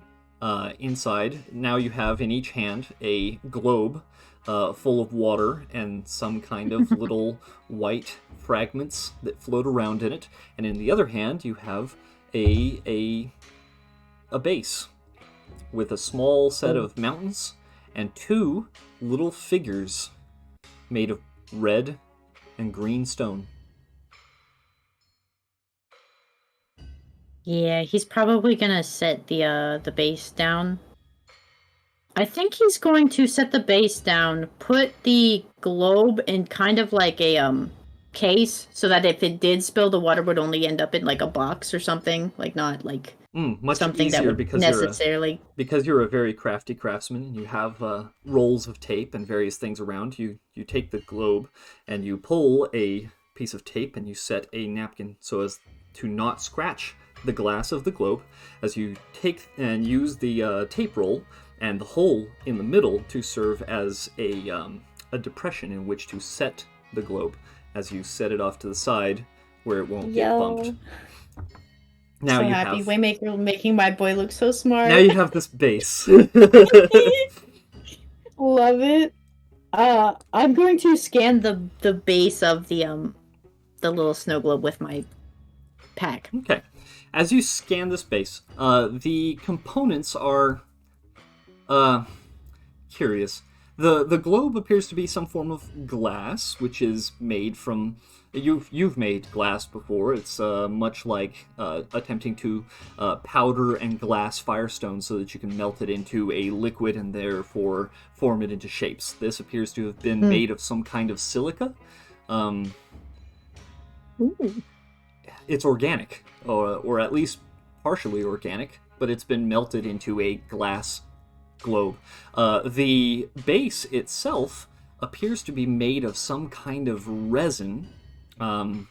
inside, now you have in each hand a globe full of water and some kind of little white fragments that float around in it. And in the other hand, you have a base with a small set of mountains and 2 little figures made of red and green stone. Yeah, he's probably gonna set the base down. I think he's going to set the base down, put the globe in kind of like a case, so that if it did spill, the water would only end up in like a box or something, like not like Much something that easier would necessarily. because you're a very crafty craftsman and you have rolls of tape and various things around. You take the globe and you pull a piece of tape and you set a napkin so as to not scratch the glass of the globe as you take and use the tape roll and the hole in the middle to serve as a depression in which to set the globe as you set it off to the side where it won't get bumped. Now So you happy. have Waymaker making my boy look so smart. now you have this base. Love it. I'm going to scan the base of the little snow globe with my pack. Okay. As you scan this base, the components are curious. The globe appears to be some form of glass, which is made from. You've made glass before. It's much like attempting to powder and glass firestone so that you can melt it into a liquid and therefore form it into shapes. This appears to have been made of some kind of silica. It's organic, or at least partially organic, but it's been melted into a glass globe. The base itself appears to be made of some kind of resin. And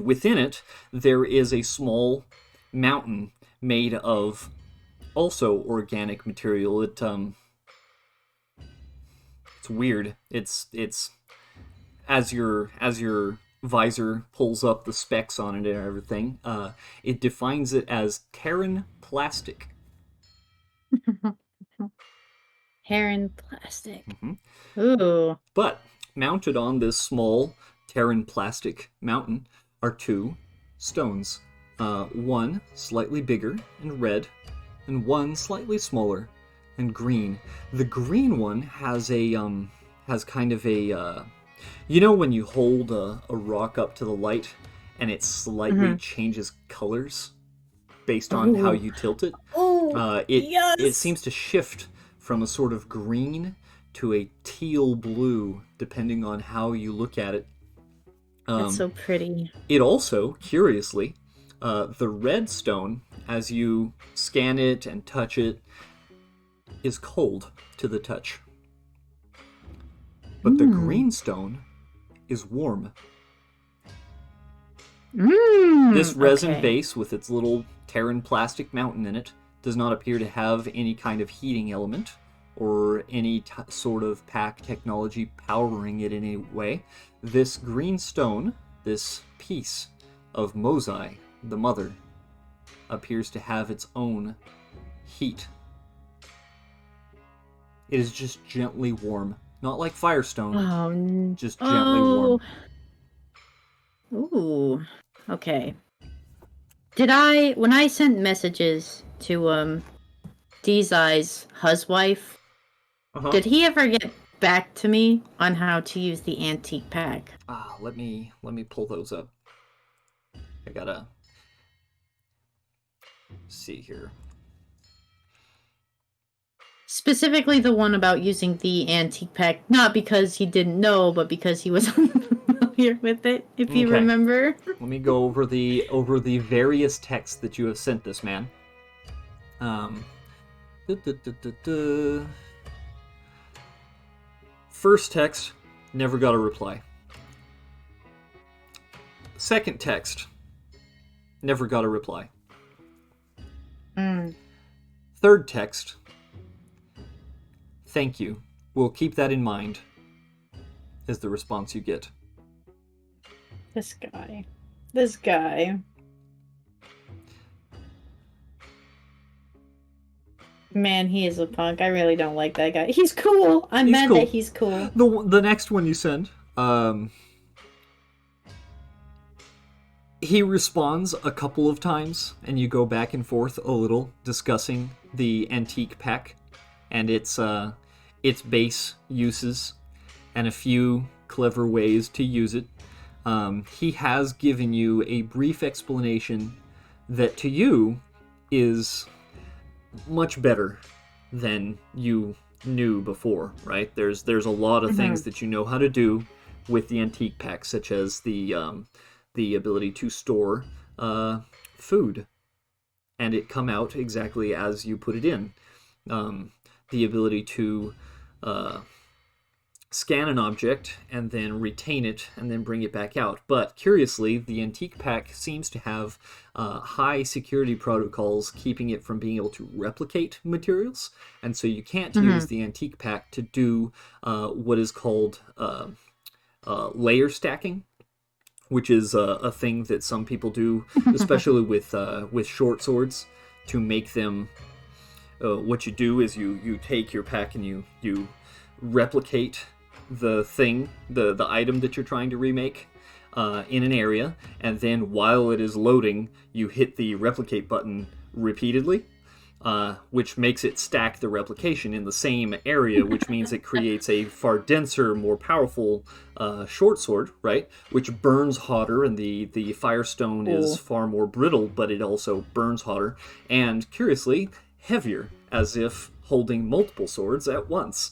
within it, there is a small mountain made of also organic material. It's weird. It's as your visor pulls up the specs on it and everything, it defines it as Terran plastic. Heron plastic. Mm-hmm. Ooh. But mounted on this small Terran plastic mountain are two stones. One slightly bigger and red, and one slightly smaller and green. The green one has kind of a you know when you hold a rock up to the light and it slightly changes colors based on how you tilt it? Yes! It seems to shift from a sort of green to a teal blue depending on how you look at it. That's so pretty. It also, curiously, the red stone, as you scan it and touch it, is cold to the touch. But the green stone is warm. This resin base with its little Terran plastic mountain in it does not appear to have any kind of heating element or any sort of pack technology powering it in any way. This green stone, this piece of Mosai, the mother, appears to have its own heat. It is just gently warm. Not like Firestone, just gently warm. Ooh, okay. When I sent messages to Dezai's huswife, did he ever get back to me on how to use the antique pack? Let me pull those up. I gotta see here. Specifically the one about using the antique pack, not because he didn't know, but because he was unfamiliar with it, if you remember. Let me go over the various texts that you have sent this man. First text, never got a reply. Second text, never got a reply. Third text, thank you. We'll keep that in mind, is the response you get. This guy. Man, he is a punk. I really don't like that guy. He's cool. I'm mad that he's cool. The next one you send, he responds a couple of times, and you go back and forth a little, discussing the antique pack and its base uses and a few clever ways to use it. He has given you a brief explanation that to you is much better than you knew before, right? There's a lot of things that you know how to do with the antique pack, such as the ability to store food and it come out exactly as you put it in. The ability to scan an object and then retain it and then bring it back out. But curiously, the antique pack seems to have high security protocols keeping it from being able to replicate materials, and so you can't use the antique pack to do what is called layer stacking, which is a thing that some people do, especially with short swords, to make them. What you do is you take your pack and you replicate the thing, the item that you're trying to remake in an area, and then while it is loading, you hit the replicate button repeatedly, which makes it stack the replication in the same area, which means it creates a far denser, more powerful short sword, right? Which burns hotter, and the firestone is far more brittle, but it also burns hotter, and curiously, heavier, as if holding multiple swords at once.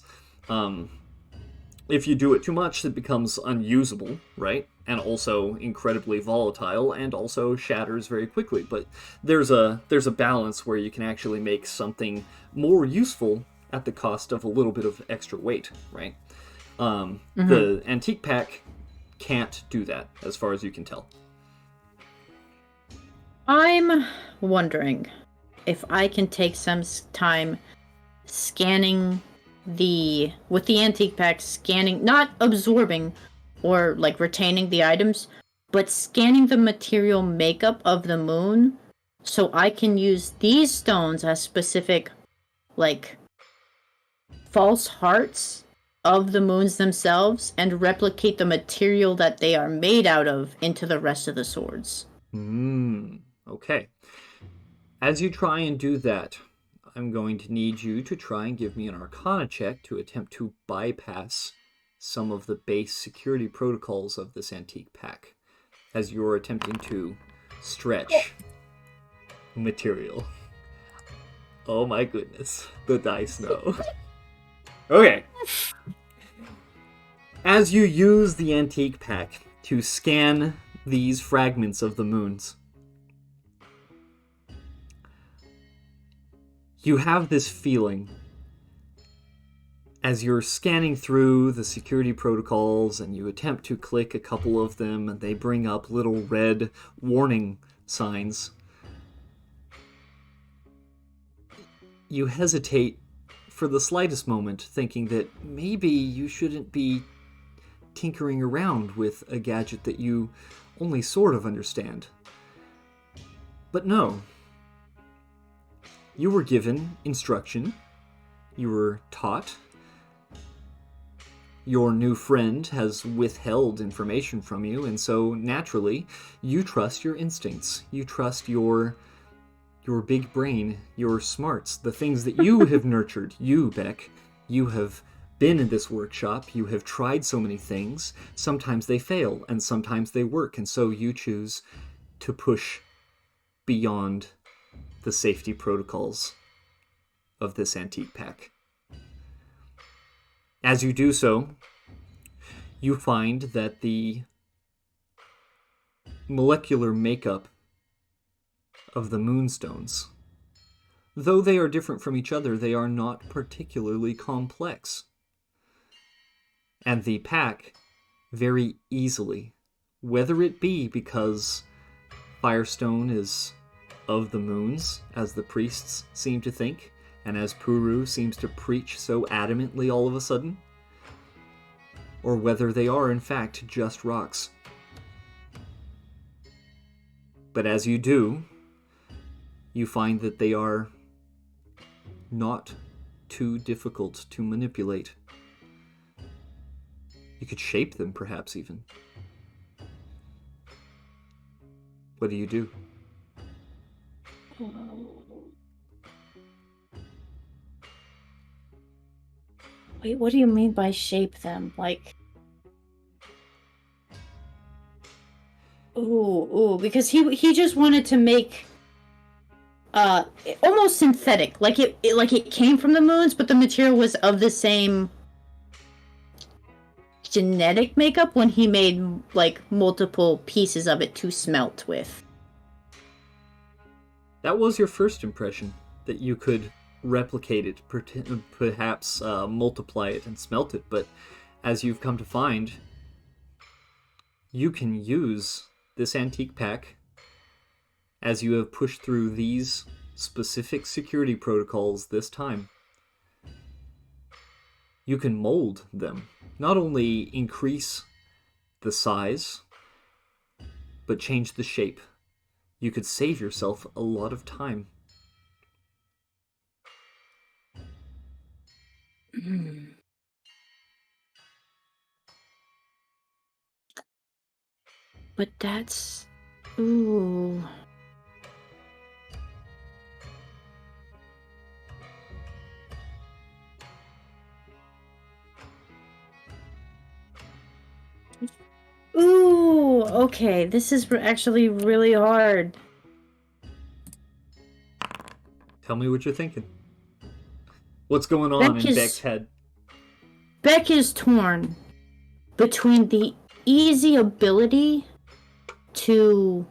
If you do it too much, it becomes unusable, right? And also incredibly volatile, and also shatters very quickly. But there's a balance where you can actually make something more useful at the cost of a little bit of extra weight, right? The antique pack can't do that, as far as you can tell. I'm wondering if I can take some time scanning with the antique pack, scanning, not absorbing or like retaining the items, but scanning the material makeup of the moon, so I can use these stones as specific, like, false hearts of the moons themselves and replicate the material that they are made out of into the rest of the swords. Okay. As you try and do that, I'm going to need you to try and give me an Arcana check to attempt to bypass some of the base security protocols of this antique pack, as you're attempting to stretch material. Oh my goodness, the dice know. Okay. As you use the antique pack to scan these fragments of the moons, you have this feeling as you're scanning through the security protocols and you attempt to click a couple of them and they bring up little red warning signs. You hesitate for the slightest moment, thinking that maybe you shouldn't be tinkering around with a gadget that you only sort of understand. But no. You were given instruction. You were taught. Your new friend has withheld information from you, and so naturally, you trust your instincts. You trust your big brain, your smarts, the things that you have nurtured. You, Beck, you have been in this workshop. You have tried so many things. Sometimes they fail, and sometimes they work, and so you choose to push beyond the safety protocols of this antique pack. As you do so, you find that the molecular makeup of the moonstones, though they are different from each other, they are not particularly complex. And the pack very easily, whether it be because Firestone is of the moons, as the priests seem to think, and as Puru seems to preach so adamantly all of a sudden, or whether they are in fact just rocks. But as you do, you find that they are not too difficult to manipulate. You could shape them, perhaps, even. What do you do? Wait, what do you mean by shape them? Like... Ooh, because he just wanted to make almost synthetic, like it came from the moons, but the material was of the same genetic makeup when he made like multiple pieces of it to smelt with. That was your first impression, that you could replicate it, perhaps multiply it and smelt it, but as you've come to find, you can use this antique pack as you have pushed through these specific security protocols this time. You can mold them, not only increase the size, but change the shape. You could save yourself a lot of time. But that's... Ooh. Ooh, okay. This is actually really hard. Tell me what you're thinking. What's going on in Beck's head? Beck is torn between the easy ability to,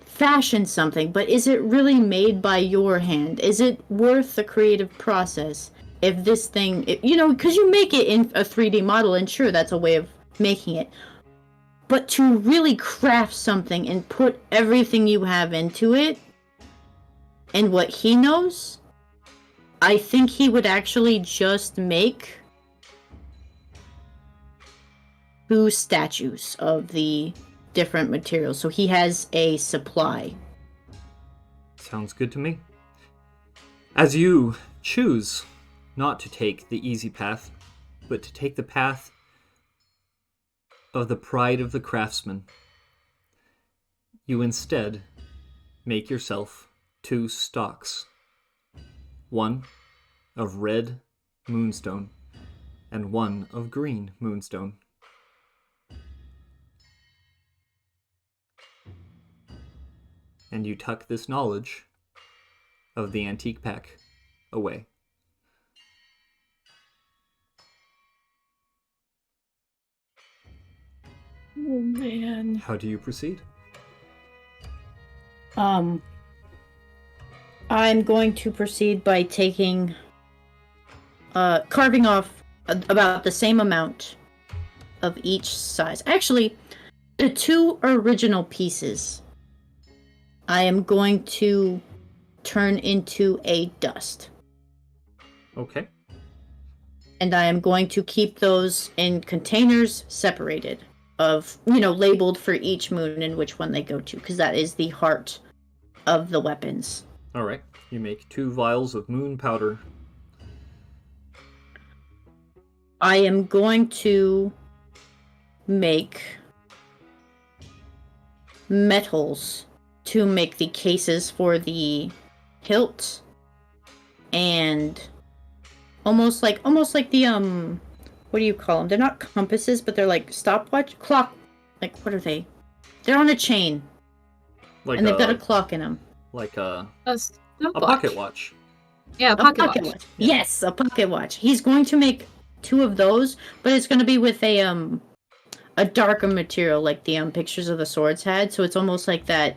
fashion something, but is it really made by your hand? Is it worth the creative process? If this thing, because you make it in a 3D model, and sure, that's a way of making it. But to really craft something and put everything you have into it, and what he knows, I think he would actually just make 2 statues of the different materials. So he has a supply. Sounds good to me. As you choose not to take the easy path, but to take the path of the pride of the craftsman, you instead make yourself 2 stocks. One of red moonstone and one of green moonstone. And you tuck this knowledge of the antique pack away. Oh man. How do you proceed? I'm going to proceed by carving off about the same amount of each size. Actually, the 2 original pieces I am going to turn into a dust. Okay. And I am going to keep those in containers separated of, labeled for each moon and which one they go to, because that is the heart of the weapons. All right. You make 2 vials of moon powder. I am going to make metals to make the cases for the hilt, and almost like the what do you call them? They're not compasses, but they're like stopwatch clock. Like, what are they? They're on a chain, and they've got a clock in them. Like a stopwatch. pocket watch. Yeah, a pocket watch. Yeah. Yes, a pocket watch. He's going to make 2 of those, but it's going to be with a darker material, like the pictures of the swords had. So it's almost like that.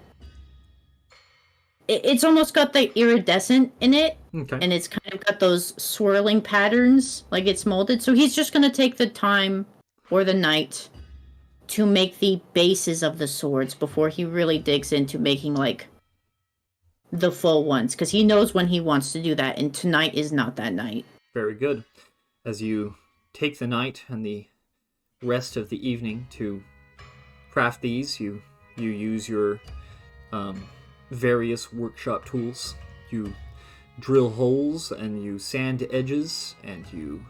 It's almost got the iridescent in it, Okay. and it's kind of got those swirling patterns, like it's molded. So he's just going to take the time or the night to make the bases of the swords before he really digs into making, like, the full ones, because he knows when he wants to do that, and tonight is not that night. Very good. As you take the night and the rest of the evening to craft these, you use your various workshop tools. You drill holes and you sand edges and you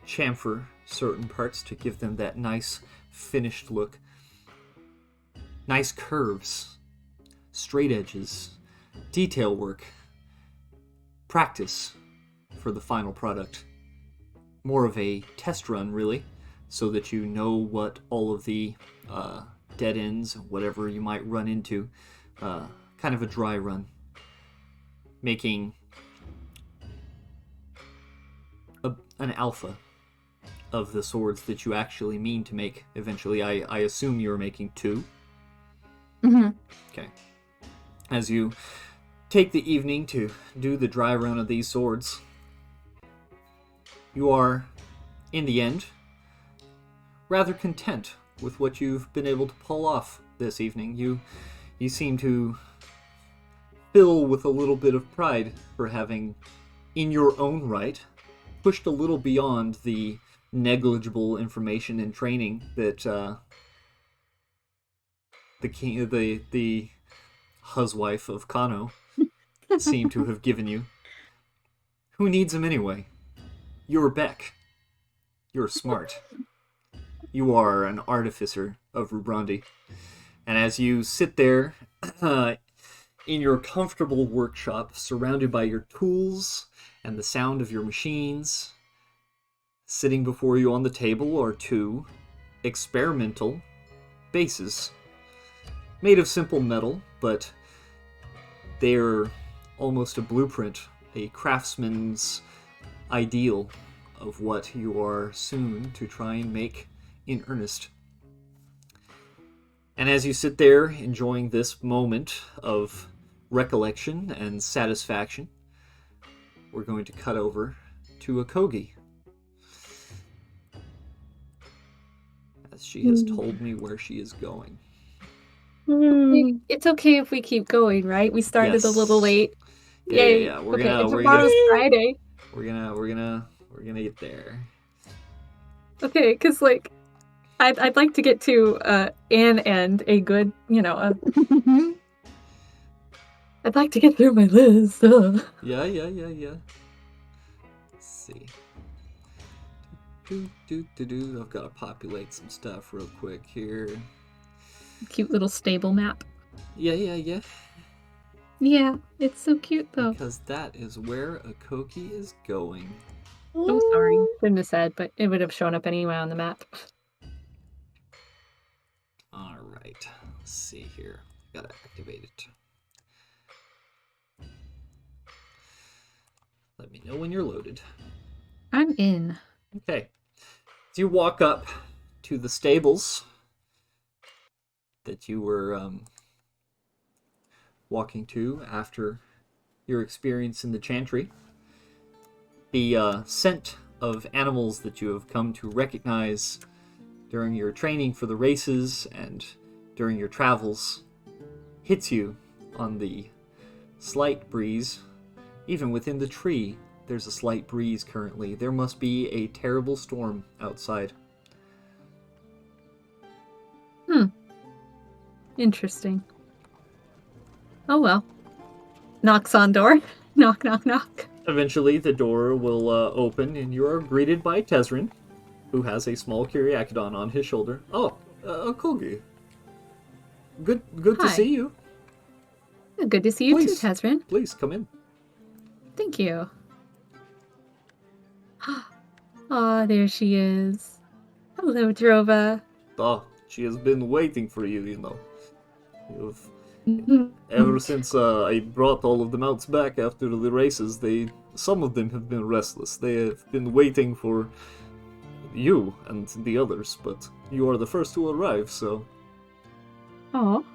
chamfer certain parts to give them that nice finished look. Nice curves, straight edges, detail work, practice for the final product. More of a test run, really, so that you know what all of the dead ends, whatever you might run into, kind of a dry run. Making an alpha of the swords that you actually mean to make eventually. I assume you're making 2. Mm-hmm. Okay. As you take the evening to do the dry run of these swords, you are, in the end, rather content with what you've been able to pull off this evening. You seem to fill with a little bit of pride for having, in your own right, pushed a little beyond the negligible information and training that the huswife of Kano seemed to have given you. Who needs him anyway? You're Beck. You're smart. You are an artificer of Rubrandi. And as you sit there in your comfortable workshop, surrounded by your tools and the sound of your machines, sitting before you on the table are two experimental bases. Made of simple metal, but they're almost a blueprint, a craftsman's ideal of what you are soon to try and make in earnest. And as you sit there enjoying this moment of recollection and satisfaction, we're going to cut over to Akogi, as she has told me where she is going. It's okay if we keep going, right? We started a little Yes. late. Yeah, Yay. yeah. Okay, and tomorrow's Friday. We're gonna get there. Okay, because like I'd like to get to an end, a good, I'd like to get through my list. Yeah. Let's see. I've got to populate some stuff real quick here. Cute little stable map. Yeah. Yeah, it's so cute though. Because that is where Akoki is going. Oh, sorry. Shouldn't have said, but it would have shown up anyway on the map. Alright. Let's see here. Gotta activate it. Let me know when you're loaded. I'm in. Okay. As you walk up to the stables that you were walking to after your experience in the chantry, the scent of animals that you have come to recognize during your training for the races and during your travels hits you on the slight breeze. Even within the tree, there's a slight breeze currently. There must be a terrible storm outside. Interesting. Oh well. Knocks on door. Knock, knock, knock. Eventually, the door will open, and you are greeted by Tezrin, who has a small Kyriakodon on his shoulder. Oh, Kogi. Good to Hi. see you. Good to see you Please. too, Tezrin. Please, come in. Thank you. Ah, there she is. Hello, Drova. Oh, she has been waiting for you, you know. Ever since I brought all of the mounts back after the races, some of them have been restless. They have been waiting for you and the others, but you are the first to arrive, so Oh,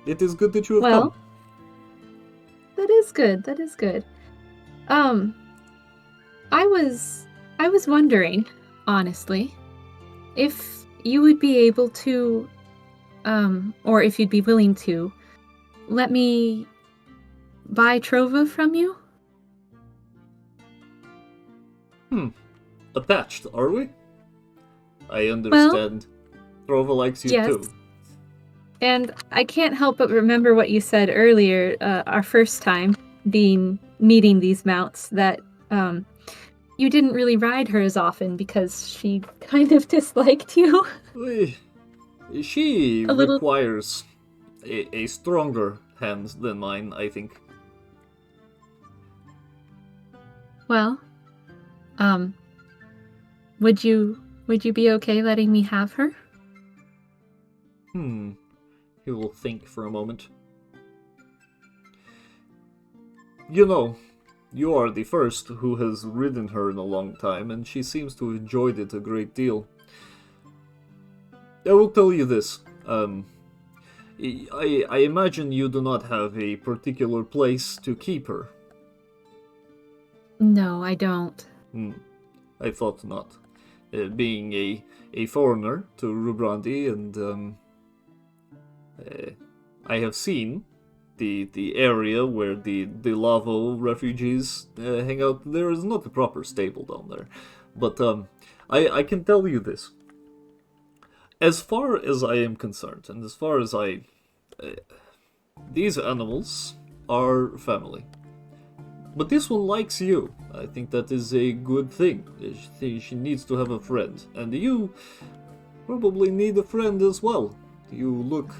it is good that you have well, come. that is good. That is good. I was wondering, honestly, if you would be able to, or if you'd be willing to, let me buy Trova from you? Attached, are we? I understand. Trova likes you yes. too. And I can't help but remember what you said earlier, our first time meeting these mounts, that you didn't really ride her as often because she kind of disliked you. She A little- requires a stronger hand than mine, I think. Well, would you be okay letting me have her? He will think for a moment. You know, you are the first who has ridden her in a long time, and she seems to have enjoyed it a great deal. I will tell you this. I imagine you do not have a particular place to keep her. No, I don't. I thought not. Being a foreigner to Rubrandi, and I have seen the area where the Lavo refugees hang out. There is not a proper stable down there. But I can tell you this. As far as I am concerned, and as far as these animals are family. But this one likes you. I think that is a good thing. She needs to have a friend. And you probably need a friend as well. You look...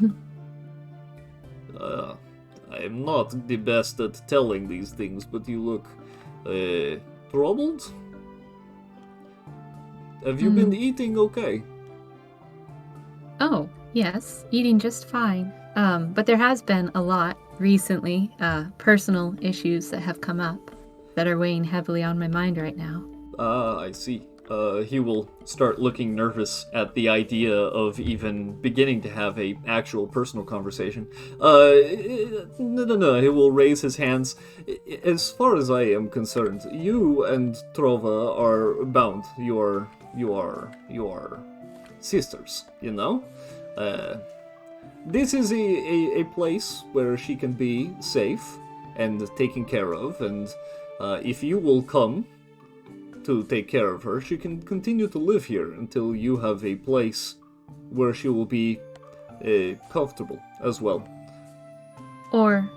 I am not the best at telling these things, but you look... troubled? Have you been eating okay? Oh, yes, eating just fine. But there has been a lot recently, personal issues that have come up that are weighing heavily on my mind right now. Ah, I see. He will start looking nervous at the idea of even beginning to have a actual personal conversation. No. He will raise his hands. As far as I am concerned, you and Trova are bound. You are sisters, you know? This is a place where she can be safe and taken care of, and if you will come to take care of her, she can continue to live here until you have a place where she will be comfortable as well. Or,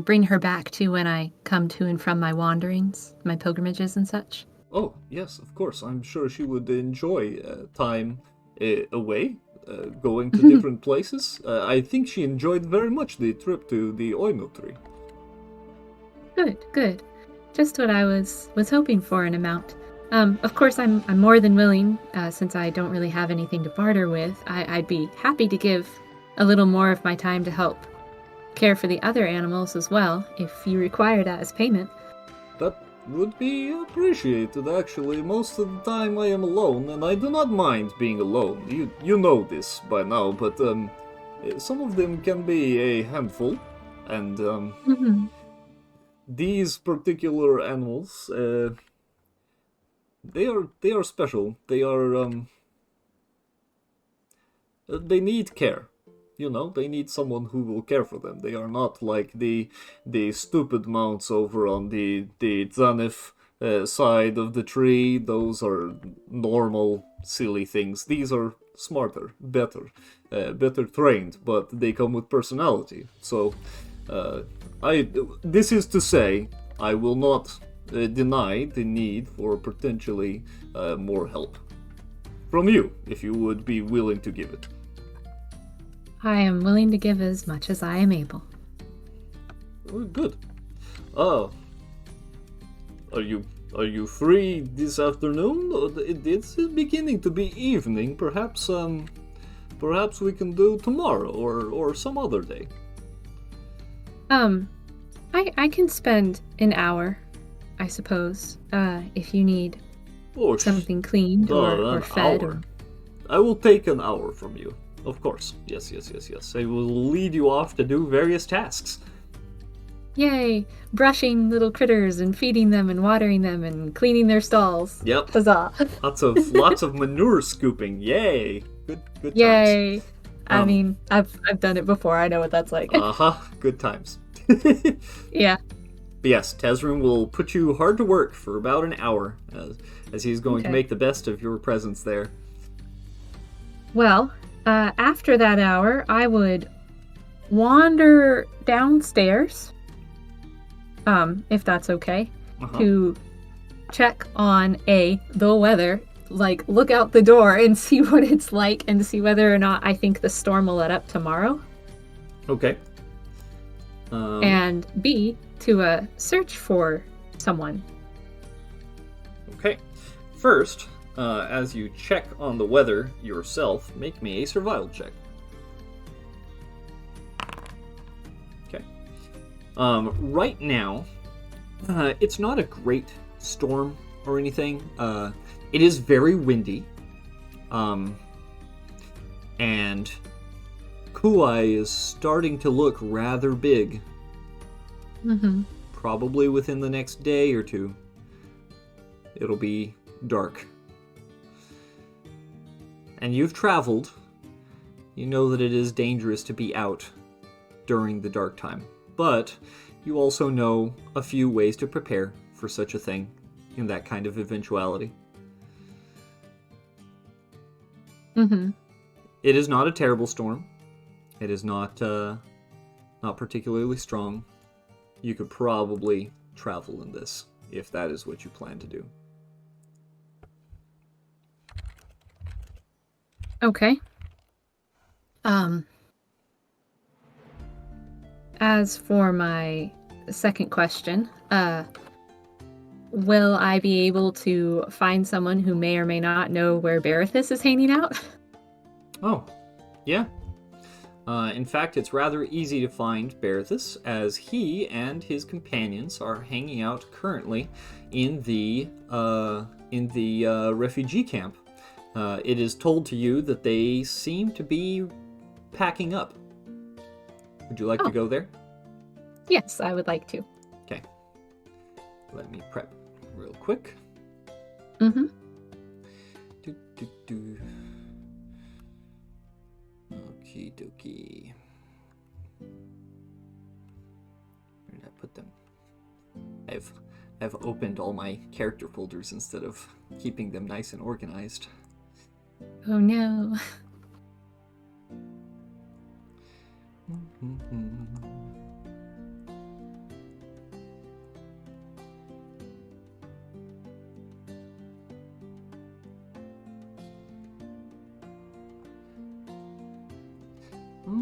bring her back to when I come to and from my wanderings, my pilgrimages and such. Oh, yes, of course. I'm sure she would enjoy time away, going to different places. I think she enjoyed very much the trip to the Oino tree. Good. Just what I was hoping for in amount. Of course, I'm more than willing, since I don't really have anything to barter with. I'd be happy to give a little more of my time to help care for the other animals as well, if you require that as payment. That would be appreciated, actually. Most of the time I am alone, and I do not mind being alone. You know this by now, but some of them can be a handful, and these particular animals, they are special. They are they need care. You know, they need someone who will care for them. They are not like the stupid mounts over on the Zanif side of the tree. Those are normal, silly things. These are smarter, better trained, but they come with personality. So, this is to say, I will not deny the need for potentially more help from you, if you would be willing to give it. I am willing to give as much as I am able. Oh, good. Are you free this afternoon? It's beginning to be evening. Perhaps we can do tomorrow or some other day. I can spend an hour, I suppose, if you need something cleaned or fed. Hour. I will take an hour from you. Of course. Yes. I will lead you off to do various tasks. Yay! Brushing little critters and feeding them and watering them and cleaning their stalls. Yep. Huzzah! Lots of manure scooping. Yay! Good times. Yay! I mean, I've done it before. I know what that's like. Good times. Yeah. But yes, Tezrin will put you hard to work for about an hour, as he's going to make the best of your presence there. Well, after that hour, I would wander downstairs, if that's okay, to check on the weather, like look out the door and see what it's like and see whether or not I think the storm will let up tomorrow. Okay. And B, to search for someone. Okay. First, as you check on the weather yourself, make me a survival check. Okay. Right now, it's not a great storm or anything. It is very windy. And Kuai is starting to look rather big. Mm-hmm. Probably within the next day or two, it'll be dark. And you've traveled. You know that it is dangerous to be out during the dark time. But you also know a few ways to prepare for such a thing in that kind of eventuality. Mm-hmm. It is not a terrible storm. It is not particularly strong. You could probably travel in this if that is what you plan to do. Okay. As for my second question, will I be able to find someone who may or may not know where Berithus is hanging out? Oh, yeah. In fact, it's rather easy to find Berithus, as he and his companions are hanging out currently in the refugee camp. It is told to you that they seem to be packing up. Would you like to go there? Yes, I would like to. Okay. Let me prep real quick. Mm-hmm. Okie dokie. Where did I put them? I've opened all my character folders instead of keeping them nice and organized. Oh no.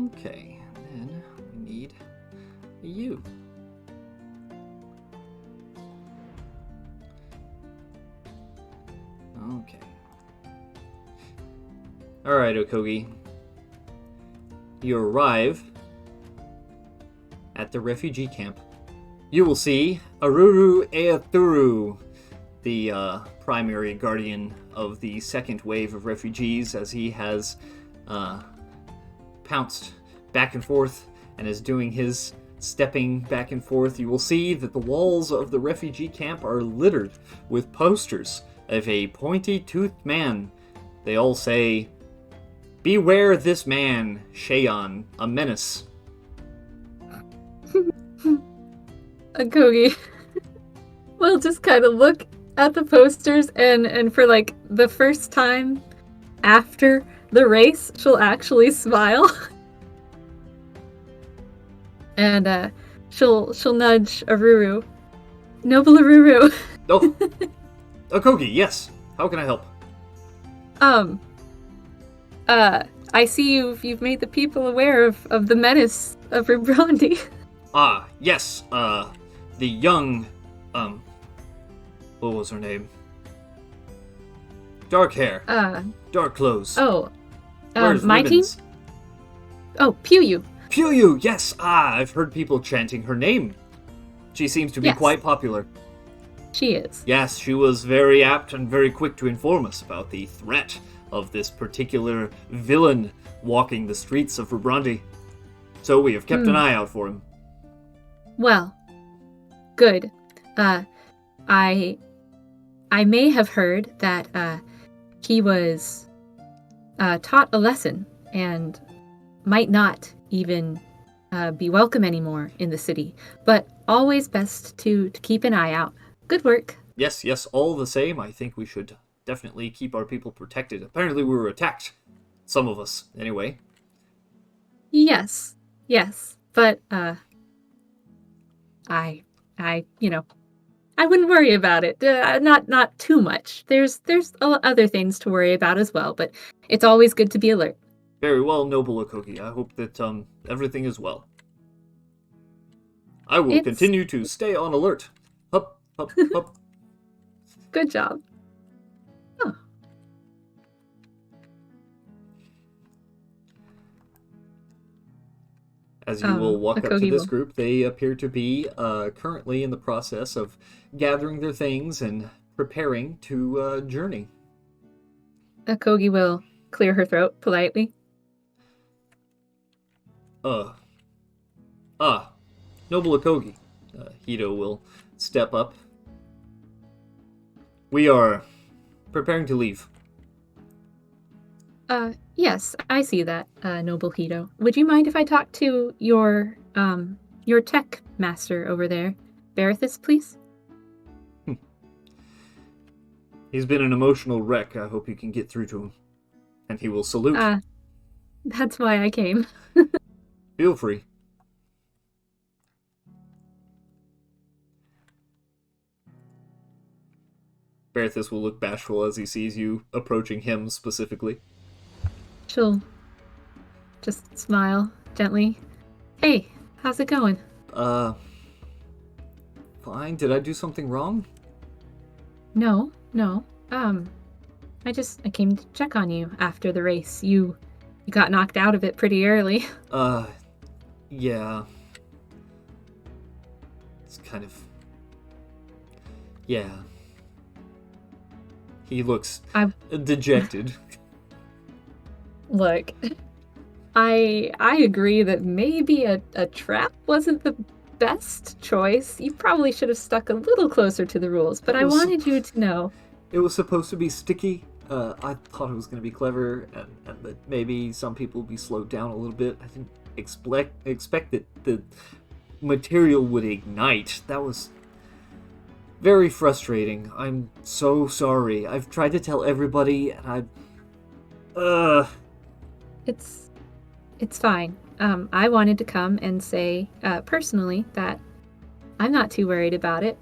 Okay, then we need a U. Okay. Alright, Okogi. You arrive at the refugee camp. You will see Aruru Eathuru, the primary guardian of the second wave of refugees, as he has pounced back and forth and is doing his stepping back and forth. You will see that the walls of the refugee camp are littered with posters of a pointy-toothed man. They all say, "Beware this man, Shayon, a menace." Kogi will just kind of look at the posters and for like the first time after the race, she'll actually smile. And she'll nudge Aruru. Noble Aruru. Oh, Okogi, yes. How can I help? I see you've made the people aware of the menace of Rubrandi. Ah, yes, the young, what was her name? Dark hair. Dark clothes. Oh. Wears My ribbons. team? Oh, Puyu. Puyu, yes! I've heard people chanting her name. She seems to be Yes. quite popular. She is. Yes, she was very apt and very quick to inform us about the threat of this particular villain walking the streets of Rubrandi. So we have kept an eye out for him. Well, good. I may have heard that he was taught a lesson and might not even be welcome anymore in the city, but always best to keep an eye out. Good work. Yes, all the same, I think we should definitely keep our people protected. Apparently we were attacked. Some of us, anyway. Yes, but I wouldn't worry about it. Not too much. There's other things to worry about as well, but it's always good to be alert. Very well, noble Okogi. I hope that everything is well. I will continue to stay on alert. Hup, hup, hup. Good job. Huh. As you will walk up to Okogi this will. group, they appear to be currently in the process of gathering their things and preparing to journey. Kogi will clear her throat politely. Uh, ah, Noble Akogi. Hito will step up. We are preparing to leave. Yes, I see that, Noble Hito. Would you mind if I talk to your tech master over there, Berithus, please? He's been an emotional wreck. I hope you can get through to him. And he will salute. That's why I came. Feel free. Berithus will look bashful as he sees you approaching him specifically. She'll just smile gently. Hey, how's it going? Fine. Did I do something wrong? No. I came to check on you after the race. You got knocked out of it pretty early. Yeah. It's kind of... Yeah. He looks dejected. Look, I agree that maybe a trap wasn't the best choice. You probably should have stuck a little closer to the rules, but I wanted you to know. It was supposed to be sticky. I thought it was going to be clever, and that maybe some people would be slowed down a little bit. I didn't expect that the material would ignite. That was very frustrating. I'm so sorry. I've tried to tell everybody, and It's fine. I wanted to come and say personally that I'm not too worried about it.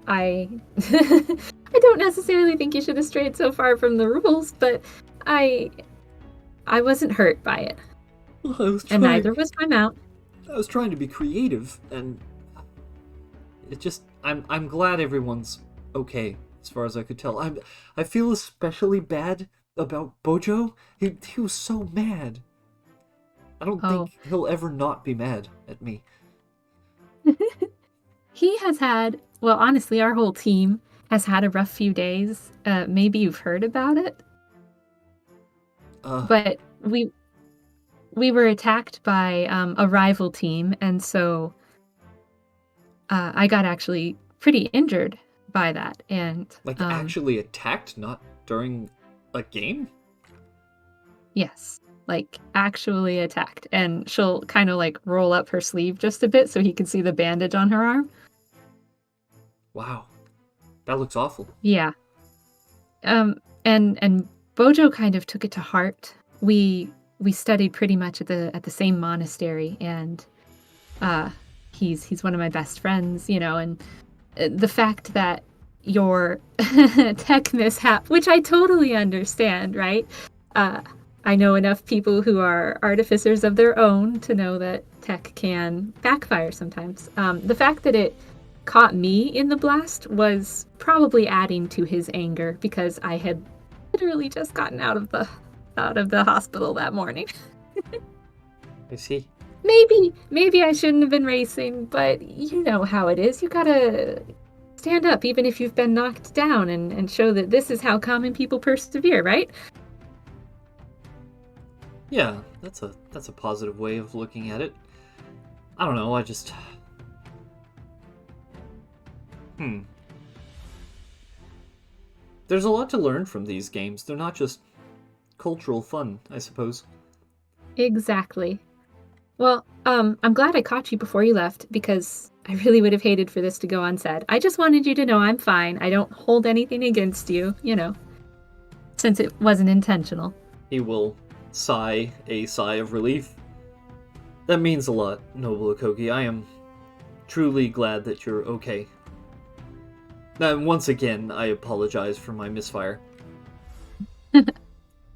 I I don't necessarily think you should have strayed so far from the rules, but I wasn't hurt by it. And neither was my mount. I was trying to be creative, and it just I'm glad everyone's okay as far as I could tell. I feel especially bad about Bojo. He was so mad. I don't think he'll ever not be mad at me. He has had, well, honestly, our whole team has had a rough few days. Maybe you've heard about it. But we were attacked by a rival team, and so I got actually pretty injured by that. And actually attacked, not during a game? Yes. Actually attacked. And she'll kind of roll up her sleeve just a bit so he can see the bandage on her arm. Wow. That looks awful. Yeah. And Bojo kind of took it to heart. We studied pretty much at the same monastery, and he's one of my best friends, and the fact that your tech mishap, which I totally understand, right? I know enough people who are artificers of their own to know that tech can backfire sometimes. The fact that it caught me in the blast was probably adding to his anger, because I had literally just gotten out of the hospital that morning. I see. Maybe I shouldn't have been racing, but you know how it is. You gotta stand up even if you've been knocked down, and show that this is how common people persevere, right? Yeah, that's a positive way of looking at it. I don't know, I just... There's a lot to learn from these games. They're not just cultural fun, I suppose. Exactly. Well, I'm glad I caught you before you left, because I really would have hated for this to go unsaid. I just wanted you to know I'm fine. I don't hold anything against you, since it wasn't intentional. He will sigh a sigh of relief. That means a lot, Noble Akogi. I am truly glad that you're okay. And once again, I apologize for my misfire.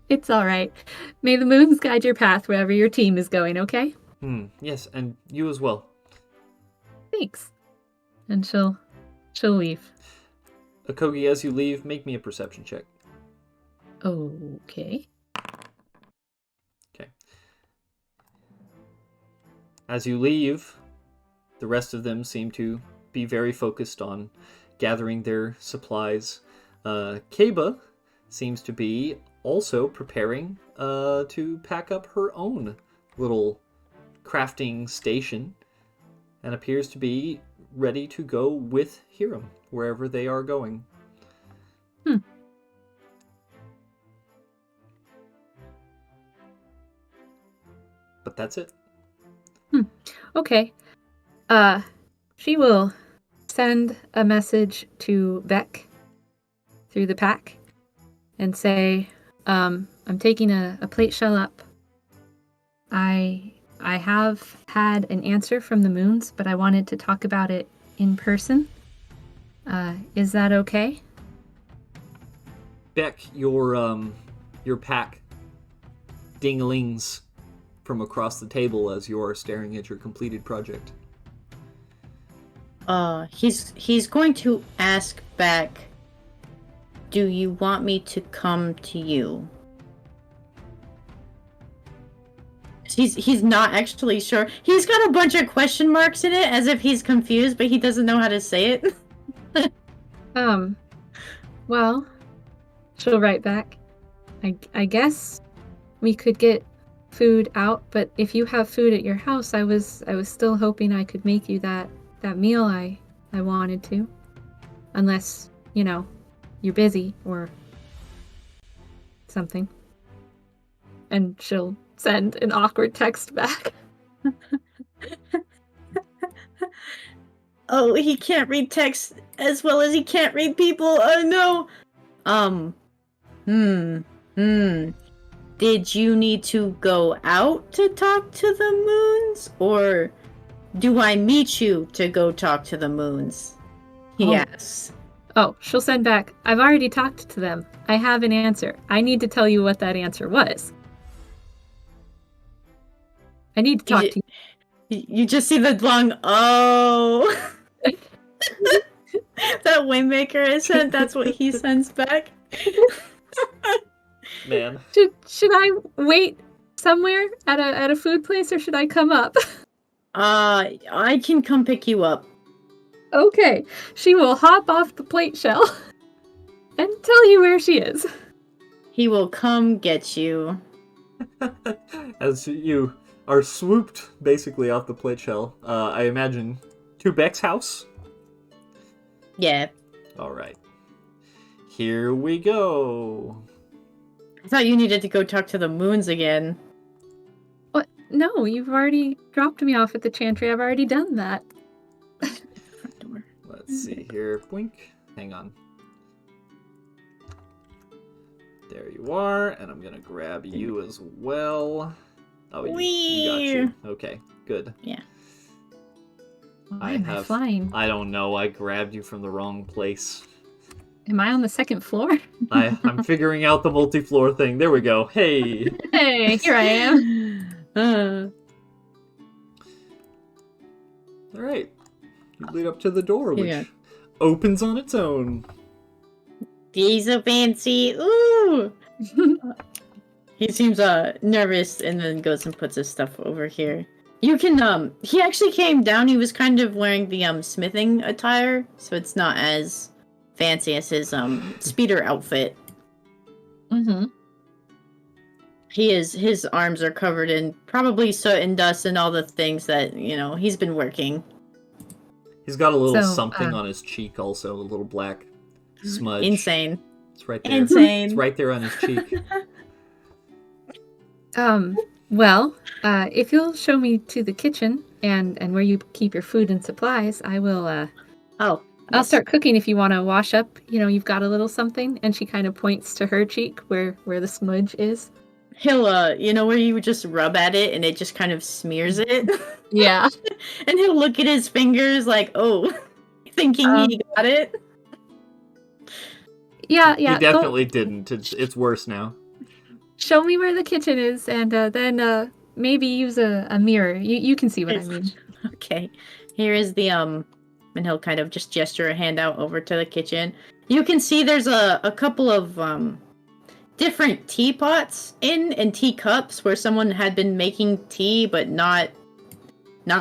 It's all right. May the moons guide your path wherever your team is going, okay? Yes, and you as well. Thanks. And she'll leave. Akogi, as you leave, make me a perception check. Okay. Okay. As you leave, the rest of them seem to be very focused on gathering their supplies. Keba seems to be also preparing to pack up her own little crafting station and appears to be ready to go with Hiram wherever they are going. But that's it. Okay. She will send a message to Beck through the pack and say, I'm taking a plate shell up. I have had an answer from the moons, but I wanted to talk about it in person. Is that okay? Beck, your pack ding-a-lings from across the table as you are staring at your completed project. He's going to ask back, do you want me to come to you? He's not actually sure. He's got a bunch of question marks in it as if he's confused, but he doesn't know how to say it. Well, she'll write back. I guess we could get food out, but if you have food at your house, I was still hoping I could make you that meal I wanted to. Unless, you're busy or something. And she'll send an awkward text back. Oh, he can't read text as well as he can't read people. Oh no. Did you need to go out to talk to the moons? Or do I meet you to go talk to the moons? He asks. Oh, she'll send back, I've already talked to them. I have an answer. I need to tell you what that answer was. I need to talk to you. You just see the long, oh. That Waymaker is sent, that's what he sends back. Man. Should I wait somewhere at a food place, or should I come up? I can come pick you up. Okay. She will hop off the plate shell and tell you where she is. He will come get you. As you are swooped basically off the plate shell, I imagine, to Beck's house? Yeah. Alright. Here we go. I thought you needed to go talk to the moons again. What? No, you've already dropped me off at the chantry. I've already done that. Front door. Let's see here. Blink. Hang on. There you are, and I'm gonna grab you as well. Oh, you got you. Okay, good. Yeah. Why am I flying? I don't know. I grabbed you from the wrong place. Am I on the second floor? I'm figuring out the multi-floor thing. There we go. Hey. Hey, here I am. All right. You lead up to the door, which Yeah. opens on its own. He's so fancy. Ooh. He seems nervous and then goes and puts his stuff over here. You can he actually came down. He was kind of wearing the smithing attire, so it's not as fancy as his speeder outfit. Mm-hmm. His arms are covered in probably soot and dust and all the things that, he's been working. He's got a little something on his cheek also, a little black smudge. Insane. It's right there. Insane. It's right there on his cheek. Well, if you'll show me to the kitchen and where you keep your food and supplies, I will, I'll start cooking if you want to wash up. You've got a little something. And she kind of points to her cheek where the smudge is. He'll, where you just rub at it and it just kind of smears it? Yeah. And he'll look at his fingers like, oh, thinking he got it. Yeah. He definitely didn't. It's worse now. Show me where the kitchen is, and then maybe use a mirror. You can see what I mean. Okay. Here is the, and he'll kind of just gesture a hand out over to the kitchen. You can see there's a couple of, different teapots and teacups where someone had been making tea, but not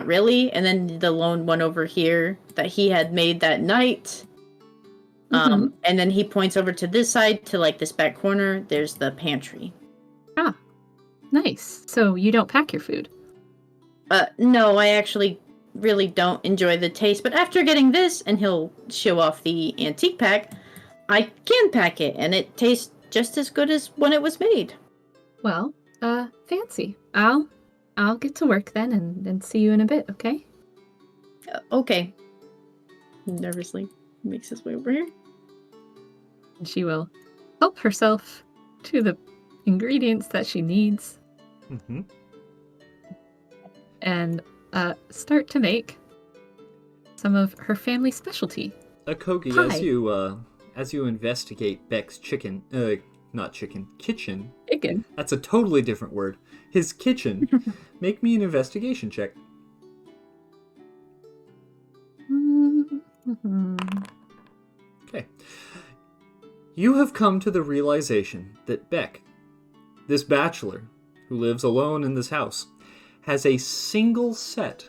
really. And then the lone one over here that he had made that night. Mm-hmm. And then he points over to this side, to like this back corner. There's the pantry. Ah, nice. So you don't pack your food? No, I actually really don't enjoy the taste, but after getting this, and he'll show off the antique pack, I can pack it, and it tastes just as good as when it was made. Well, fancy. I'll get to work then and see you in a bit, okay? Okay. Nervously makes his way over here. And she will help herself to the ingredients that she needs Mm-hmm. and start to make some of her family specialty. Kogi, Pie. as you investigate Beck's kitchen, Chicken. that's a totally different word. His kitchen, make me an investigation check. Mm-hmm. Okay. You have come to the realization that Beck, this bachelor who lives alone in this house, has a single set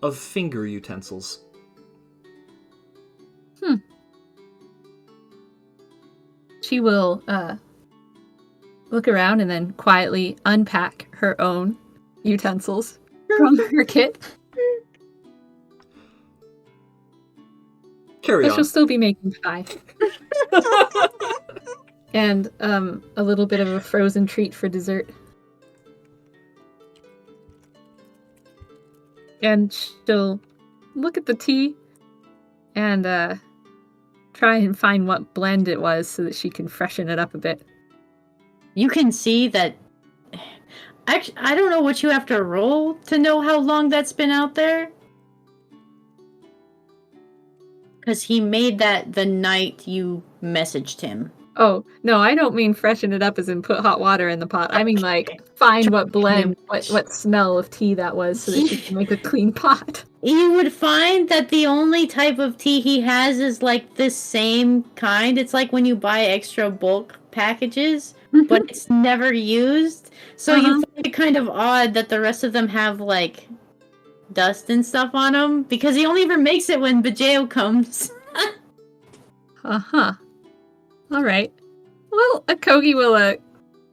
of finger utensils. She will look around and then quietly unpack her own utensils from her kit. Carry But on. she'll still be making pie. And a little bit of a frozen treat for dessert. And she'll look at the tea and try and find what blend it was so that she can freshen it up a bit. You can see that. Actually, I don't know what you have to roll to know how long that's been out there. Because he made that the night you messaged him. Oh, no, I don't mean freshen it up as in put hot water in the pot. I mean, like, find what blend, what smell of tea that was so that she can make a clean pot. You would find that the only type of tea he has is, like, the same kind. It's like when you buy extra bulk packages, but it's never used. So you find it kind of odd that the rest of them have, like, dust and stuff on them, because he only ever makes it when Bajeo comes. Uh-huh. All right. Well, Kogi will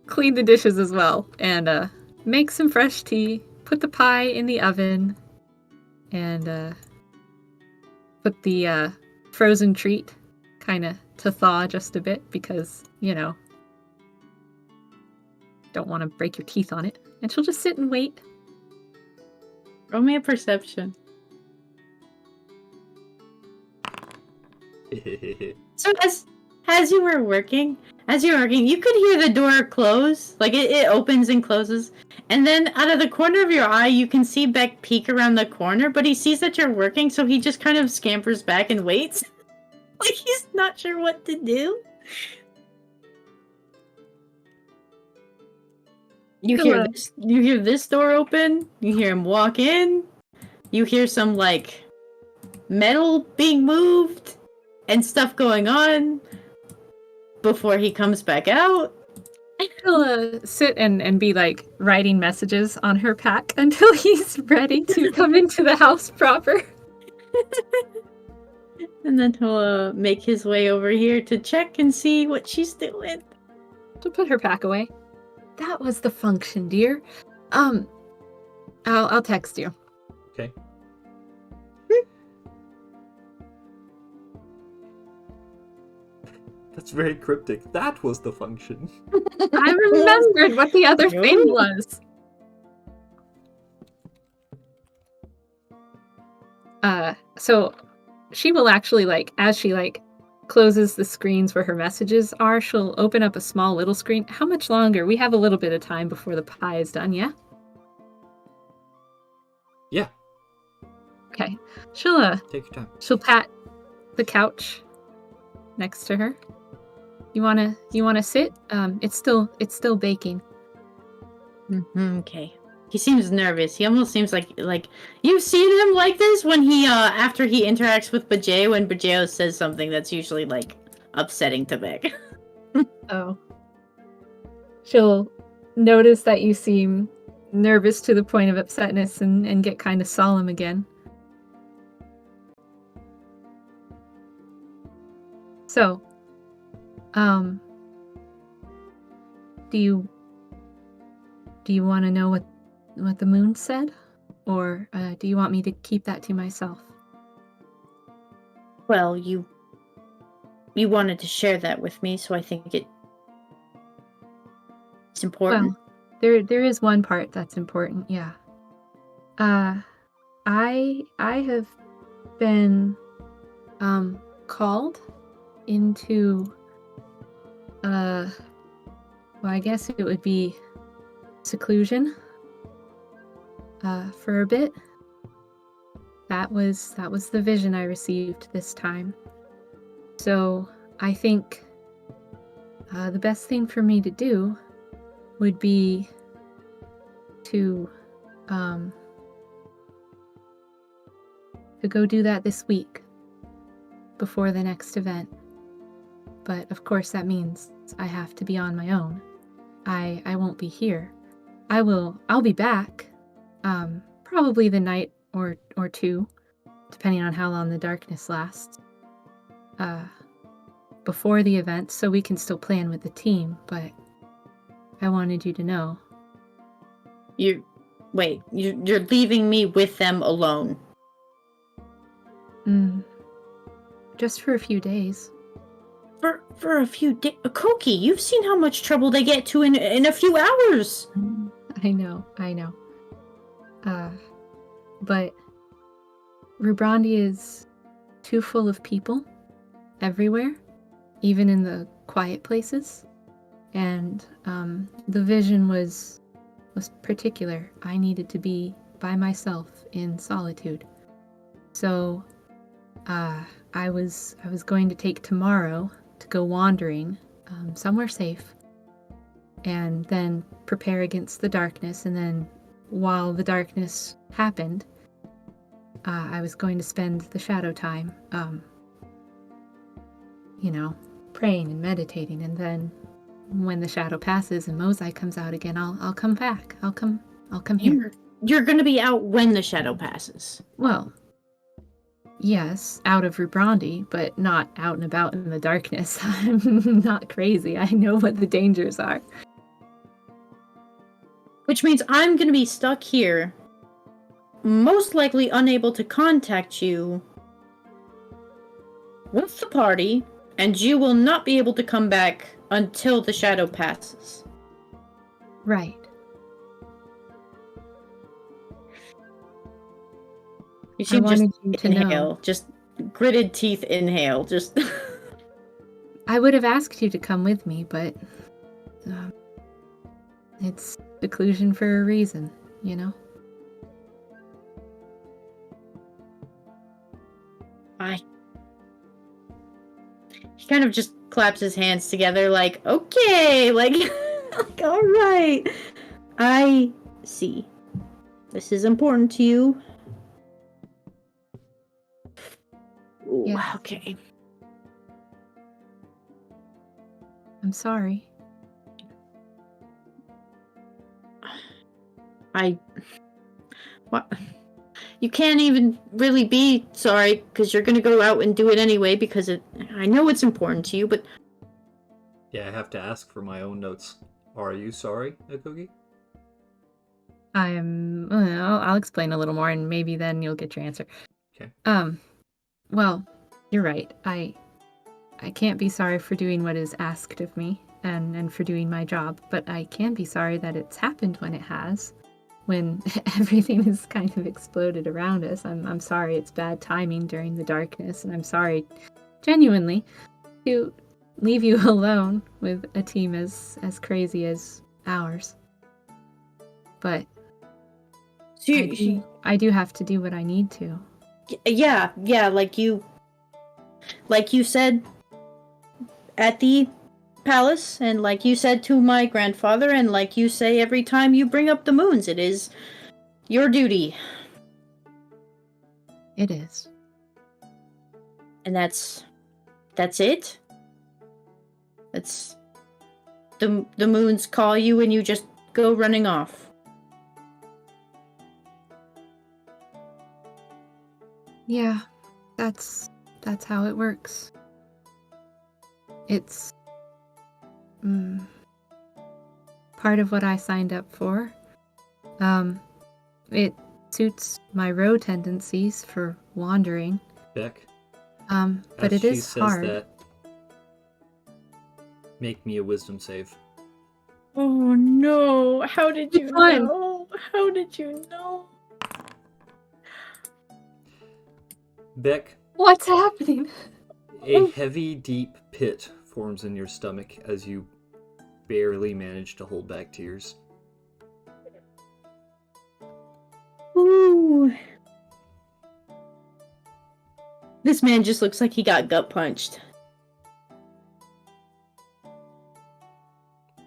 clean the dishes as well and make some fresh tea, put the pie in the oven, and put the frozen treat kind of to thaw just a bit because, don't want to break your teeth on it. And she'll just sit and wait. Roll me a perception. So as you were working, you could hear the door close. Like, it opens and closes. And then out of the corner of your eye, you can see Beck peek around the corner, but he sees that you're working, so he just kind of scampers back and waits. Like, he's not sure what to do. You hear this door open, you hear him walk in, you hear some, like, metal being moved and stuff going on before he comes back out. She'll sit and be, like, writing messages on her pack until he's ready to come into the house proper. And then he'll make his way over here to check and see what she's doing. She'll put her pack away. That was the function, dear. I'll text you. Okay. That's very cryptic. That was the function. I remembered what the other thing was. So she will actually, like, as she, like, closes the screens where her messages are, she'll open up a small little screen. How much longer? We have a little bit of time before the pie is done, yeah? Yeah. Okay. She'll Take your time. She'll pat the couch next to her. You wanna sit? It's still baking. Okay. He seems nervous. He almost seems like you've seen him like this when he after he interacts with Bajeo, when Bajeo says something that's usually, like, upsetting to Beck. Oh. She'll notice that you seem nervous to the point of upsetness and get kind of solemn again. So, do you want to know what the moon said? Or do you want me to keep that to myself? Well, you wanted to share that with me, so I think it's important. Well, there is one part that's important, yeah. I have been called into well, I guess it would be seclusion for a bit. That was the vision I received this time. So I think the best thing for me to do would be to go do that this week before the next event. But of course that means I have to be on my own. I won't be here. I'll be back. Probably the night or two, depending on how long the darkness lasts. Before the event, so we can still plan with the team, but I wanted you to know. You're leaving me with them alone. Just for a few days. For a few days? Koki, you've seen how much trouble they get to in a few hours. I know. But Rubrandi is too full of people everywhere, even in the quiet places. And the vision was particular. I needed to be by myself in solitude. So I was going to take tomorrow to go wandering somewhere safe, and then prepare against the darkness. And then while the darkness happened, I was going to spend the shadow time, praying and meditating. And then when the shadow passes and Mosai comes out again, I'll come back. I'll come here. You're gonna be out when the shadow passes. Well, yes, out of Rubrandi, but not out and about in the darkness. I'm not crazy. I know what the dangers are. Which means I'm gonna be stuck here, most likely unable to contact you with the party, and you will not be able to come back until the shadow passes. Right. You should just you to inhale. know. Just gritted teeth inhale. Just. I would have asked you to come with me, but it's seclusion for a reason, you know? He kind of just claps his hands together like, okay, like all right. I see. This is important to you. Ooh, Yeah. okay. I'm sorry. What? You can't even really be sorry, because you're gonna go out and do it anyway, because I know it's important to you, but... Yeah, I have to ask for my own notes. Are you sorry, Akogi? I'll explain a little more, and maybe then you'll get your answer. Okay. Well, you're right. I can't be sorry for doing what is asked of me, and for doing my job, but I can be sorry that it's happened when it has. When everything has kind of exploded around us. I'm sorry it's bad timing during the darkness, and I'm sorry, genuinely, to leave you alone with a team as crazy as ours. But I do have to do what I need to. Yeah, like you said at the palace, and like you said to my grandfather, and like you say every time you bring up the moons, it is your duty. It is. And that's it? That's the moons call you and you just go running off. Yeah, that's how it works. It's part of what I signed up for. suits my row tendencies for wandering. Beck, But as it she is says hard. that, make me a wisdom save. Oh no! How did you Which one? know? How did you know? Beck, What's happening? a heavy, deep pit forms in your stomach as you barely manage to hold back tears. Ooh. This man just looks like he got gut punched.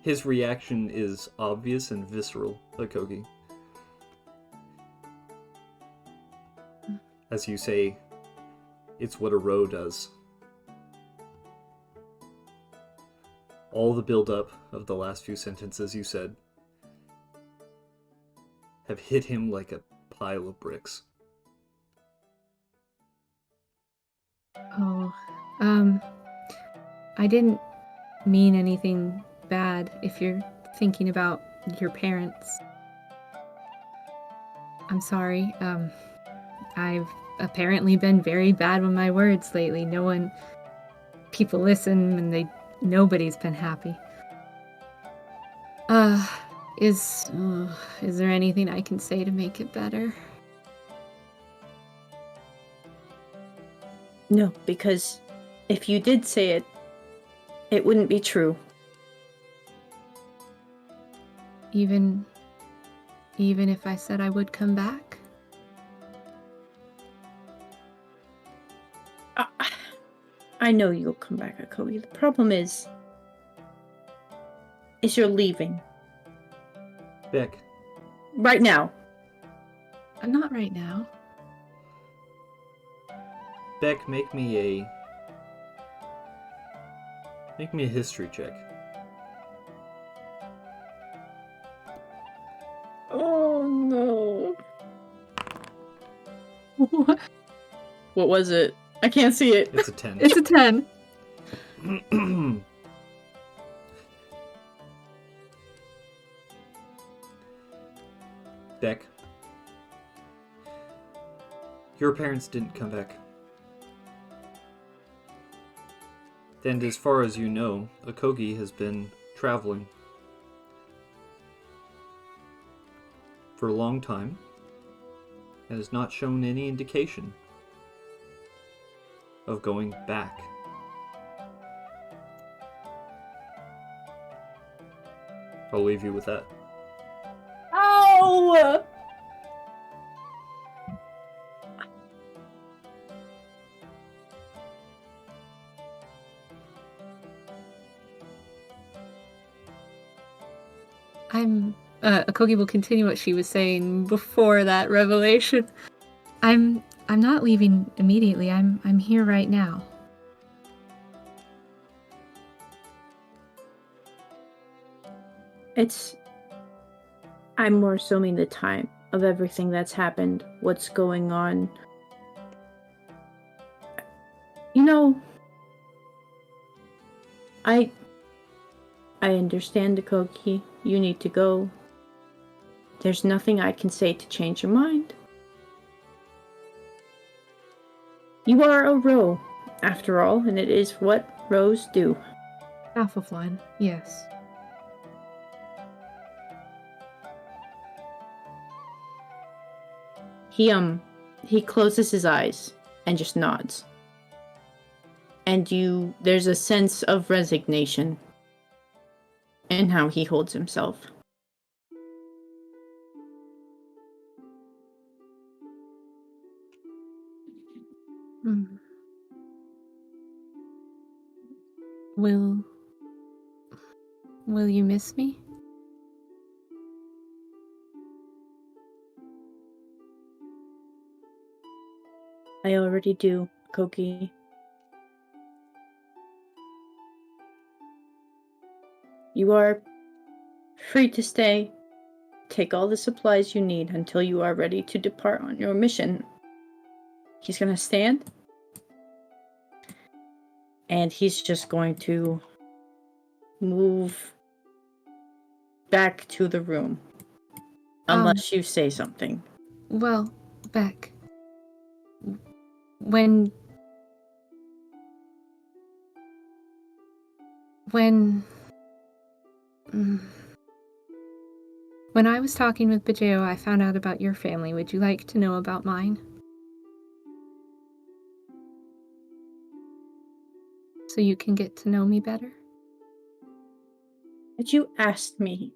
His reaction is obvious and visceral, Akogi. As you say, it's what a row does. All the build-up of the last few sentences you said have hit him like a pile of bricks. Oh, I didn't mean anything bad if you're thinking about your parents. I'm sorry. I've apparently been very bad with my words lately. People listen and nobody's been happy. Is there anything I can say to make it better? No, because if you did say it, it wouldn't be true. Even if I said I would come back? I know you'll come back, Akogi. The problem is you're leaving. Beck, Right now. Not right now. Beck, make me a history check. Oh no. What? What was it? I can't see it. It's a 10. It's a 10. Beck, your parents didn't come back. And as far as you know, Akogi has been traveling for a long time and has not shown any indication of going back. I'll leave you with that. Ow! Akogi will continue what she was saying before that revelation. I'm not leaving immediately. I'm here right now. I'm more assuming the time of everything that's happened, what's going on. You know, I understand, Akogi. You need to go. There's nothing I can say to change your mind. You are a row, after all, and it is what rows do. Half of one, yes. He closes his eyes and just nods. And there's a sense of resignation in how he holds himself. Hmm. Will you miss me? I already do, Koki. You are free to stay. Take all the supplies you need until you are ready to depart on your mission. He's gonna stand. And he's just going to move back to the room. Unless you say something. Well, Beck, when mm, when I was talking with Bajeo, I found out about your family. Would you like to know about mine? So you can get to know me better? Had you asked me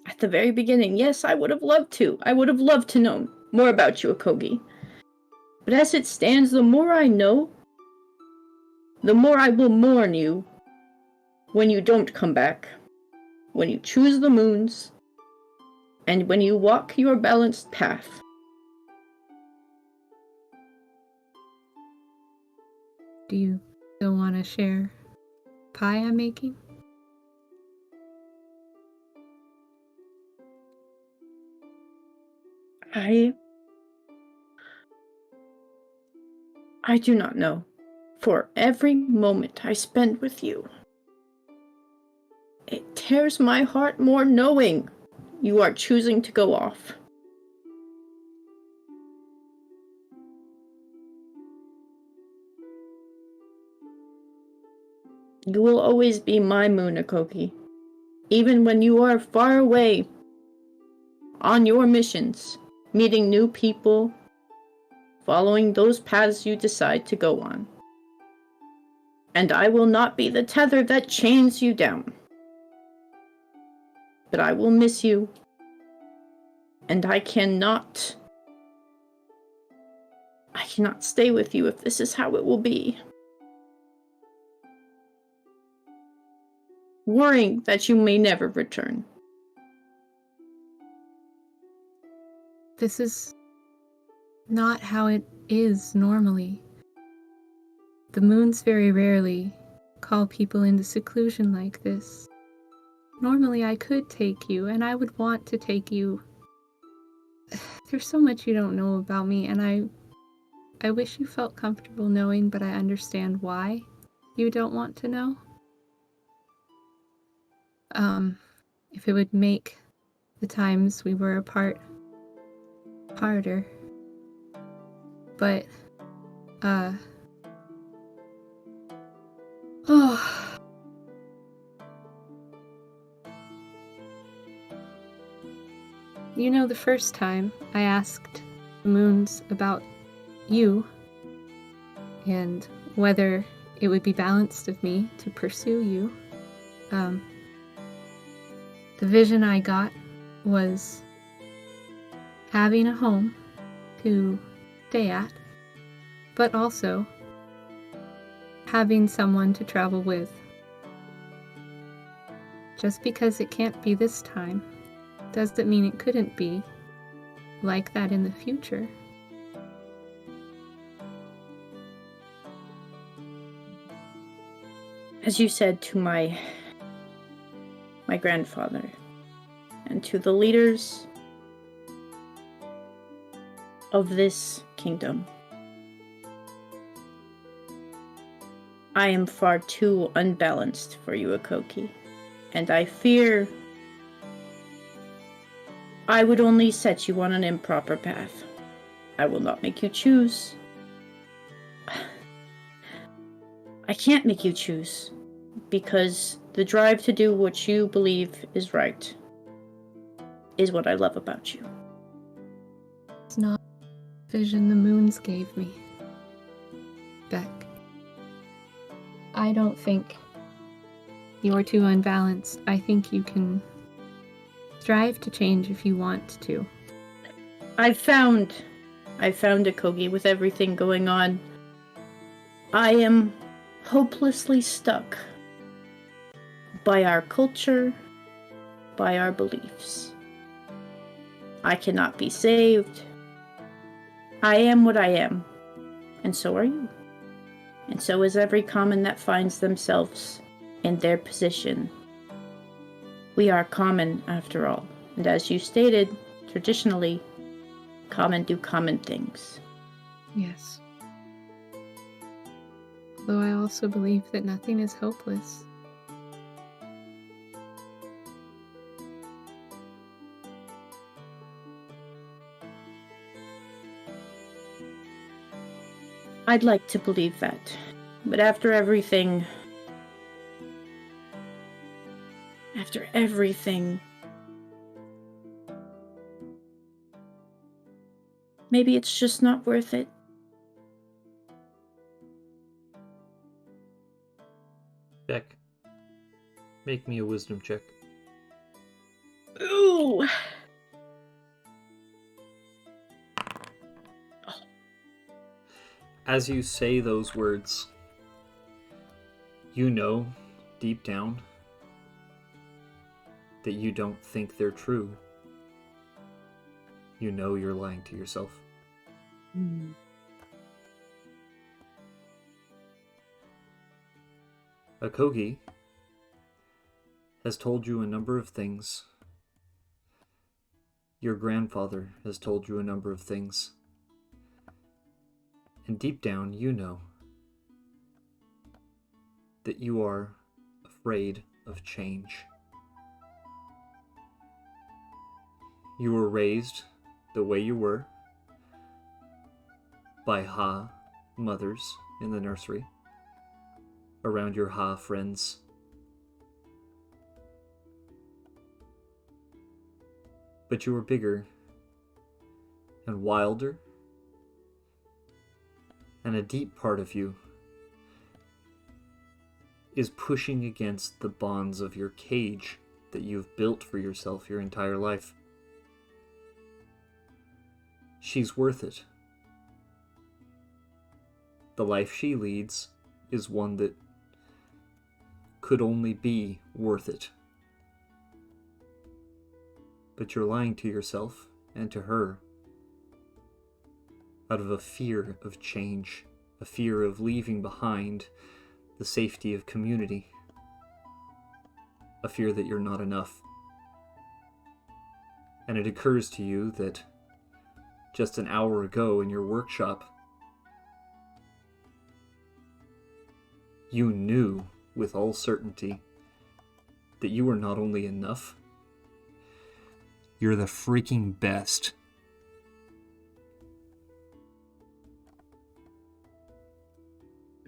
at the very beginning, yes, I would have loved to. I would have loved to know more about you, Akogi. But as it stands, the more I know, the more I will mourn you when you don't come back, when you choose the moons, and when you walk your balanced path. Do you still want to share pie I'm making? I do not know. For every moment I spend with you, it tears my heart more knowing you are choosing to go off. You will always be my moon, Akoki. Even when you are far away on your missions, meeting new people, following those paths you decide to go on. And I will not be the tether that chains you down. But I will miss you. And I cannot stay with you if this is how it will be. Worrying that you may never return. This is not how it is normally. The moons very rarely call people into seclusion like this. Normally I could take you, and I would want to take you. There's so much you don't know about me, and I wish you felt comfortable knowing, but I understand why you don't want to know. If it would make the times we were apart harder. But, You know, the first time I asked the moons about you and whether it would be balanced of me to pursue you, the vision I got was having a home to stay at, but also having someone to travel with. Just because it can't be this time doesn't mean it couldn't be like that in the future. As you said to my grandfather and to the leaders of this kingdom, I am far too unbalanced for you, Akoki, and I fear I would only set you on an improper path. I will not make you choose. I can't make you choose, because the drive to do what you believe is right is what I love about you. It's not the vision the moons gave me, Beck. I don't think you're too unbalanced. I think you can strive to change if you want to. I found Akogi with everything going on. I am hopelessly stuck by our culture, by our beliefs. I cannot be saved. I am what I am, and so are you. And so is every common that finds themselves in their position. We are common, after all, and as you stated, traditionally, common do common things. Yes. Though I also believe that nothing is hopeless. I'd like to believe that. But after everything... maybe it's just not worth it. Beck, make me a wisdom check. Ooh! As you say those words, you know, deep down, that you don't think they're true. You know you're lying to yourself. Akogi has told you a number of things. Your grandfather has told you a number of things. And deep down, you know that you are afraid of change. You were raised the way you were by Ha mothers in the nursery, around your Ha friends. But you were bigger and wilder, and a deep part of you is pushing against the bonds of your cage that you've built for yourself your entire life. She's worth it. The life she leads is one that could only be worth it. But you're lying to yourself and to her out of a fear of change, a fear of leaving behind the safety of community, a fear that you're not enough. And it occurs to you that just an hour ago in your workshop, you knew with all certainty that you were not only enough, you're the freaking best.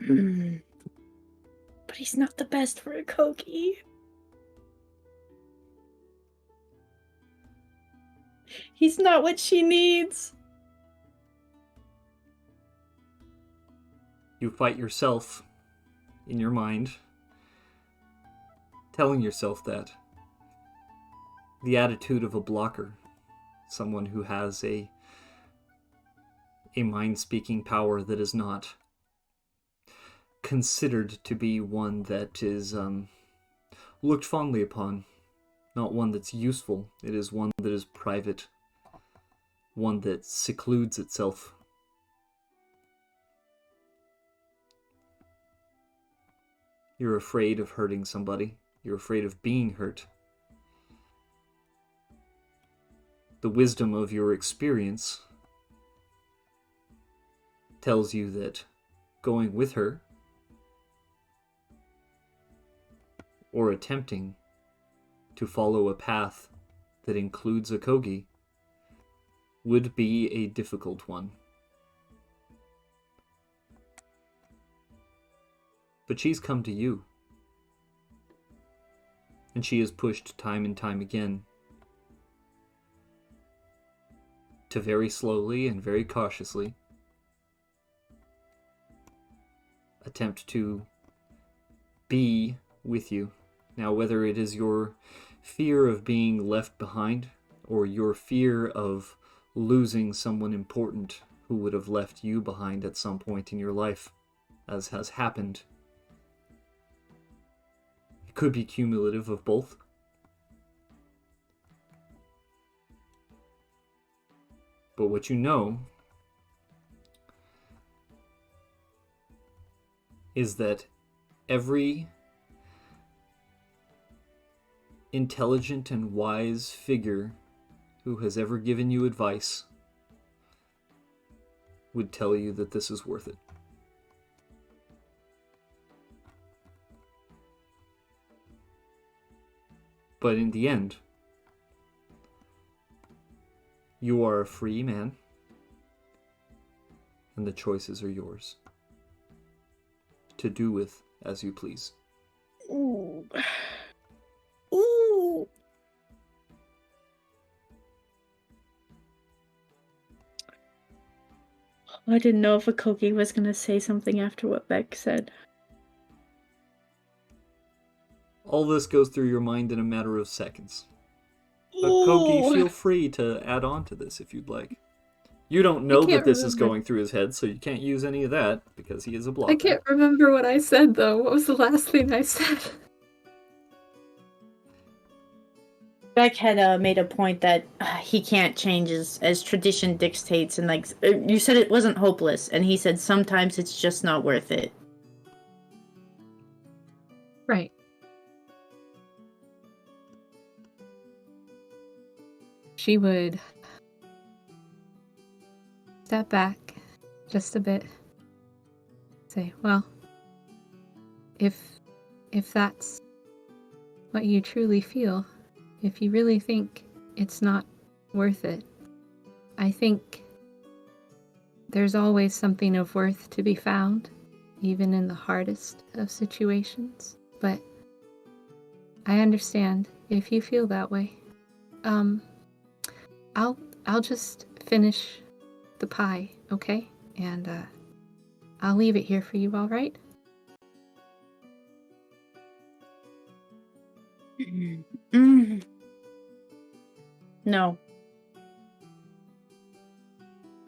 But he's not the best for a Kogi. He's not what she needs. You fight yourself in your mind, telling yourself that. The attitude of a blocker, someone who has a mind-speaking power that is not considered to be one that is looked fondly upon, not one that's useful. It is one that is private, one that secludes itself. You're afraid of hurting somebody. You're afraid of being hurt. The wisdom of your experience tells you that going with her or attempting to follow a path that includes a Kogi would be a difficult one. But she's come to you, and she has pushed time and time again to very slowly and very cautiously attempt to be with you. Now, whether it is your fear of being left behind or your fear of losing someone important who would have left you behind at some point in your life, as has happened, it could be cumulative of both. But what you know is that every intelligent and wise figure who has ever given you advice would tell you that this is worth it. But in the end, you are a free man, and the choices are yours. to do with as you please. Ooh. Ooh. I didn't know if Akoki was going to say something after what Beck said. All this goes through your mind in a matter of seconds. Akoki, feel free to add on to this if you'd like. You don't know that this is going through his head, so you can't use any of that, because he is a blocker. I can't remember what I said, though. What was the last thing I said? Beck had made a point that he can't change as tradition dictates, and like you said, it wasn't hopeless, and he said sometimes it's just not worth it. Right. She would step back just a bit. Say, well, if that's what you truly feel, if you really think it's not worth it, I think there's always something of worth to be found, even in the hardest of situations. But I understand if you feel that way. I'll just finish the pie, okay? And I'll leave it here for you, all right? No.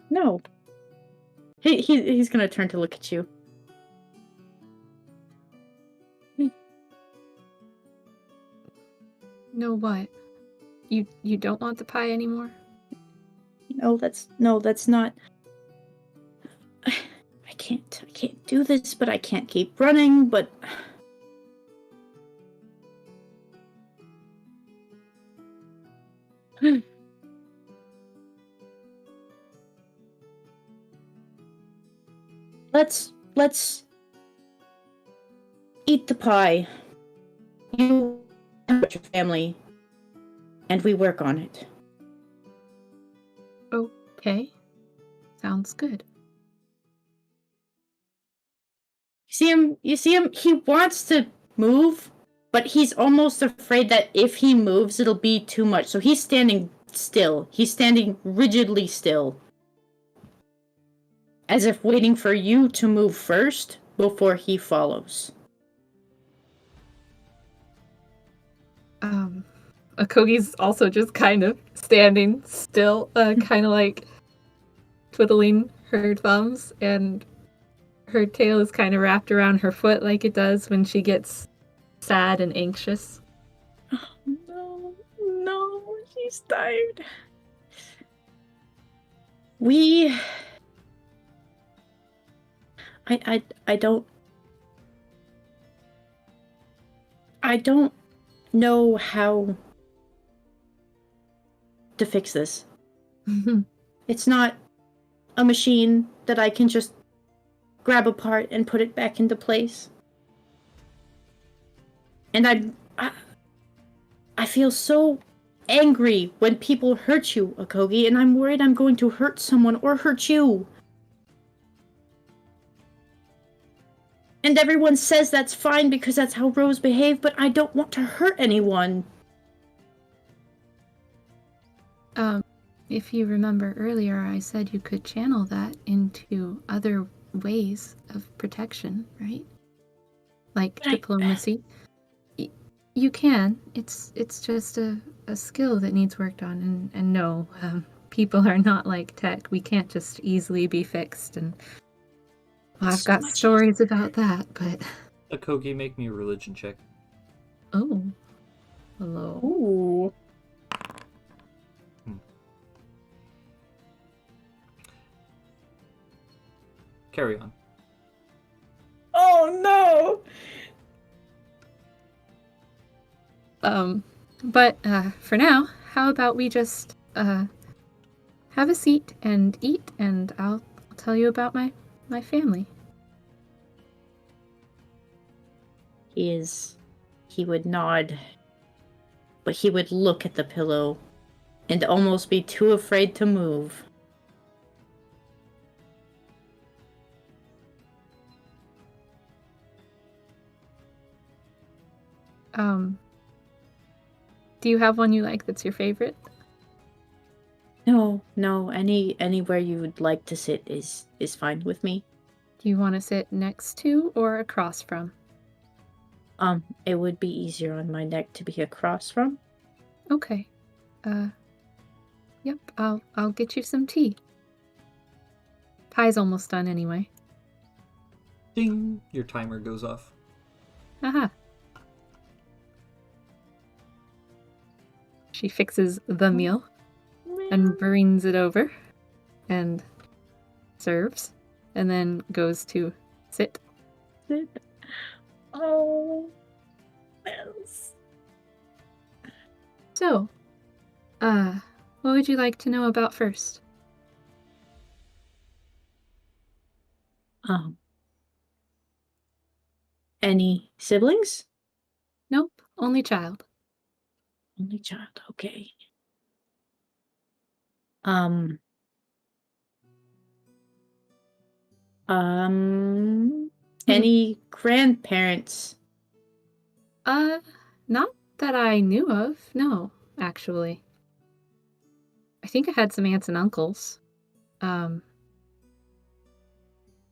No. He's gonna turn to look at you. No, what? You don't want the pie anymore? No, that's not. I can't do this, but I can't keep running, but let's eat the pie. You and your family, and we work on it. Okay. Sounds good. You see him, he wants to move, but he's almost afraid that if he moves, it'll be too much. So he's standing still. He's standing rigidly still. As if waiting for you to move first before he follows. Akogi's also just kind of standing still, kind of like twiddling her thumbs, and her tail is kind of wrapped around her foot like it does when she gets sad and anxious. Oh, no, she's tired. I don't know how to fix this. It's not a machine that I can just grab apart and put it back into place. And I feel so angry when people hurt you, Akogi, and I'm worried I'm going to hurt someone or hurt you. And everyone says that's fine because that's how Rose behave, but I don't want to hurt anyone. If you remember earlier, I said you could channel that into other ways of protection, right? Like diplomacy. You can. It's just a skill that needs worked on. And no, people are not like tech. We can't just easily be fixed. And well, I've got stories about that, but... Akogi, make me a religion check. Oh. Hello. Ooh. Carry on. Oh no! But for now, how about we just have a seat and eat, and I'll tell you about my family. He would nod, but he would look at the pillow and almost be too afraid to move. Do you have one you like that's your favorite? No, anywhere you would like to sit is fine with me. Do you want to sit next to or across from? It would be easier on my neck to be across from. Okay. Yep, I'll get you some tea. Pie's almost done anyway. Ding! Your timer goes off. Aha. She fixes the meal and brings it over and serves and then goes to sit. Oh, yes. So, what would you like to know about first? Any siblings? Nope, only child. Only child, okay. Any grandparents? Not that I knew of, no, actually. I think I had some aunts and uncles.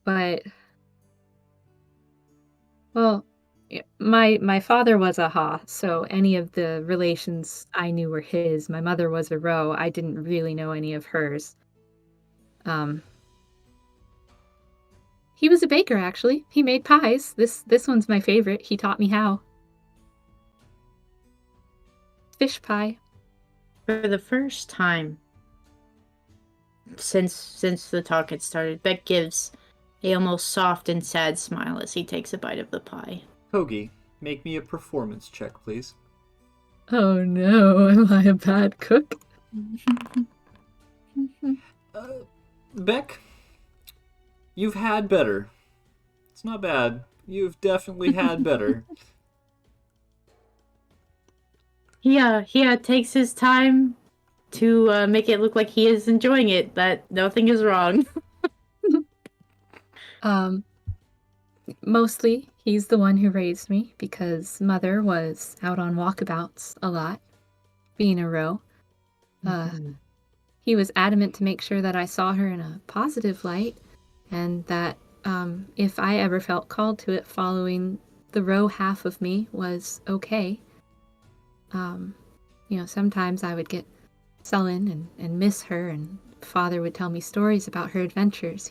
But well, my father was a Ha, so any of the relations I knew were his. My mother was a Ro. I didn't really know any of hers. He was a baker, actually. He made pies. This one's my favorite. He taught me how. Fish pie. For the first time since the talk had started, Beck gives a almost soft and sad smile as he takes a bite of the pie. Kogi, make me a performance check, please. Oh no, am I a bad cook? Beck, you've had better. It's not bad. You've definitely had better. He takes his time to make it look like he is enjoying it, that nothing is wrong. Mostly he's the one who raised me because mother was out on walkabouts a lot, being a Ro. He was adamant to make sure that I saw her in a positive light and that if I ever felt called to it, following the Ro half of me was okay. Sometimes I would get sullen and miss her, and father would tell me stories about her adventures.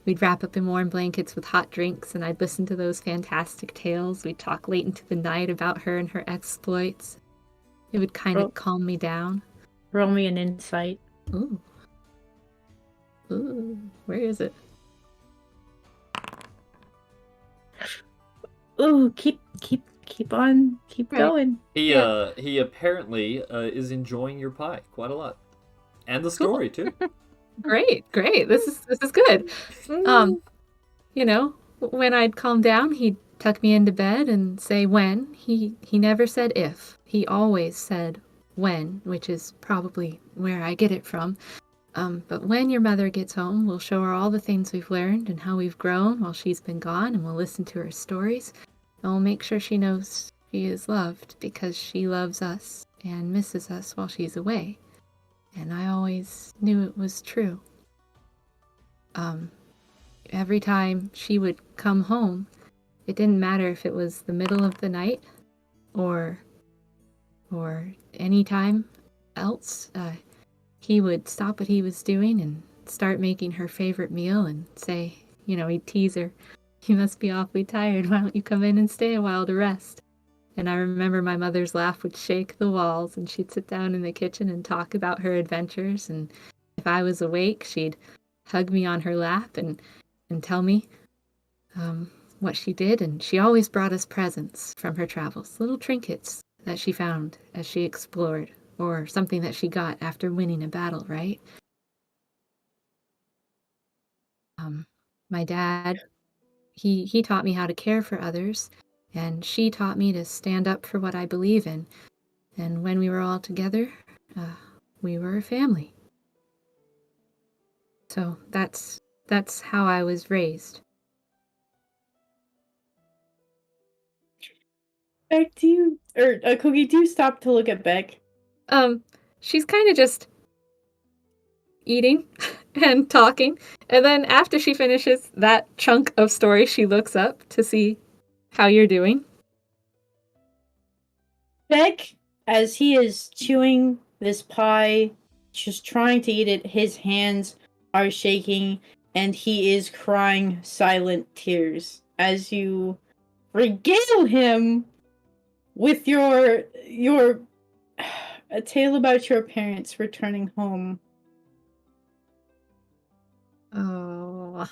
We'd wrap up in warm blankets with hot drinks, and I'd listen to those fantastic tales. We'd talk late into the night about her and her exploits. It would kind of calm me down. Roll me an insight. Ooh. Ooh, where is it? Ooh, keep on, keep going. He apparently is enjoying your pie quite a lot, and the story too. Great. This is good. When I'd calm down, he'd tuck me into bed and say when. He never said if. He always said when, which is probably where I get it from. But when your mother gets home, we'll show her all the things we've learned and how we've grown while she's been gone, and we'll listen to her stories. And we'll make sure she knows she is loved because she loves us and misses us while she's away. And I always knew it was true. Every time she would come home, it didn't matter if it was the middle of the night or any time else. He would stop what he was doing and start making her favorite meal and say, he'd tease her, "You must be awfully tired. Why don't you come in and stay a while to rest?" And I remember my mother's laugh would shake the walls, and she'd sit down in the kitchen and talk about her adventures. And if I was awake, she'd hug me on her lap and tell me what she did. And she always brought us presents from her travels, little trinkets that she found as she explored, or something that she got after winning a battle, right? My dad, he taught me how to care for others, and she taught me to stand up for what I believe in. And when we were all together, we were a family. So that's how I was raised. Beck, do you or Cookie, do you stop to look at Beck? She's kind of just eating and talking, and then after she finishes that chunk of story, she looks up to see how you're doing. Beck, as he is chewing this pie, just trying to eat it, his hands are shaking and he is crying silent tears as you regale him with your a tale about your parents returning home. Oh,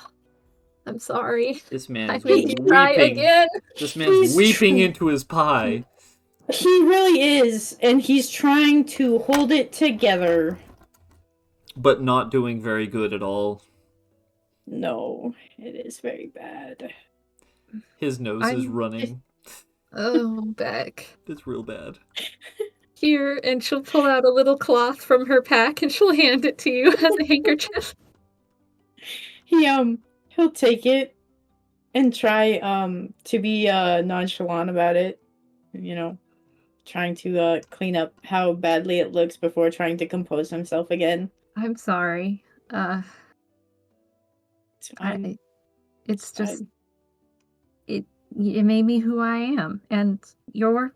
I'm sorry. This I man's made you cry weeping. again. This man's He's weeping tr- into his pie. He really is, and he's trying to hold it together. But not doing very good at all. No, it is very bad. His nose is I'm- running. Oh, Beck. It's real bad. Here, and she'll pull out a little cloth from her pack and she'll hand it to you as a handkerchief. He'll take it and try to be nonchalant about it. You know, trying to clean up how badly it looks before trying to compose himself again. I'm sorry. It's fine. It's just it made me who I am, and your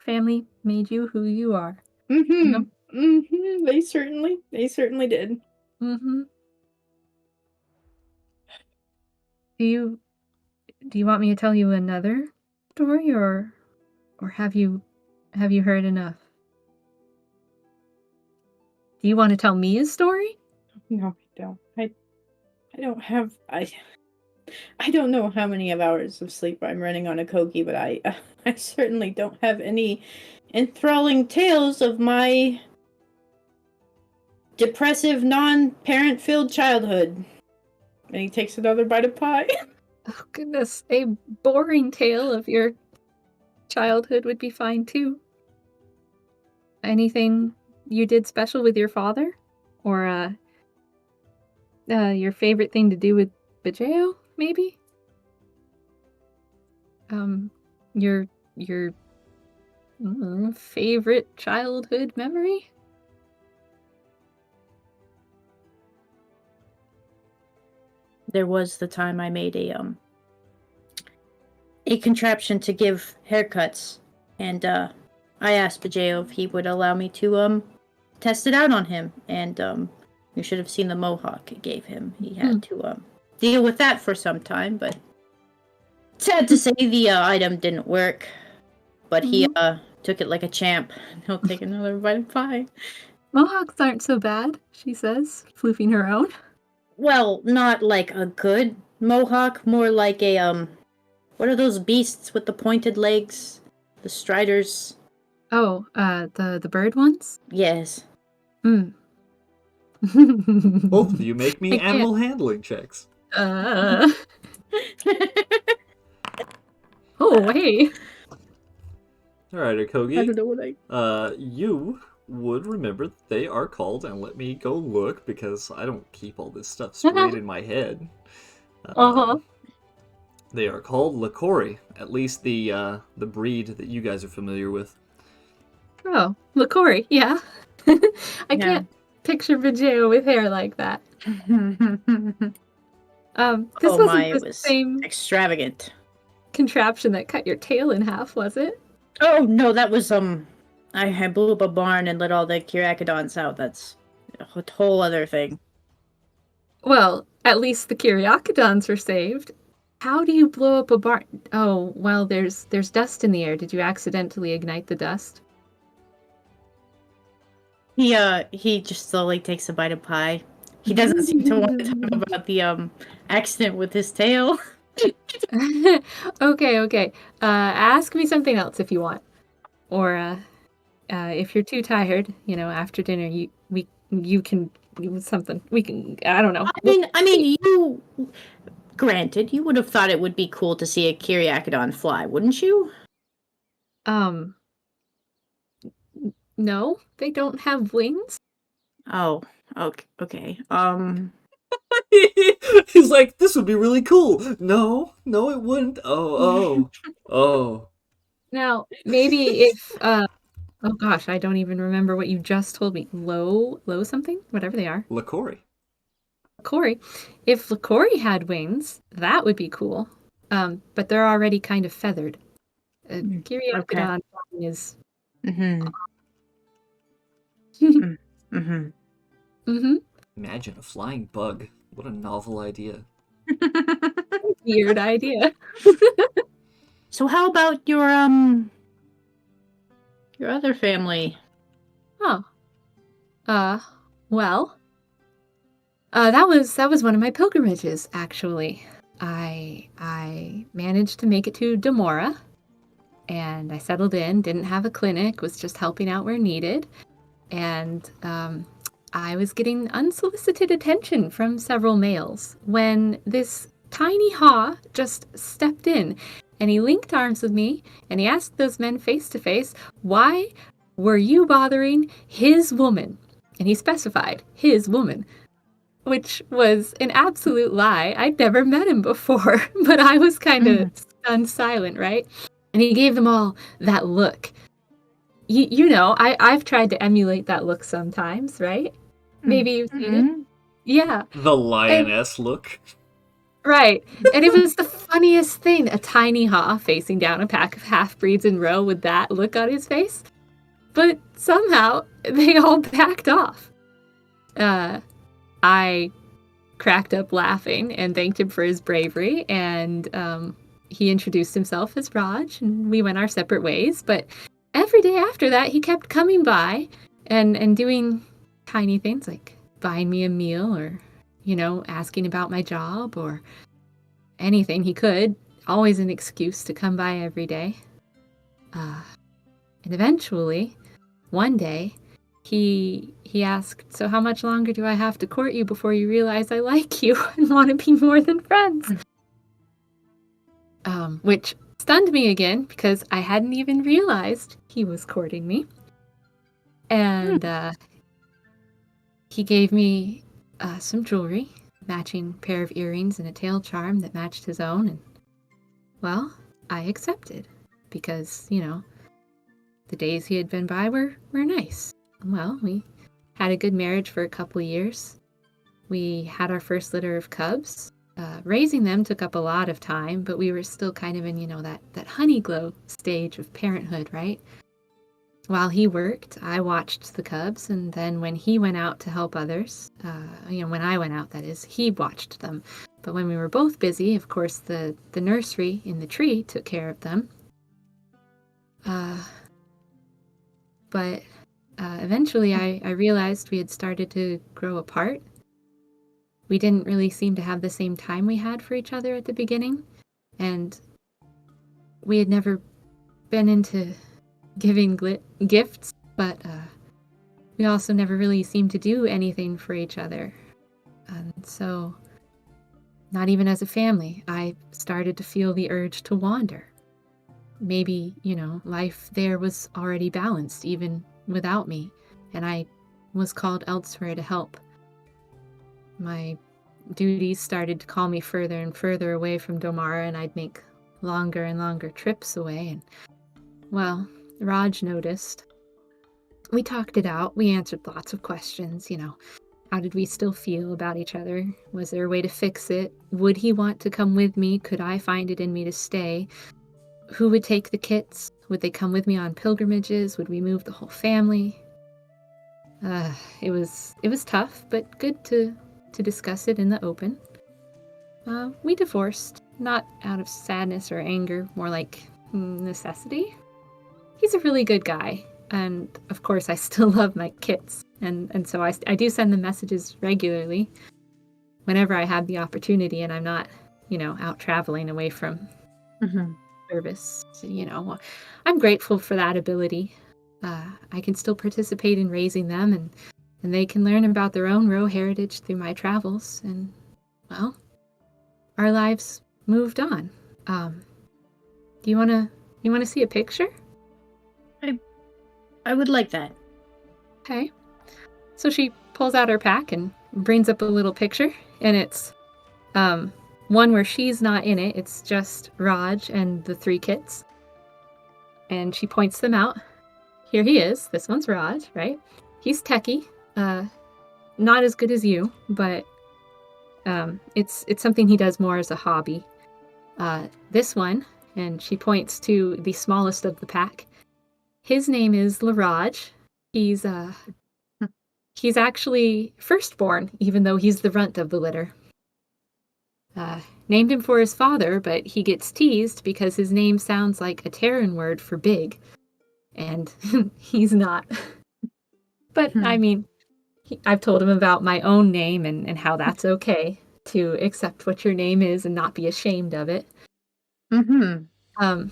family made you who you are. Mm-hmm. Mm-hmm. They certainly did. Mm-hmm. Do you want me to tell you another story, or have you heard enough? Do you want to tell me a story? No, I don't. I don't have I don't know how many of hours of sleep I'm running on a Kogi, but I I certainly don't have any enthralling tales of my depressive, non-parent filled childhood. And he takes another bite of pie. Oh goodness, a boring tale of your childhood would be fine too. Anything you did special with your father, or your favorite thing to do with Bajeo, maybe? Your favorite childhood memory? There was the time I made a contraption to give haircuts, and I asked Bajeo if he would allow me to test it out on him, and you should have seen the mohawk it gave him. He had to deal with that for some time, but sad to say the item didn't work. But he took it like a champ. He'll take another bite of pie. Mohawks aren't so bad, she says, floofing her own. Well, not like a good mohawk, more like a what are those beasts with the pointed legs? The striders. Oh, the bird ones? Yes. Mm. Both of you make me I can't- animal handling checks. Oh, hey. Alright, I don't Akogi. know what You would remember that they are called, and let me go look because I don't keep all this stuff straight in my head. They are called Lakori, at least the breed that you guys are familiar with. Oh, Lakori, yeah. I can't picture Vijay with hair like that. This wasn't it the was same extravagant. contraption that cut your tail in half, was it? Oh no, that was I blew up a barn and let all the Kyriakodons out. That's a whole other thing. Well, at least the Kyriakodons were saved. How do you blow up a barn? Oh, well, there's dust in the air. Did you accidentally ignite the dust? He just slowly takes a bite of pie. He doesn't seem to want to talk about the accident with his tail. Okay. Ask me something else if you want. Or if you're too tired, after dinner, you can something. We can. I don't know. I mean, you. Granted, you would have thought it would be cool to see a Kyriakodon fly, wouldn't you? No, they don't have wings. Oh, okay. He's like, this would be really cool. No, it wouldn't. Oh. Now, maybe if oh gosh, I don't even remember what you just told me. Low something? Whatever they are. Lakori. Corey. If Lakori had wings, that would be cool. But they're already kind of feathered. Okay. Gyriopodon is Mm-hmm. Mm-hmm. mm-hmm. Imagine a flying bug. What a novel idea. Weird idea. So how about your other family? Oh. Well, that was one of my pilgrimages, actually. I managed to make it to Demora, and I settled in, didn't have a clinic, was just helping out where needed. And I was getting unsolicited attention from several males when this tiny Haw just stepped in and he linked arms with me and he asked those men face to face, why were you bothering his woman? And he specified his woman, which was an absolute lie. I'd never met him before, but I was kind of stunned silent, right? And he gave them all that look. You know, I've tried to emulate that look sometimes, right? Maybe you've seen it. Yeah. The And lioness look. right. And it was the funniest thing. A tiny Haw facing down a pack of half-breeds in row with that look on his face. But somehow they all backed off. I cracked up laughing and thanked him for his bravery, and he introduced himself as Raj, and we went our separate ways. But every day after that, he kept coming by and doing tiny things like buying me a meal or, you know, asking about my job or anything he could. Always an excuse to come by every day. And eventually, one day, he asked, so how much longer do I have to court you before you realize I like you and want to be more than friends? Which stunned me again because I hadn't even realized he was courting me. And he gave me some jewelry, matching pair of earrings and a tail charm that matched his own. And, well, I accepted because, you know, the days he had been by were nice. Well, we had a good marriage for a couple years. We had our first litter of cubs. Raising them took up a lot of time, but we were still kind of in, you know, that honey glow stage of parenthood, right? While he worked, I watched the cubs, and then when he went out to help others, you know, when I went out, that is, he watched them. But when we were both busy, of course, the nursery in the tree took care of them. But eventually I realized we had started to grow apart. We didn't really seem to have the same time we had for each other at the beginning, and we had never been into giving gifts, but we also never really seemed to do anything for each other. And so, not even as a family, I started to feel the urge to wander. Maybe, you know, life there was already balanced, even without me, and I was called elsewhere to help. My duties started to call me further and further away from Domara, and I'd make longer and longer trips away, and, well, Raj noticed. We talked it out. We answered lots of questions, you know. How did we still feel about each other? Was there a way to fix it? Would he want to come with me? Could I find it in me to stay? Who would take the kits? Would they come with me on pilgrimages? Would we move the whole family? It was tough, but good to discuss it in the open. We divorced, not out of sadness or anger, more like necessity. He's a really good guy, and of course I still love my kits, and so I do send them messages regularly whenever I have the opportunity and I'm not, you know, out traveling away from service. You know, I'm grateful for that ability. I can still participate in raising them, and they can learn about their own Row heritage through my travels, and, well, our lives moved on. Do you wanna see a picture? I would like that. Okay. So she pulls out her pack and brings up a little picture, and it's one where she's not in it. It's just Raj and the 3 kits. and she points them out. Here he is. This one's Raj, right? He's techie. Not as good as you, but it's something he does more as a hobby. This one, and she points to the smallest of the pack. His name is Laraj. He's actually firstborn, even though he's the runt of the litter. Named him for his father, but he gets teased because his name sounds like a Terran word for big, and he's not. But I mean, I've told him about my own name and how that's okay to accept what your name is and not be ashamed of it. Mm-hmm.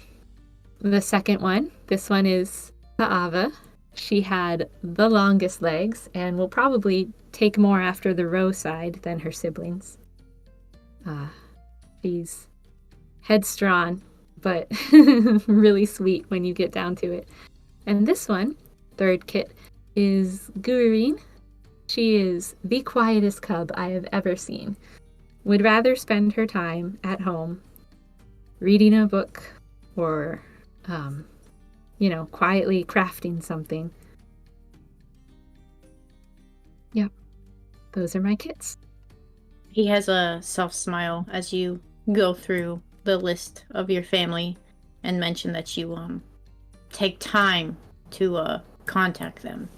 The second one, this one is Paava. She had the longest legs and will probably take more after the row side than her siblings. She's headstrong, but really sweet when you get down to it. And this one, third kit, is Gureen. She is the quietest cub I have ever seen. Would rather spend her time at home reading a book or, quietly crafting something. Yep, those are my kits. He has a soft smile as you go through the list of your family and mention that you take time to contact them.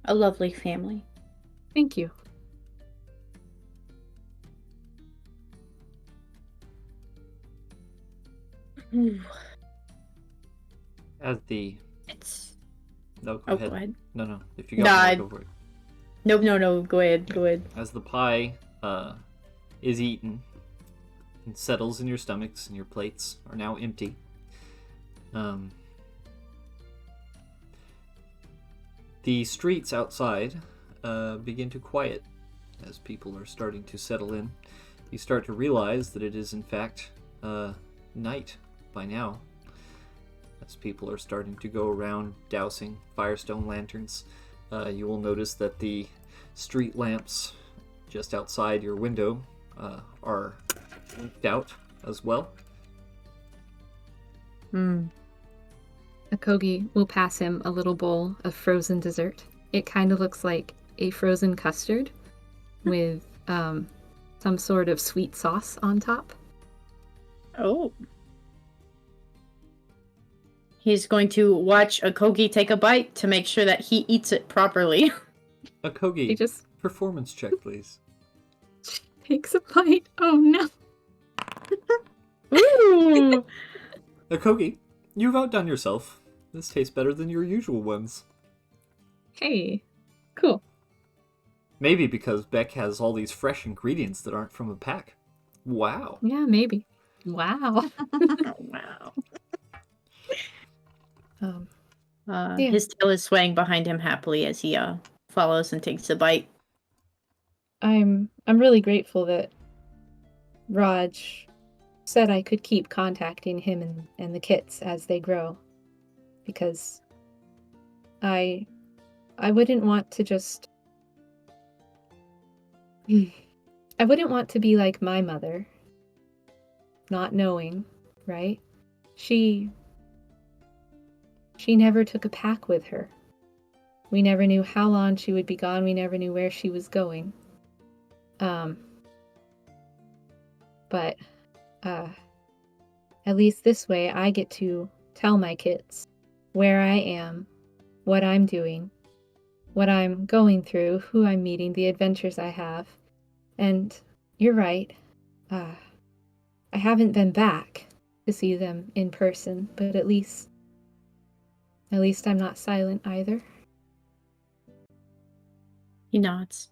A lovely family. Thank you. As the It's no, go oh, ahead. go ahead. No. If you got No, more, go for it. No. Go ahead. As the pie is eaten and settles in your stomachs and your plates are now empty, the streets outside begin to quiet as people are starting to settle in. You start to realize that it is in fact night by now, as people are starting to go around dousing firestone lanterns. You will notice that the street lamps just outside your window are winked out as well. Akogi will pass him a little bowl of frozen dessert. It kind of looks like a frozen custard with some sort of sweet sauce on top. Oh. He's going to watch Akogi take a bite to make sure that he eats it properly. Akogi, He just performance check, please. takes a bite. Oh no. Ooh! Akogi, you've outdone yourself. This tastes better than your usual ones. Hey. Cool. Maybe because Beck has all these fresh ingredients that aren't from a pack. Wow. Yeah, maybe. Wow. Wow. Yeah. His tail is swaying behind him happily as he follows and takes a bite. I'm really grateful that Raj said I could keep contacting him and the kits as they grow, because I wouldn't want to just I wouldn't want to be like my mother, not knowing, right? She never took a pack with her. We never knew how long she would be gone. We never knew where she was going. But at least this way I get to tell my kids where I am, what I'm doing, what I'm going through, who I'm meeting, the adventures I have. And you're right. I haven't been back to see them in person, but at least I'm not silent either. He nods.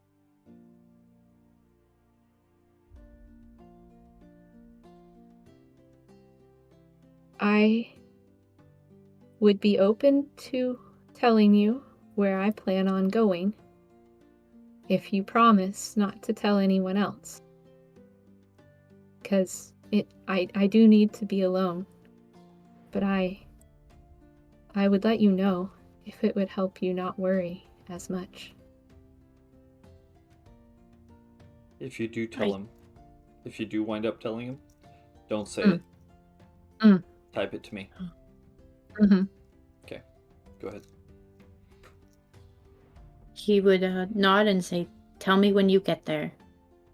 I would be open to telling you where I plan on going if you promise not to tell anyone else. Because I do need to be alone. But I would let you know if it would help you not worry as much. If you do tell him, if you do wind up telling him, Don't say Mm. it. Mm. Type it to me. Mm-hmm. Okay, go ahead. He would nod and say, "Tell me when you get there.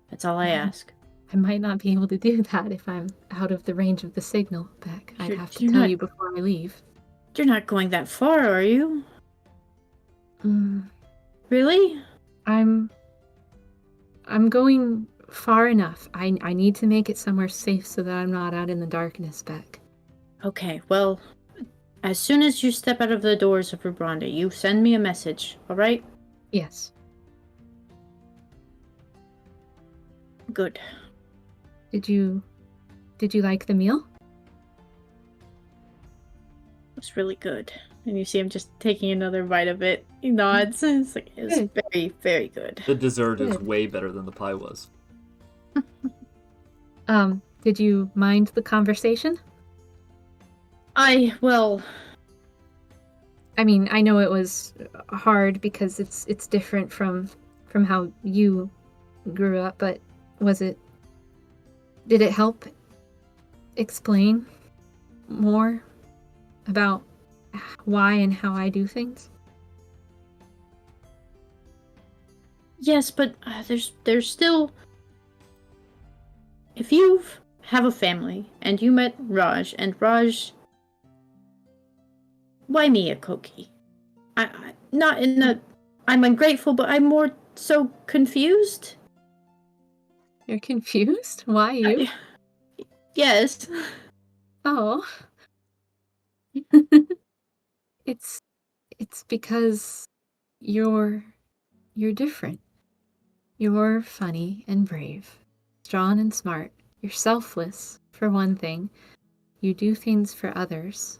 That's all I ask." I might not be able to do that if I'm out of the range of the signal, Beck. I'd have to You're tell not- you before I leave. You're not going that far, are you? Mm, Really? I'm going far enough. I need to make it somewhere safe so that I'm not out in the darkness, Beck. Okay, well, as soon as you step out of the doors of Rubronda, you send me a message, alright? Yes. Good. Did you like the meal? It was really good. And you see him just taking another bite of it. He nods. It's like, it was Good. very, very good. The dessert is Good. way better than the pie was. Did you mind the conversation? Well, I mean, I know it was hard because it's different from how you grew up, but did it help explain more about why and how I do things? yes, but there's still... If you have a family, and you met Raj, and Raj... Why me, a Koki? I not in a... I'm ungrateful, but I'm more so confused. You're confused? Why you? Yes. Oh. It's because you're different. You're funny and brave, strong and smart. You're selfless, for one thing. You do things for others.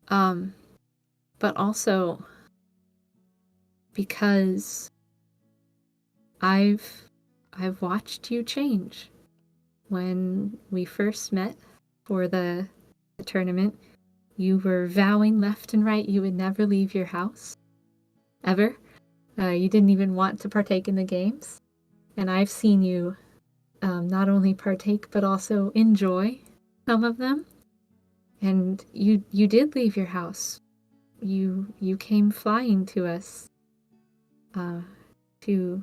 But also because I've watched you change. When we first met for the tournament, you were vowing left and right you would never leave your house. Ever. You didn't even want to partake in the games. And I've seen you not only partake but also enjoy some of them. And you did leave your house. You came flying to us to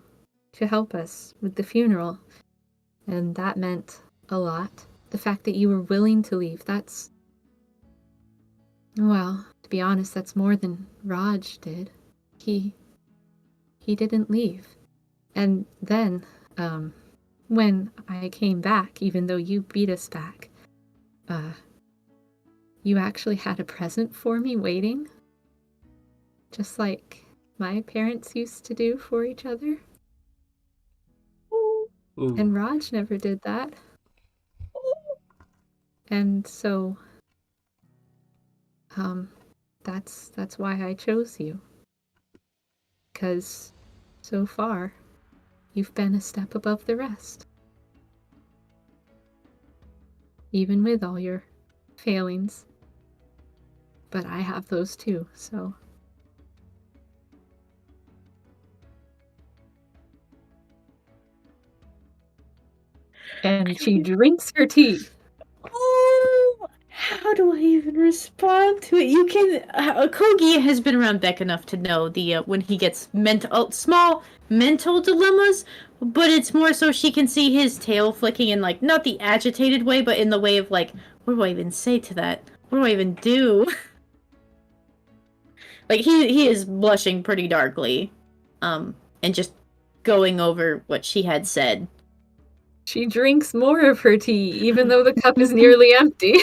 help us with the funeral. And that meant a lot. The fact that you were willing to leave, well, to be honest, that's more than Raj did. He didn't leave. And then, when I came back, even though you beat us back, you actually had a present for me waiting. Just like my parents used to do for each other. Ooh. And Raj never did that. And so, that's why I chose you. 'Cause so far, you've been a step above the rest. Even with all your failings. But I have those too, so. And she drinks her tea. Oh, how do I even respond to it? You can... Kogi has been around Beck enough to know the when he gets small mental dilemmas, but it's more so she can see his tail flicking in, like, not the agitated way, but in the way of, like, what do I even say to that? What do I even do? Like, he is blushing pretty darkly, and just going over what she had said. She drinks more of her tea, even though the cup is nearly empty.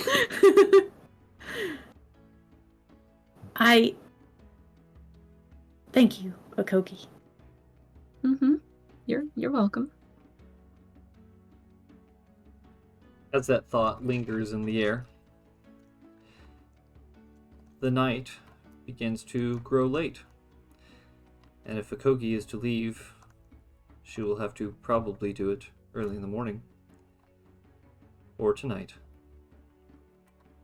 Thank you, Akoki. Mm-hmm. You're welcome. As that thought lingers in the air, the night begins to grow late. And if Akogi is to leave, she will have to probably do it early in the morning. Or tonight.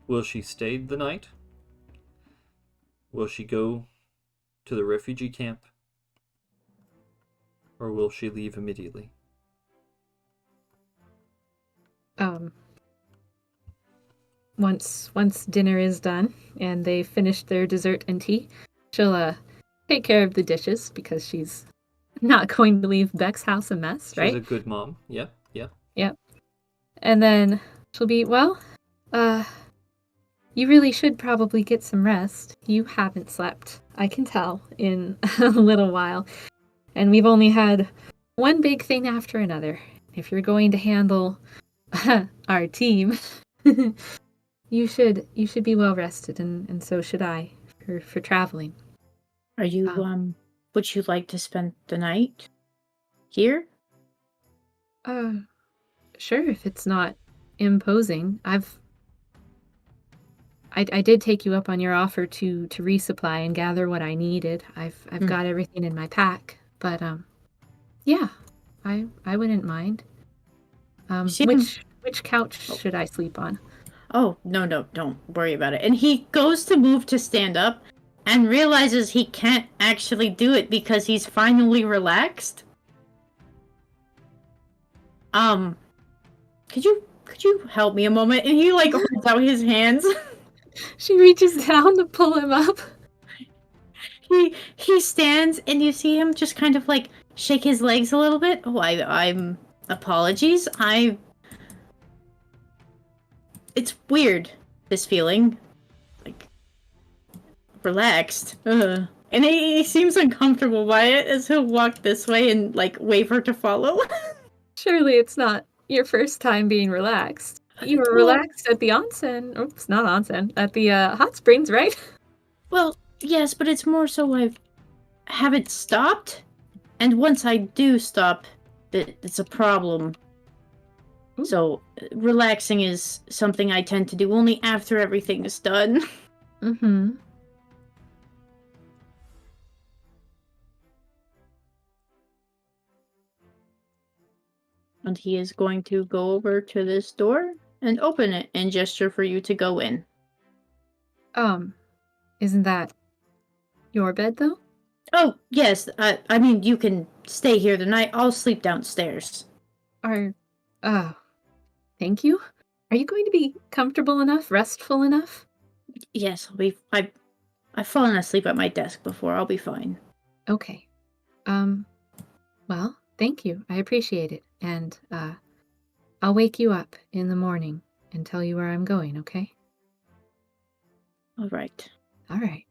Will she stay the night? Will she go to the refugee camp? Or will she leave immediately? once dinner is done and they've finished their dessert and tea, she'll take care of the dishes because she's not going to leave Beck's house a mess, right? She's a good mom. Yep. Yep. And then she'll be, well, you really should probably get some rest. You haven't slept, I can tell, in a little while. And we've only had one big thing after another. If you're going to handle our team, you should be well rested, and so should I for traveling. Are you would you like to spend the night here? Sure, if it's not imposing. I did take you up on your offer to resupply and gather what I needed. I've got everything in my pack, but yeah, I wouldn't mind. Which couch should I sleep on? Oh, no, don't worry about it. And he goes to move to stand up and realizes he can't actually do it because he's finally relaxed. Could you help me a moment? And he like holds out his hands. She reaches down to pull him up. He stands and you see him just kind of like shake his legs a little bit. Oh, I'm apologies. It's weird, this feeling. Like relaxed. And he seems uncomfortable by it as he'll walk this way and like wave her to follow. Surely it's not your first time being relaxed. You were relaxed at the onsen. Oops, not onsen. At the hot springs, right? Well, yes, but it's more so I haven't stopped. And once I do stop, it's a problem. Ooh. So, relaxing is something I tend to do only after everything is done. Mm-hmm. And he is going to go over to this door and open it and gesture for you to go in. Isn't that your bed, though? Oh, yes. I mean, you can stay here tonight. I'll sleep downstairs. Thank you. Are you going to be comfortable enough, restful enough? Yes, I've fallen asleep at my desk before. I'll be fine. Okay. Well, thank you. I appreciate it. And, I'll wake you up in the morning and tell you where I'm going, okay? All right. All right.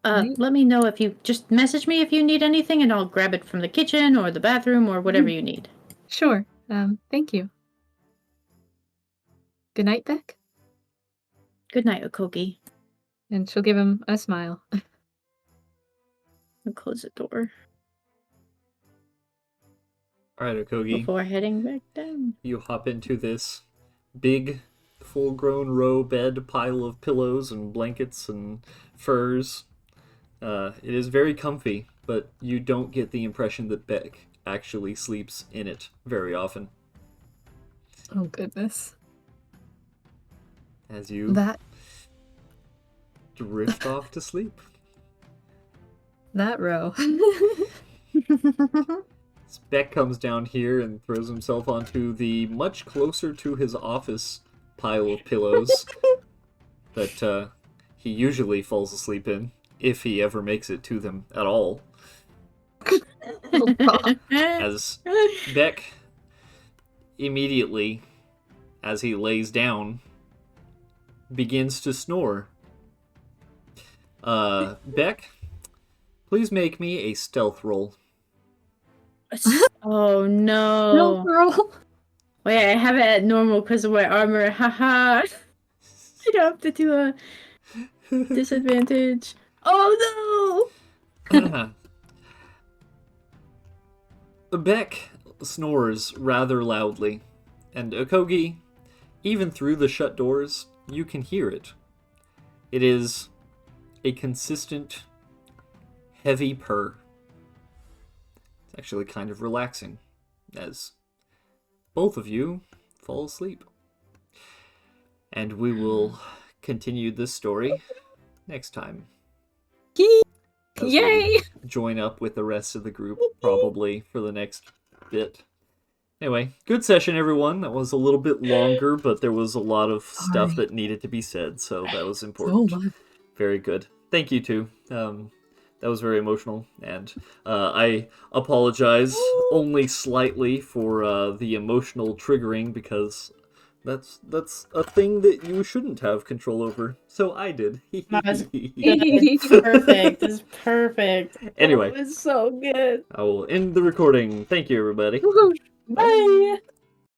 Let me know if you just message me if you need anything, and I'll grab it from the kitchen or the bathroom or whatever you need. Sure. Thank you. Good night, Beck. Good night, Okogi. And she'll give him a smile. I'll close the door All right, Okogi. before heading back down. You hop into this big, full-grown row bed pile of pillows and blankets and furs. It is very comfy, but you don't get the impression that Beck actually sleeps in it very often. Oh, goodness. As you drift off to sleep. That row. Beck comes down here and throws himself onto the much closer to his office pile of pillows that he usually falls asleep in, if he ever makes it to them at all. As Beck immediately, as he lays down, begins to snore. Beck, please make me a stealth roll. Oh no. No, girl. Wait, I have it at normal because of my armor. Haha. I don't have to do a disadvantage. Oh no! Beck snores rather loudly, and Okogi, even through the shut doors, you can hear it. It is a consistent, heavy purr. It's actually kind of relaxing, as both of you fall asleep. And we will continue this story next time. as Yay! we join up with the rest of the group probably for the next bit. Anyway, good session, everyone. That was a little bit longer, but there was a lot of stuff Sorry. that needed to be said, so that was So important. much. Very good. Thank you, too. That was very emotional, and I apologize only slightly for the emotional triggering, because that's a thing that you shouldn't have control over. So I did. That's good. Perfect. It's perfect. Anyway, That was so good. I will end the recording. Thank you, everybody. Woohoo. Bye.